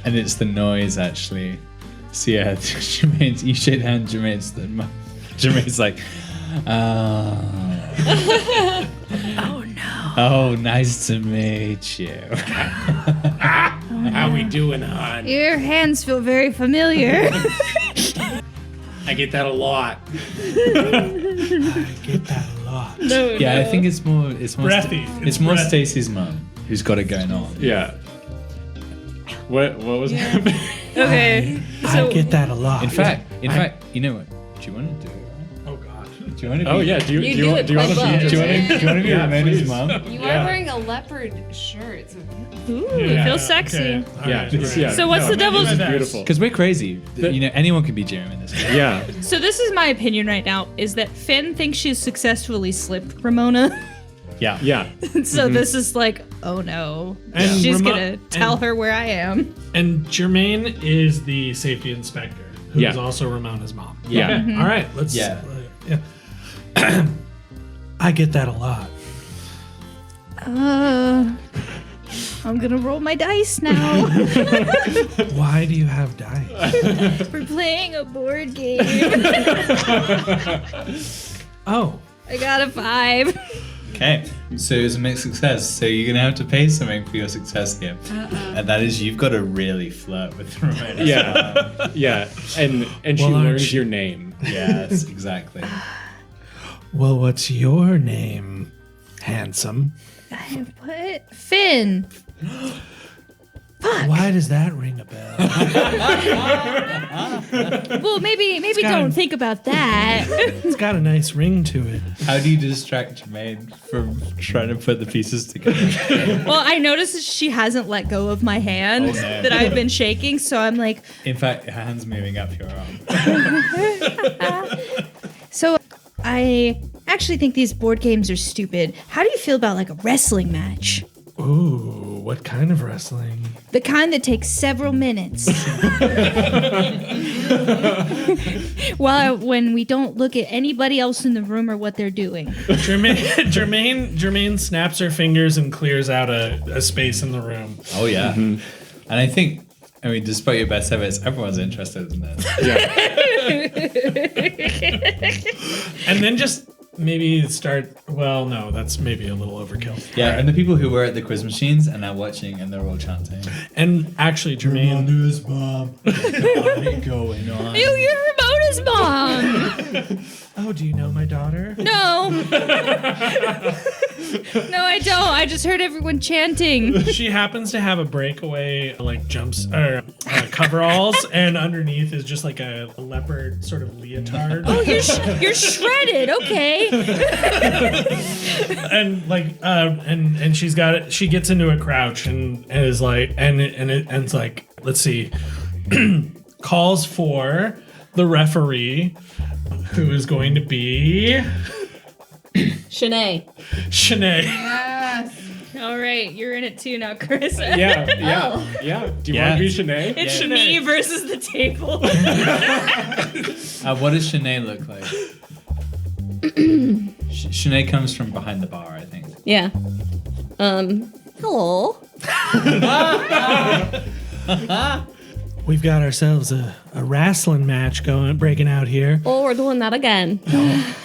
And it's the noise, actually. So yeah, Jermaine's, you shake hand, Jermaine's like, oh no. Oh, nice to meet you. How we doing, hon? Your hands feel very familiar. I get that a lot. I get that a lot. Yeah, I think it's more Breathy. It's more breathy. Stacey's mum who's got it going on. Yeah. What was happening? Okay. I get that a lot. In fact, you know what? Do you want to do it? Oh God. Do you want to be? Oh yeah. Do you You do do you, it do you want to quite be? well. Do you want to? Do you want to be Yeah, Ramona's please. mum? You Yeah. are wearing a leopard shirt. So Ooh, Yeah. feels sexy. Okay. All Yeah. right, Just, great. yeah. So what's the devil's- This is beautiful. Because we're crazy. You know, anyone can be Jeremy in this. Yeah. So this is my opinion right now: is that Finn thinks she's successfully slipped Ramona. Yeah. Yeah. So this is like, oh no, And she's Ramo- gonna tell her where I am. And Jermaine is the safety inspector, who's Yeah. also Ramona's mom. Yeah. Okay. All right. Let's. Yeah. Yeah. I get that a lot. I'm gonna roll my dice now. Why do you have dice? We're playing a board game. Oh. I got a 5. Okay. So it was a mixed success. So you're gonna have to pay something for your success here, and that is you've got to really flirt with Ramona. Yeah. Yeah. And she Well, aren't learns you- your name. Yes, exactly. Well, what's your name, handsome? I put Finn. Why does that ring a bell? Well, maybe got don't him. think about that. It's got a nice ring to it. How do you distract Jermaine from trying to put the pieces together? Well, I noticed that she hasn't let go of my hand Oh, no. that I've been shaking, so I'm like, In fact, her hand's moving up your arm. so I actually think these board games are stupid. How do you feel about like a wrestling match? Ooh, what kind of wrestling? The kind that takes several minutes. When we don't look at anybody else in the room or what they're doing. Jermaine snaps her fingers and clears out a space in the room. Oh yeah. And I think, I mean, despite your best efforts, everyone's interested in this. And then just maybe start. Well, no, that's maybe a little overkill. Yeah, and the people who were at the quiz machines are now watching, and they're all chanting. And actually, Jermaine. Ramona's mom. What's going on? You're Ramona's mom! Oh, do you know my daughter? No. No, I don't. I just heard everyone chanting. She happens to have a breakaway like jumps or coveralls, and underneath is just like a leopard sort of leotard. Oh, you're shredded. Okay. And like and she's got it. She gets into a crouch and is like and it's like, let's see, calls for the referee, who is going to be Shanae. Shanae. All right, you're in it too now, Chris. Yeah. Oh. Yeah. Do you Yeah. want to be Shanae? It's Yeah. me versus the table. What does Shanae look like? Shanae comes from behind the bar, I think. Yeah. Hello. We've got ourselves a wrestling match breaking out here. Oh, we're doing that again.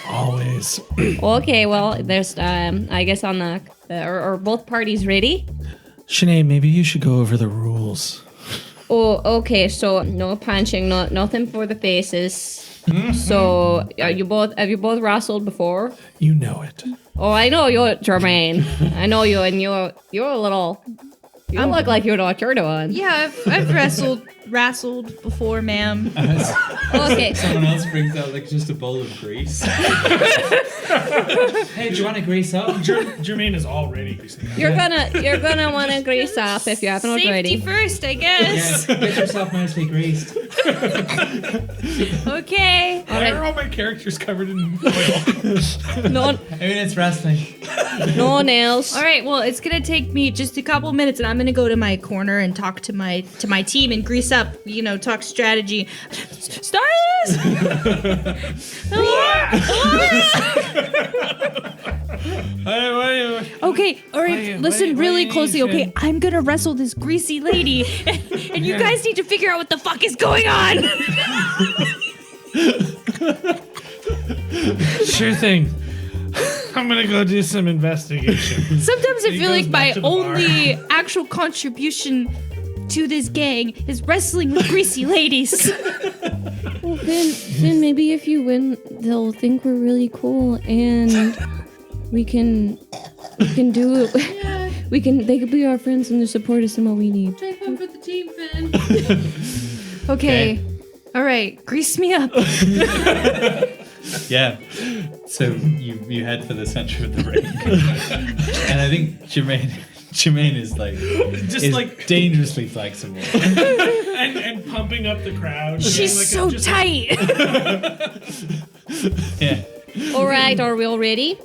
Always. Okay, well, there's, I guess on the, are both parties ready? Sinead, maybe you should go over the rules. Oh, okay, so no punching, nothing for the faces. So, have you both wrestled before? You know it. Oh, I know you, Jermaine. I know you, and you're a little, you don't look like you know what you're doing. Yeah, I've wrestled before, ma'am. Okay. Someone else brings out like just a bowl of grease. Hey, do you want to grease up? Jermaine is already greasing. You're gonna want to grease up if you haven't already. Safety first, I guess. Yes, get yourself nicely greased. Okay. Why are all my characters covered in oil? No, I mean, it's wrestling. no nails. All right. Well, it's gonna take me just a couple minutes, and I'm gonna go to my corner and talk to my team and grease up. Talk strategy. Stylus. Okay, all right, listen really closely, okay? I'm gonna wrestle this greasy lady, and you guys need to figure out what the fuck is going on! Sure thing. I'm gonna go do some investigation. Sometimes I He feel goes like back my to the bar. only actual contribution to this gang is wrestling with greasy ladies. Well, Finn, maybe if you win, they'll think we're really cool, and we can do it. They could be our friends and support us in what we need. Take one for the team, Finn. Okay. All right, grease me up. Yeah. So you head for the center of the ring, and I think Jermaine is like dangerously flexible. and pumping up the crowd. She's so tight. Yeah. All right, are we all ready?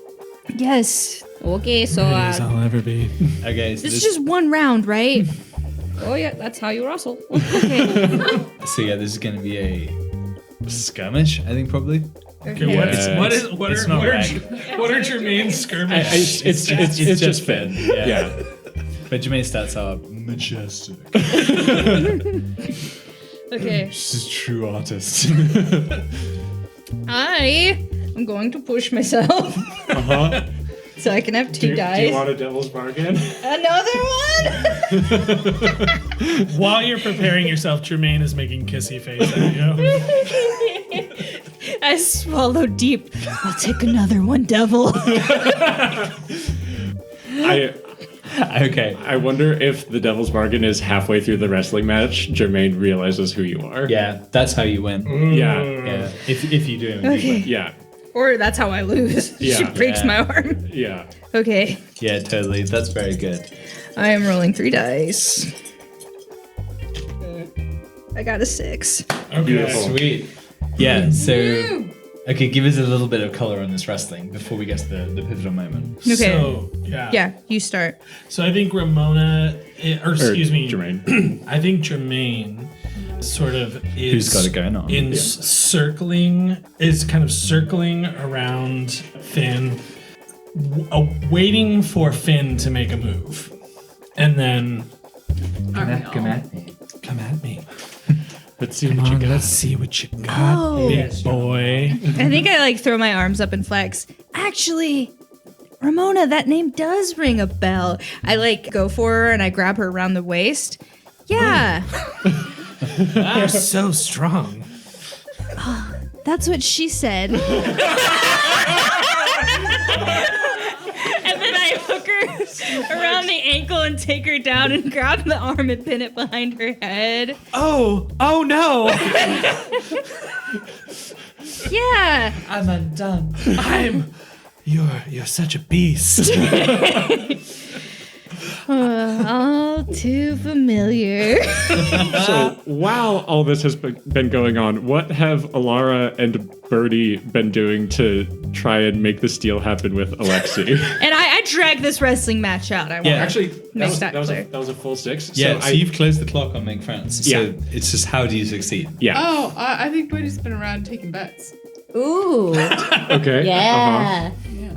Yes. Okay, so As I'll ever be. Okay. So It's just one round, right? oh yeah, that's how you wrestle. So yeah, this is going to be a skirmish, I think probably. Okay, Yeah. what are Jermaine's skirmish? It's just Finn. Yeah. But Jermaine's stats are majestic. Okay. She's a true artist. I'm going to push myself so I can have two dice. Do you want a devil's bargain? Another one? While you're preparing yourself, Jermaine is making kissy face at you. I swallow deep. I'll take another one, devil. Okay. I wonder if the devil's bargain is halfway through the wrestling match, Jermaine realizes who you are. Yeah, that's how you win. Yeah. Yeah. If you do. Okay. Yeah. Or that's how I lose. Yeah. She breaks Yeah. my arm. Yeah. Okay. Yeah, totally. That's very good. I am rolling 3 dice. I got a 6. Beautiful. Sweet. Yeah, so okay, give us a little bit of color on this wrestling before we get to the pivotal moment. Okay. So, yeah. Yeah, you start. So I think Ramona, or excuse me, Jermaine. I think Jermaine sort of is. Who's got it going on? Is kind of circling around Finn, waiting for Finn to make a move. And then. Come at me. Come at me. Let's see Come what you on, got. let's see what you got, big boy. I think I throw my arms up and flex. Actually, Ramona, that name does ring a bell. I go for her and I grab her around the waist. Yeah, You're so strong. that's what she said. And then I hook her around the ankle and take her down and grab the arm and pin it behind her head. Oh no! Yeah. I'm undone. You're such a beast. All too familiar. So while all this has been going on, what have Alara and Birdie been doing to try and make this deal happen with Alexi? And I drag this wrestling match out. I want Yeah. Actually, Make that was clear. a full 6. Yeah, so I, you've closed the clock on Make Friends. So Yeah. it's just how do you succeed? yeah. Oh, I think Brady's been around taking bets. Ooh, Okay. yeah. Yeah.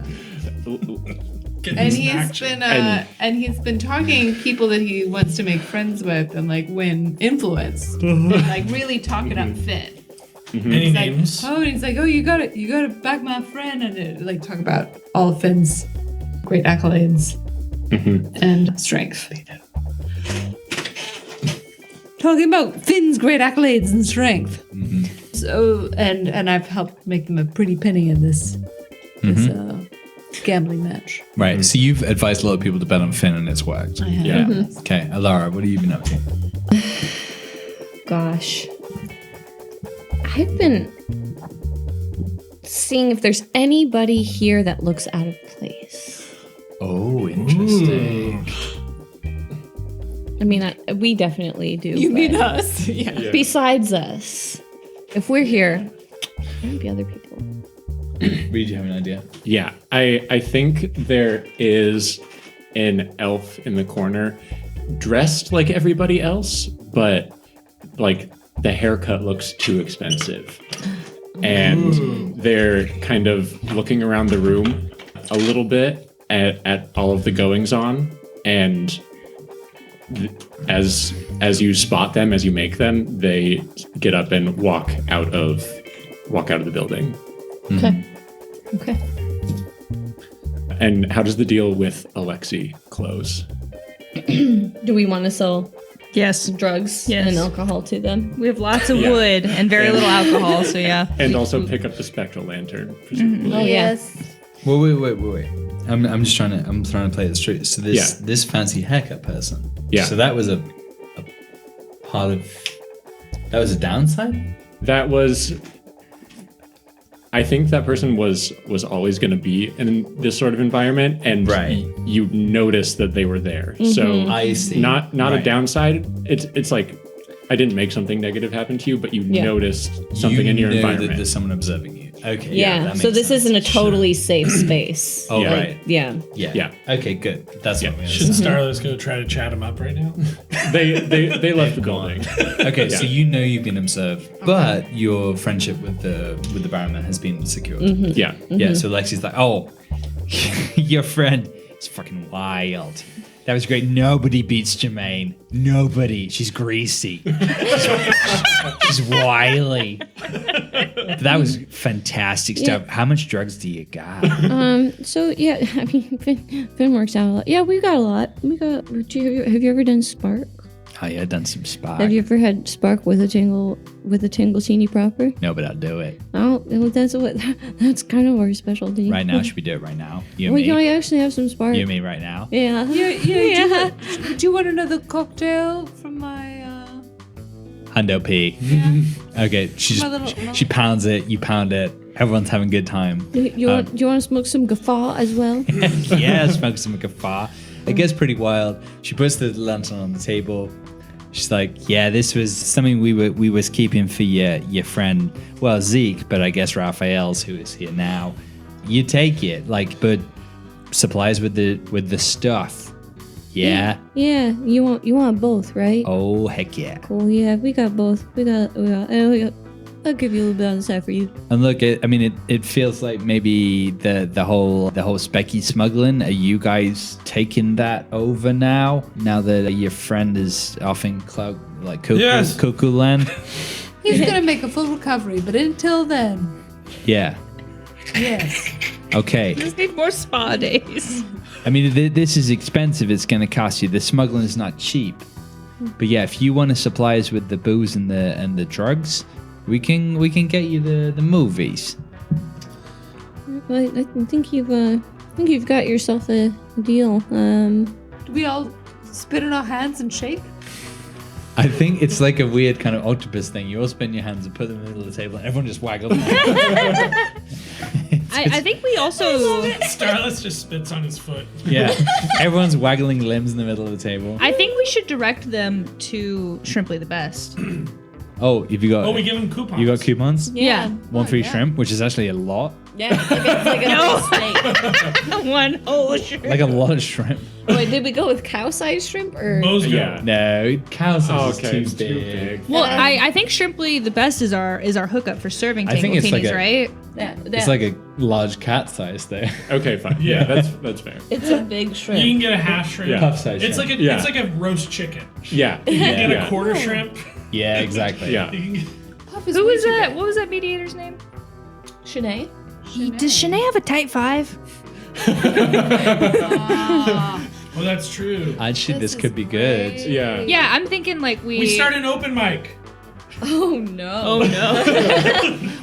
And he's been talking people that he wants to make friends with and like win influence, and like really talking up Finn. Any names? He's like, oh, you gotta back my friend, and like talk about all of Finn's great accolades and strength. Talking about Finn's great accolades and strength. So, and I've helped make them a pretty penny in this gambling match. Right. So you've advised a lot of people to bet on Finn, and it's worked. I have. Yeah. Okay, Alara, what have you been up to? Gosh. I've been seeing if there's anybody here that looks out of place. Oh, interesting. I mean, we definitely do. You mean but us? Yeah. Besides us, if we're here, there might be other people. Reed, do you have an idea? Yeah, I think there is an elf in the corner dressed like everybody else, but like the haircut looks too expensive. And they're kind of looking around the room a little bit at all of the goings on, and as you spot them, as you make them, they get up and walk out of the building. Okay. And how does the deal with Alexi close? Do we want to sell Yes. drugs Yes. and alcohol to them? We have lots of Yeah. wood and very little alcohol, so yeah. And also pick up the spectral lantern, presumably. Oh, Yes. Well, wait. I'm just trying to play this straight. So this fancy haircut person. Yeah. So that was a part of. That was a downside. That was. I think that person was always going to be in this sort of environment, and Right. you noticed that they were there. So I see. not a Right. downside. It's like I didn't make something negative happen to you, but you Yeah. noticed something You in your know environment. that there's someone observing you. Okay. Yeah. that So makes this sense. isn't a totally safe space. Oh, Yeah. right. Yeah. Yeah. Okay. Good. That's what we Shouldn't understand. Starless go try to chat him up right now? They left the building. Okay. So Yeah. you know you've been observed, but your friendship with the Barrowmen has been secured. Yeah. Yeah. So Lexi's like, oh, your friend is fucking wild. That was great. Nobody beats Jermaine. Nobody. She's greasy. She's wily. That was fantastic stuff. How much drugs do you got? So yeah, I mean, Finn works out a lot. Yeah, we got a lot. Have you ever done Spark? Oh yeah, I've done some spy. Have you ever had Spark with a tingle teeny proper? No, but I'll do it. Oh, that's kind of our specialty. Right now, should we do it right now? You and Well, me? you know, I actually have some Spark. You and me right now? Yeah. Yeah. Do you want another cocktail from my? Hundo P. Okay, she pounds it, you pound it. Everyone's having a good time. Do you want to smoke some guffaw as well? Yeah, smoke some guffaw. It gets pretty wild. She puts the lantern on the table. She's like, "Yeah, this was something we was keeping for your friend, well Zeke, but I guess Raphael's who is here now. You take it, but supplies with the stuff. Yeah. Yeah. You want both, right? Oh heck yeah. Cool. Yeah, we got both. We got. I'll give you a little bit on the side for you. And look, it feels like maybe the whole specky smuggling. Are you guys taking that over now? Now that your friend is off in cuckoo land? He's gonna make a full recovery, but until then, Yeah. yes. Okay. Just need more spa days. I mean, this is expensive. It's going to cost you. The smuggling is not cheap. But yeah, if you want to supply us with the booze and the drugs, we can get you the movies. I think you've got yourself a deal. Do we all spit in our hands and shake? I think it's like a weird kind of octopus thing. You all spin your hands and put them in the middle of the table, and everyone just waggles. I think we also. Starless just spits on his foot. Yeah, everyone's waggling limbs in the middle of the table. I think we should direct them to Shrimply the Best. Oh, have you got? Oh, we give him coupons. You got coupons? Yeah. One free shrimp, which is actually a lot. Yeah, it's like a whole steak. One whole shrimp. Like a lot of shrimp. Wait, did we go with cow-sized shrimp or? Mosgo. Yeah. No, cow size Okay, is it's too too big. big. Well, I think Shrimply the best is our hookup for serving I think it's like tangletinis, a- right? It's like a large cat size though. Okay, fine. Yeah. Yeah, that's fair. It's a big shrimp. You can get a half shrimp. Yeah. Puff size It's shrimp. like a Yeah. it's like a roast chicken. Yeah. You can get Yeah. a quarter shrimp. Yeah, exactly. Yeah. You can get- Who was that? What was that mediator's name? Shanae? Does Shanae have a type 5? Well, that's true. Actually, this This could is be good. great. Yeah. Yeah, I'm thinking like We start an open mic. Oh no. Oh no.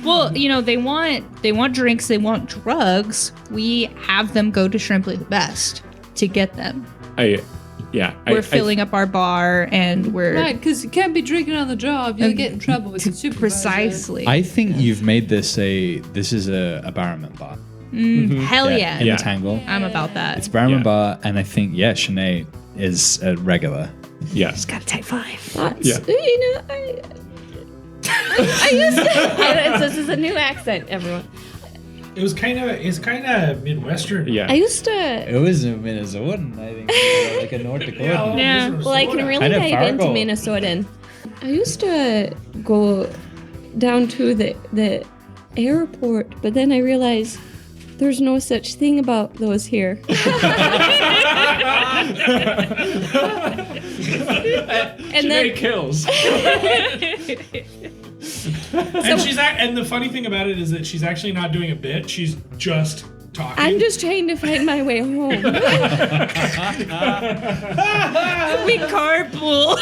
Well, they want drinks, they want drugs. We have them go to Shrimply the Best to get them. We're filling up our bar and we're Right, because you can't be drinking on the job. You'll get in trouble with the supervisor. precisely. I think you've made this a Barrowmen bar. Hell yeah. In Yeah. the Tangle. I'm about that. It's Barrowmen Yeah. bar, and I think Shanae is a regular. Yeah. It's got a type 5. That's, Yeah. I used to. This is a new accent, everyone. It's kind of Midwestern. Yeah. I used to. It was a Minnesotan, I think, like a North Dakotan. Yeah. Well, I can really Kind of dive into Fargo. Minnesotan. I used to go down to the airport, but then I realized there's no such thing about those here. And then kills. And the funny thing about it is that she's actually not doing a bit. She's just talking. I'm just trying to find my way home. We carpool.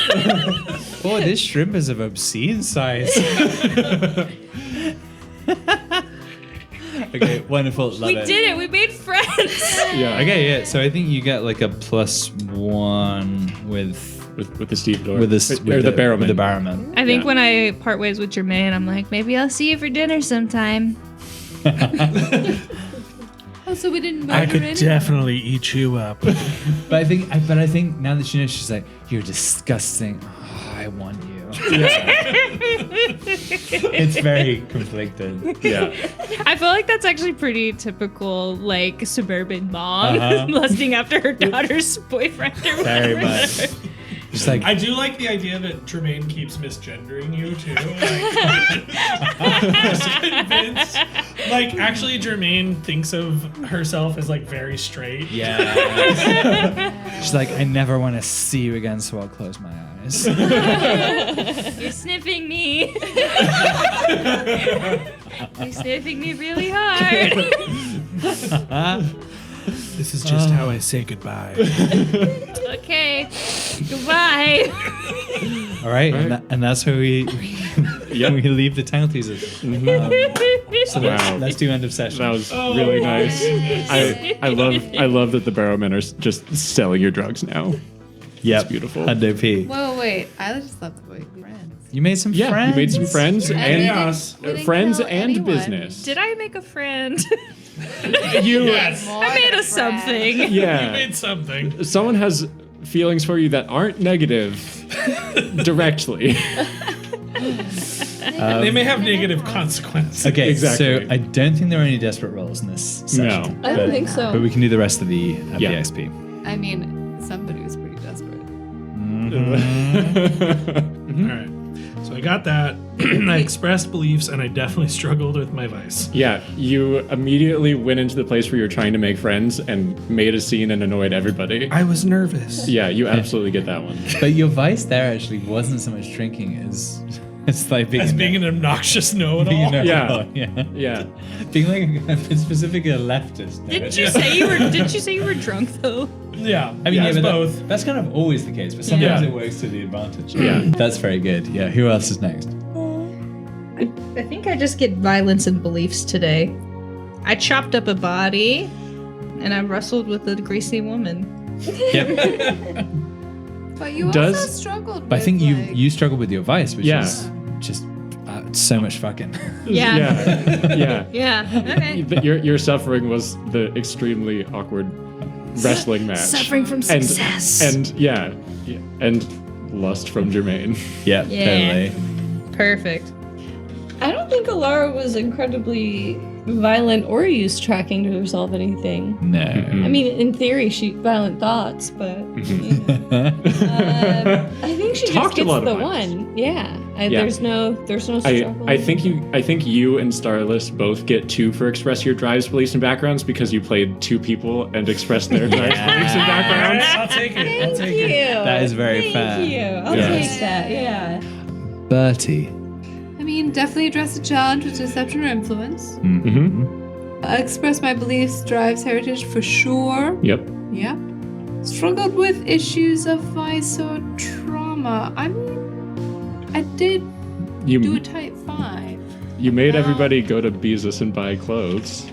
Oh, this shrimp is of obscene size. Okay, wonderful. Love We it. did it. We made friends. Yeah. Okay, yeah. So I think you get like a +1 With the stevedore. with this or the Barrowman. With the Barrowman. I think Yeah. when I part ways with Jermaine, I'm like, maybe I'll see you for dinner sometime. Oh, so we didn't I murder could anyone? definitely eat you up. But I think now that she knows, she's like, "You're disgusting. Oh, I want you." It's very conflicted. Yeah. I feel like that's actually pretty typical, like suburban mom Uh-huh. lusting after her daughter's boyfriend or Very whatever. much. Just like I do like the idea that Tremaine keeps misgendering you too. Just convinced. Like, actually, Jermaine thinks of herself as like very straight. yeah. She's like, I never want to see you again, so I'll close my eyes. You're sniffing me. You're sniffing me really hard. This is just how I say goodbye. Okay. Goodbye. All right, and that's how we leave the town teasers. So Wow. let's do end of session. That was really nice. I love that the Barrowmen are just selling your drugs now. Yep. It's beautiful. Hundo P. Whoa, wait. I just thought we were friends. You made some Yeah, friends. you made some friends We and didn't friends kill and anyone. business. Did I make a friend? You, Yes. I made a something. You yeah. made something. Someone has feelings for you that aren't negative directly. They may have negative consequences. Okay, Exactly. so I don't think there are any desperate rolls in this session. No. I don't think so. But we can do the rest of the Yeah. XP. I mean, somebody was pretty desperate. All right. So I got that. I expressed beliefs, and I definitely struggled with my vice. Yeah, you immediately went into the place where you're trying to make friends and made a scene and annoyed everybody. I was nervous. Yeah, you absolutely get that one. But your vice there actually wasn't so much drinking as it's like being As being an obnoxious know-it-all. Yeah. yeah. Yeah. Being like specifically a leftist. Didn't you say you were drunk though? Yeah. I mean, yeah, it's but both. that's kind of always the case, but sometimes Yeah. it works to the advantage. Yeah. That's very good. Yeah. Who else is next? I think I just get violence and beliefs today. I chopped up a body, and I wrestled with a greasy woman. Yep. But you Does- also struggled But I with, think like, you struggle with your vice, which Yeah. is just so much fucking. Yeah. Yeah. Yeah. Okay. Your suffering was the extremely awkward wrestling match. Suffering from success. And yeah. And lust from Jermaine. Yeah, Yeah. totally. Perfect. I don't think Alara was incredibly violent or use tracking to resolve anything. No. I mean, in theory, she violent thoughts, but you know. I think she Talked just a gets lot of the violence. one. Yeah. Yeah. There's no struggle. I think you and Starless both get 2 for express your drives, beliefs, and backgrounds because you played 2 people and expressed their drives, beliefs, and backgrounds. I'll take it. I'll Thank take you. it. That is very fair. Thank you. I'll Yes. take that. Yeah. Bertie. I mean, definitely address the challenge with deception or influence. Mm-hmm. Express my beliefs, drives, heritage for sure. Yep. Yep. Struggled with issues of vice or trauma. I mean, I did do a You type 5. you made everybody go to Beezus and buy clothes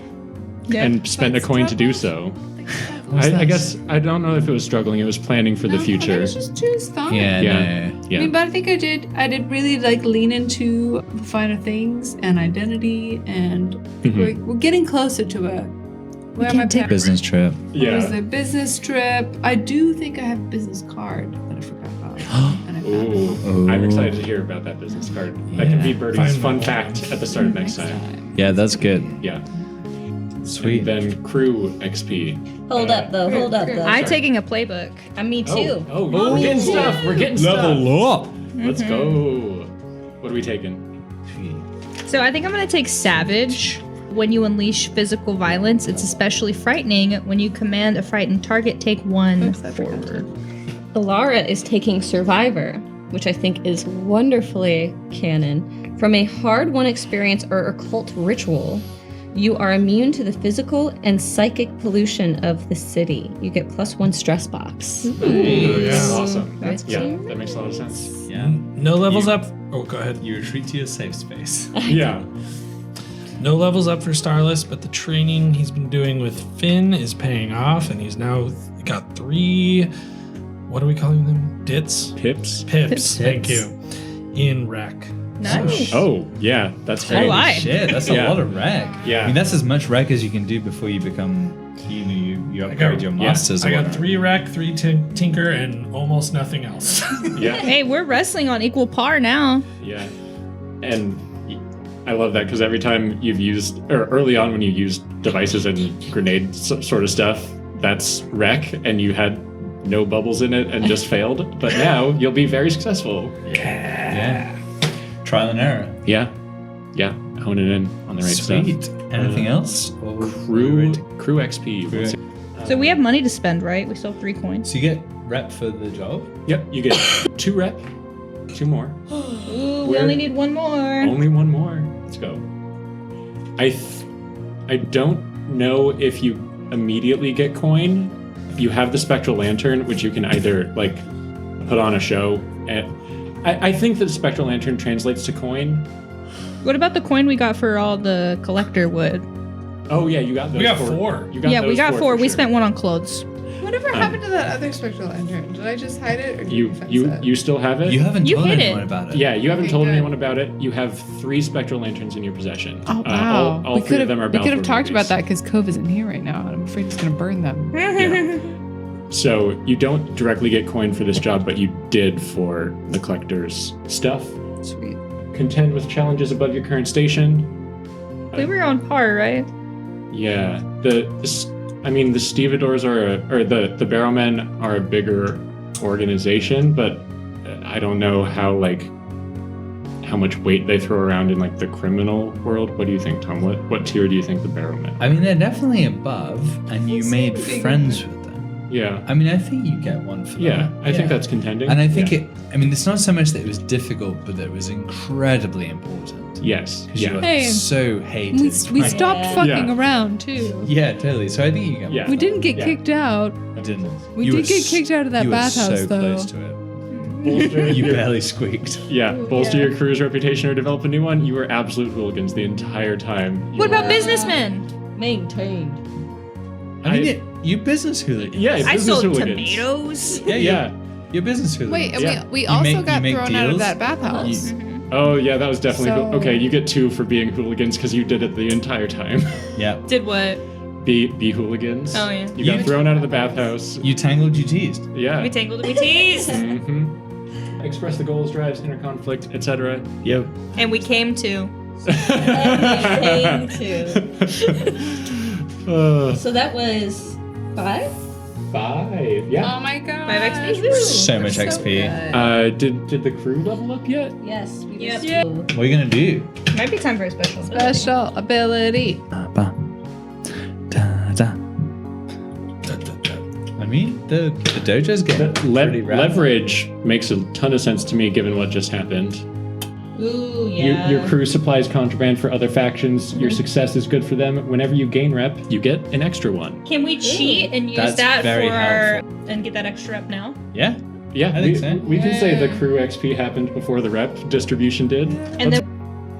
and spend a coin to do so. I guess I don't know if it was struggling. It was planning for the future. I was just choose fine. Yeah, Yeah. no. I Yeah. mean, but I think I did really like lean into the finer things and identity, and we're getting closer to a where am I Business trip. It was a business trip. I do think I have a business card that I forgot about. And I found it. Ooh. I'm excited to hear about that business card. That can be Birdie's fun fact at the start of next time. Yeah, that's good. Yeah. Sweet. And then crew XP. Hold up, though. I'm taking a playbook. Me too. Oh, we're getting stuff. We're getting stuff. up. Let's go. What are we taking? So I think I'm going to take Savage. When you unleash physical violence, it's especially frightening. When you command a frightened target, take 1 forward. Alara is taking Survivor, which I think is wonderfully canon. From a hard-won experience or occult ritual, you are immune to the physical and psychic pollution of the city. You get +1 stress box. Yeah, awesome. That's Yeah, cute. that makes a lot of sense. Yeah. No levels up. Oh, go ahead. You retreat to your safe space. Yeah. No levels up for Starless, but the training he's been doing with Finn is paying off, and he's now got 3. What are we calling them? Dits? Pips. Pips. Thank you. In rec. Nice. Oh, yeah, that's great. Oh, I. Shit, that's Yeah. a lot of rec. Yeah. I mean, that's as much rec as you can do before you become, you upgrade your masters. I or got whatever. 3 rec, 3 tinker, and almost nothing else. Yeah. Hey, we're wrestling on equal par now. Yeah. And I love that because every time you've used, or early on when you used devices and grenade sort of stuff, that's wreck, and you had no bubbles in it and just failed. But now you'll be very successful. Yeah. Trial and error. Yeah. Yeah. Hone it in on the right Sweet. stuff. Anything else? Or Crew XP. Crew. So we have money to spend, right? We still have 3 coins. So you get rep for the job? Yep. You get 2 rep, 2 more. Ooh, we only need 1 more. Only 1 more. Let's go. I don't know if you immediately get coin. You have the spectral lantern, which you can either like put on a show. And I think that the spectral lantern translates to coin. What about the coin we got for all the collector wood? Oh yeah, you got those. We got 4. 4. You got Yeah, we those got 4. for We sure. spent 1 on clothes. Whatever happened to that other spectral lantern? Did I just hide it, or did You fence you it? you still have it? You haven't You told hit anyone it. about it. Yeah, you haven't Okay, told good. anyone about it. You have 3 spectral lanterns in your possession. Oh wow! All we 3 could of them are have we could have Balfour talked about movies. that because Cove isn't here right now, and I'm afraid he's gonna burn them. Yeah. So you don't directly get coin for this job, but you did for the collector's stuff. Sweet. Contend with challenges above your current station. We were on par, right? Yeah, the stevedores or the Barrowmen are a bigger organization, but I don't know how much weight they throw around in like the criminal world. What do you think, Tom? What tier do you think the Barrowmen? I mean, they're definitely above, and you made friends with them. Yeah, I mean, I think you get 1 for yeah, that. I think that's contending. And I think Yeah. it's not so much that it was difficult, but that it was incredibly important. Yes, Because you yeah, were Hey, so hated. We by- stopped fucking Yeah. around too. Yeah, totally. So I think you get Yeah. We didn't get Yeah. kicked out. I didn't. We You did were get kicked out of that you were bathhouse, so though. close to it. bolster You your, barely squeaked. bolster your crew's reputation or develop a new one. You were absolute hooligans the entire time. You What about were- businessmen? Maintained. I mean, you business hooligans. Yeah, I business sold hooligans. tomatoes. Yeah, Yeah. You're business hooligans. Wait, and Yeah. we You also make- you got make thrown out of deals? that bathhouse. Oh yeah, that was definitely So- okay. You get 2 for being hooligans because you did it the entire time. Yeah. Did what? be hooligans. Oh, yeah. You got You- thrown out of the bathhouse. You tangled, you teased. Yeah. We tangled and we teased. Mm-hmm. Express the goals, drives, inner conflict, etc. Yep. And we came to. Anything to. So that was 5? 5. Yeah. Oh my god. 5 XP. So much XP. Did the crew level up yet? Yes. We Yep. just What are you gonna do? Might be time for a special. Special ability. Ba, da, da. I mean, the dojo's getting pretty rad. Leverage makes a ton of sense to me given what just happened. Ooh, yeah. Your crew supplies contraband for other factions. Your success is good for them. Whenever you gain rep, you get an extra one. Can we cheat and use That's that very for helpful. and get that extra up now? Yeah. Yeah, I think so. we can say the crew XP happened before the rep distribution did. And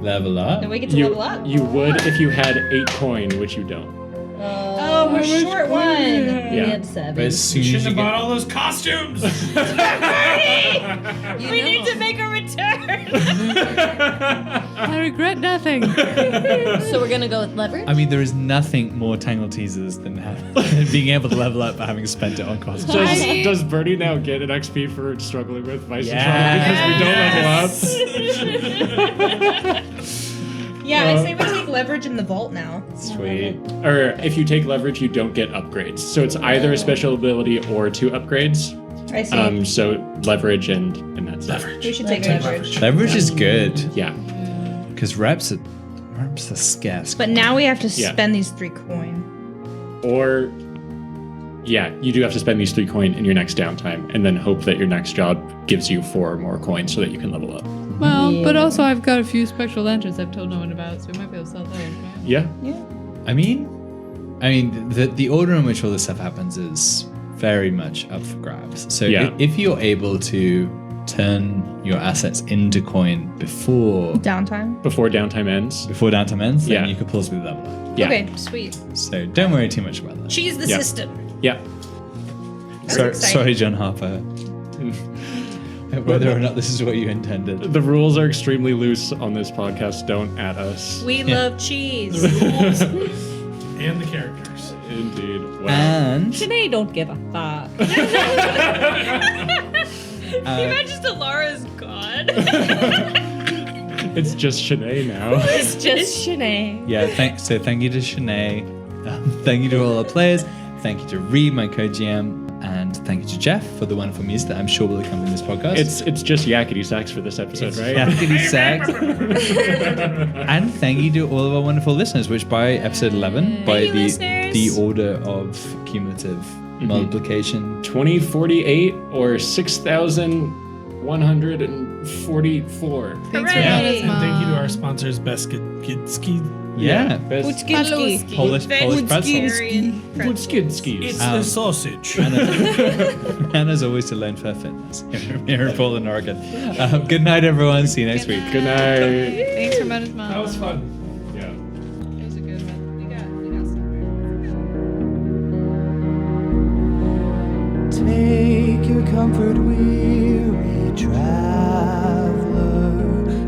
Level up. then we get to You, level up. you would if you had 8 coin, which you don't. Oh, we're short one. we Yeah. had 7. But as soon as Shouldn't you have bought get, all those costumes. We need to make a return. I regret nothing. So we're gonna go with leverage. I mean, there is nothing more Tangle teasers than being able to level up by having spent it on costumes. Does Birdie now get an XP for struggling with Vice Yes. because we don't level up? Yeah, I say we take leverage in the vault now. Sweet. Or if you take leverage, you don't get upgrades. So it's either a special ability or 2 upgrades. I see. So leverage and that's it. We should take leverage. Leverage is good Yeah. because reps are scarce. But now we have to Yeah. spend these 3 coin. Or yeah, you do have to spend these 3 coin in your next downtime and then hope that your next job gives you 4 more coins so that you can level up. Well, but also I've got a few special lanterns I've told no one about, so we might be able to sell those, right? Yeah. I mean, the order in which all this stuff happens is very much up for grabs. So Yeah. if you're able to turn your assets into coin before Downtime. Before downtime ends. downtime ends, then Yeah. you could plausibly level up. Yeah. Okay, sweet. So don't worry too much about that. Cheese the Yeah. system. Yeah. exciting. Sorry, John Harper. Whether or not this is what you intended. The rules are extremely loose on this podcast. Don't at us. We love cheese. And the characters. Indeed. Wow. And Sinead don't give a fuck. Imagine Delara's god. It's just Shanae now. It's just Sinead. yeah, thank you to Shanae. Thank you to all our players. Thank you to Reed, my co-GM. And thank you to Jeff for the wonderful music that I'm sure will accompany this podcast. It's just yakety sax for this episode, right? Yakety sax. And thank you to all of our wonderful listeners, which by episode 11, by you, the listeners. order of cumulative multiplication. 2048 or 6,144. Thanks for Hooray. letting us And thank you to know. our sponsors, Beskidski. Yeah. Best Polish pretzels. Vegetarian skid pretzels. skis. It's the sausage. And as always, to Learn Fair Fitness here in Portland, Oregon. Good night, everyone. See you next week. Good night. Thanks for letting us know. That was fun. Yeah. It was a good one. We got started. Take your comfort, weary traveler,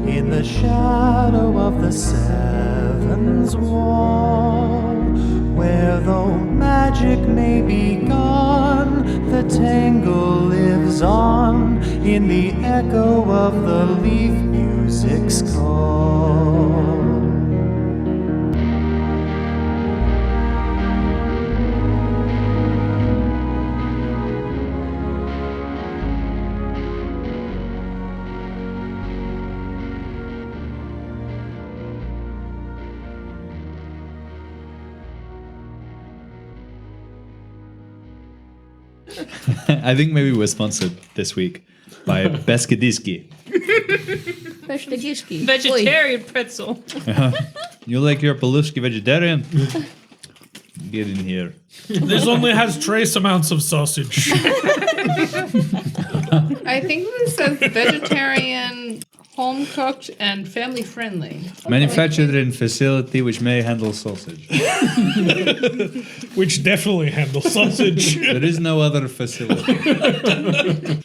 in the shadow of the Seven's wall, where though magic may be gone, the tangle lives on in the echo of the leaf music's call. I think maybe we're sponsored this week by Beskidski. Vegetarian pretzel. You like your Paluski vegetarian? Get in here. This only has trace amounts of sausage. I think this says vegetarian, home cooked, and family friendly. Manufactured in facility which may handle sausage. Which definitely handles sausage. There is no other facility.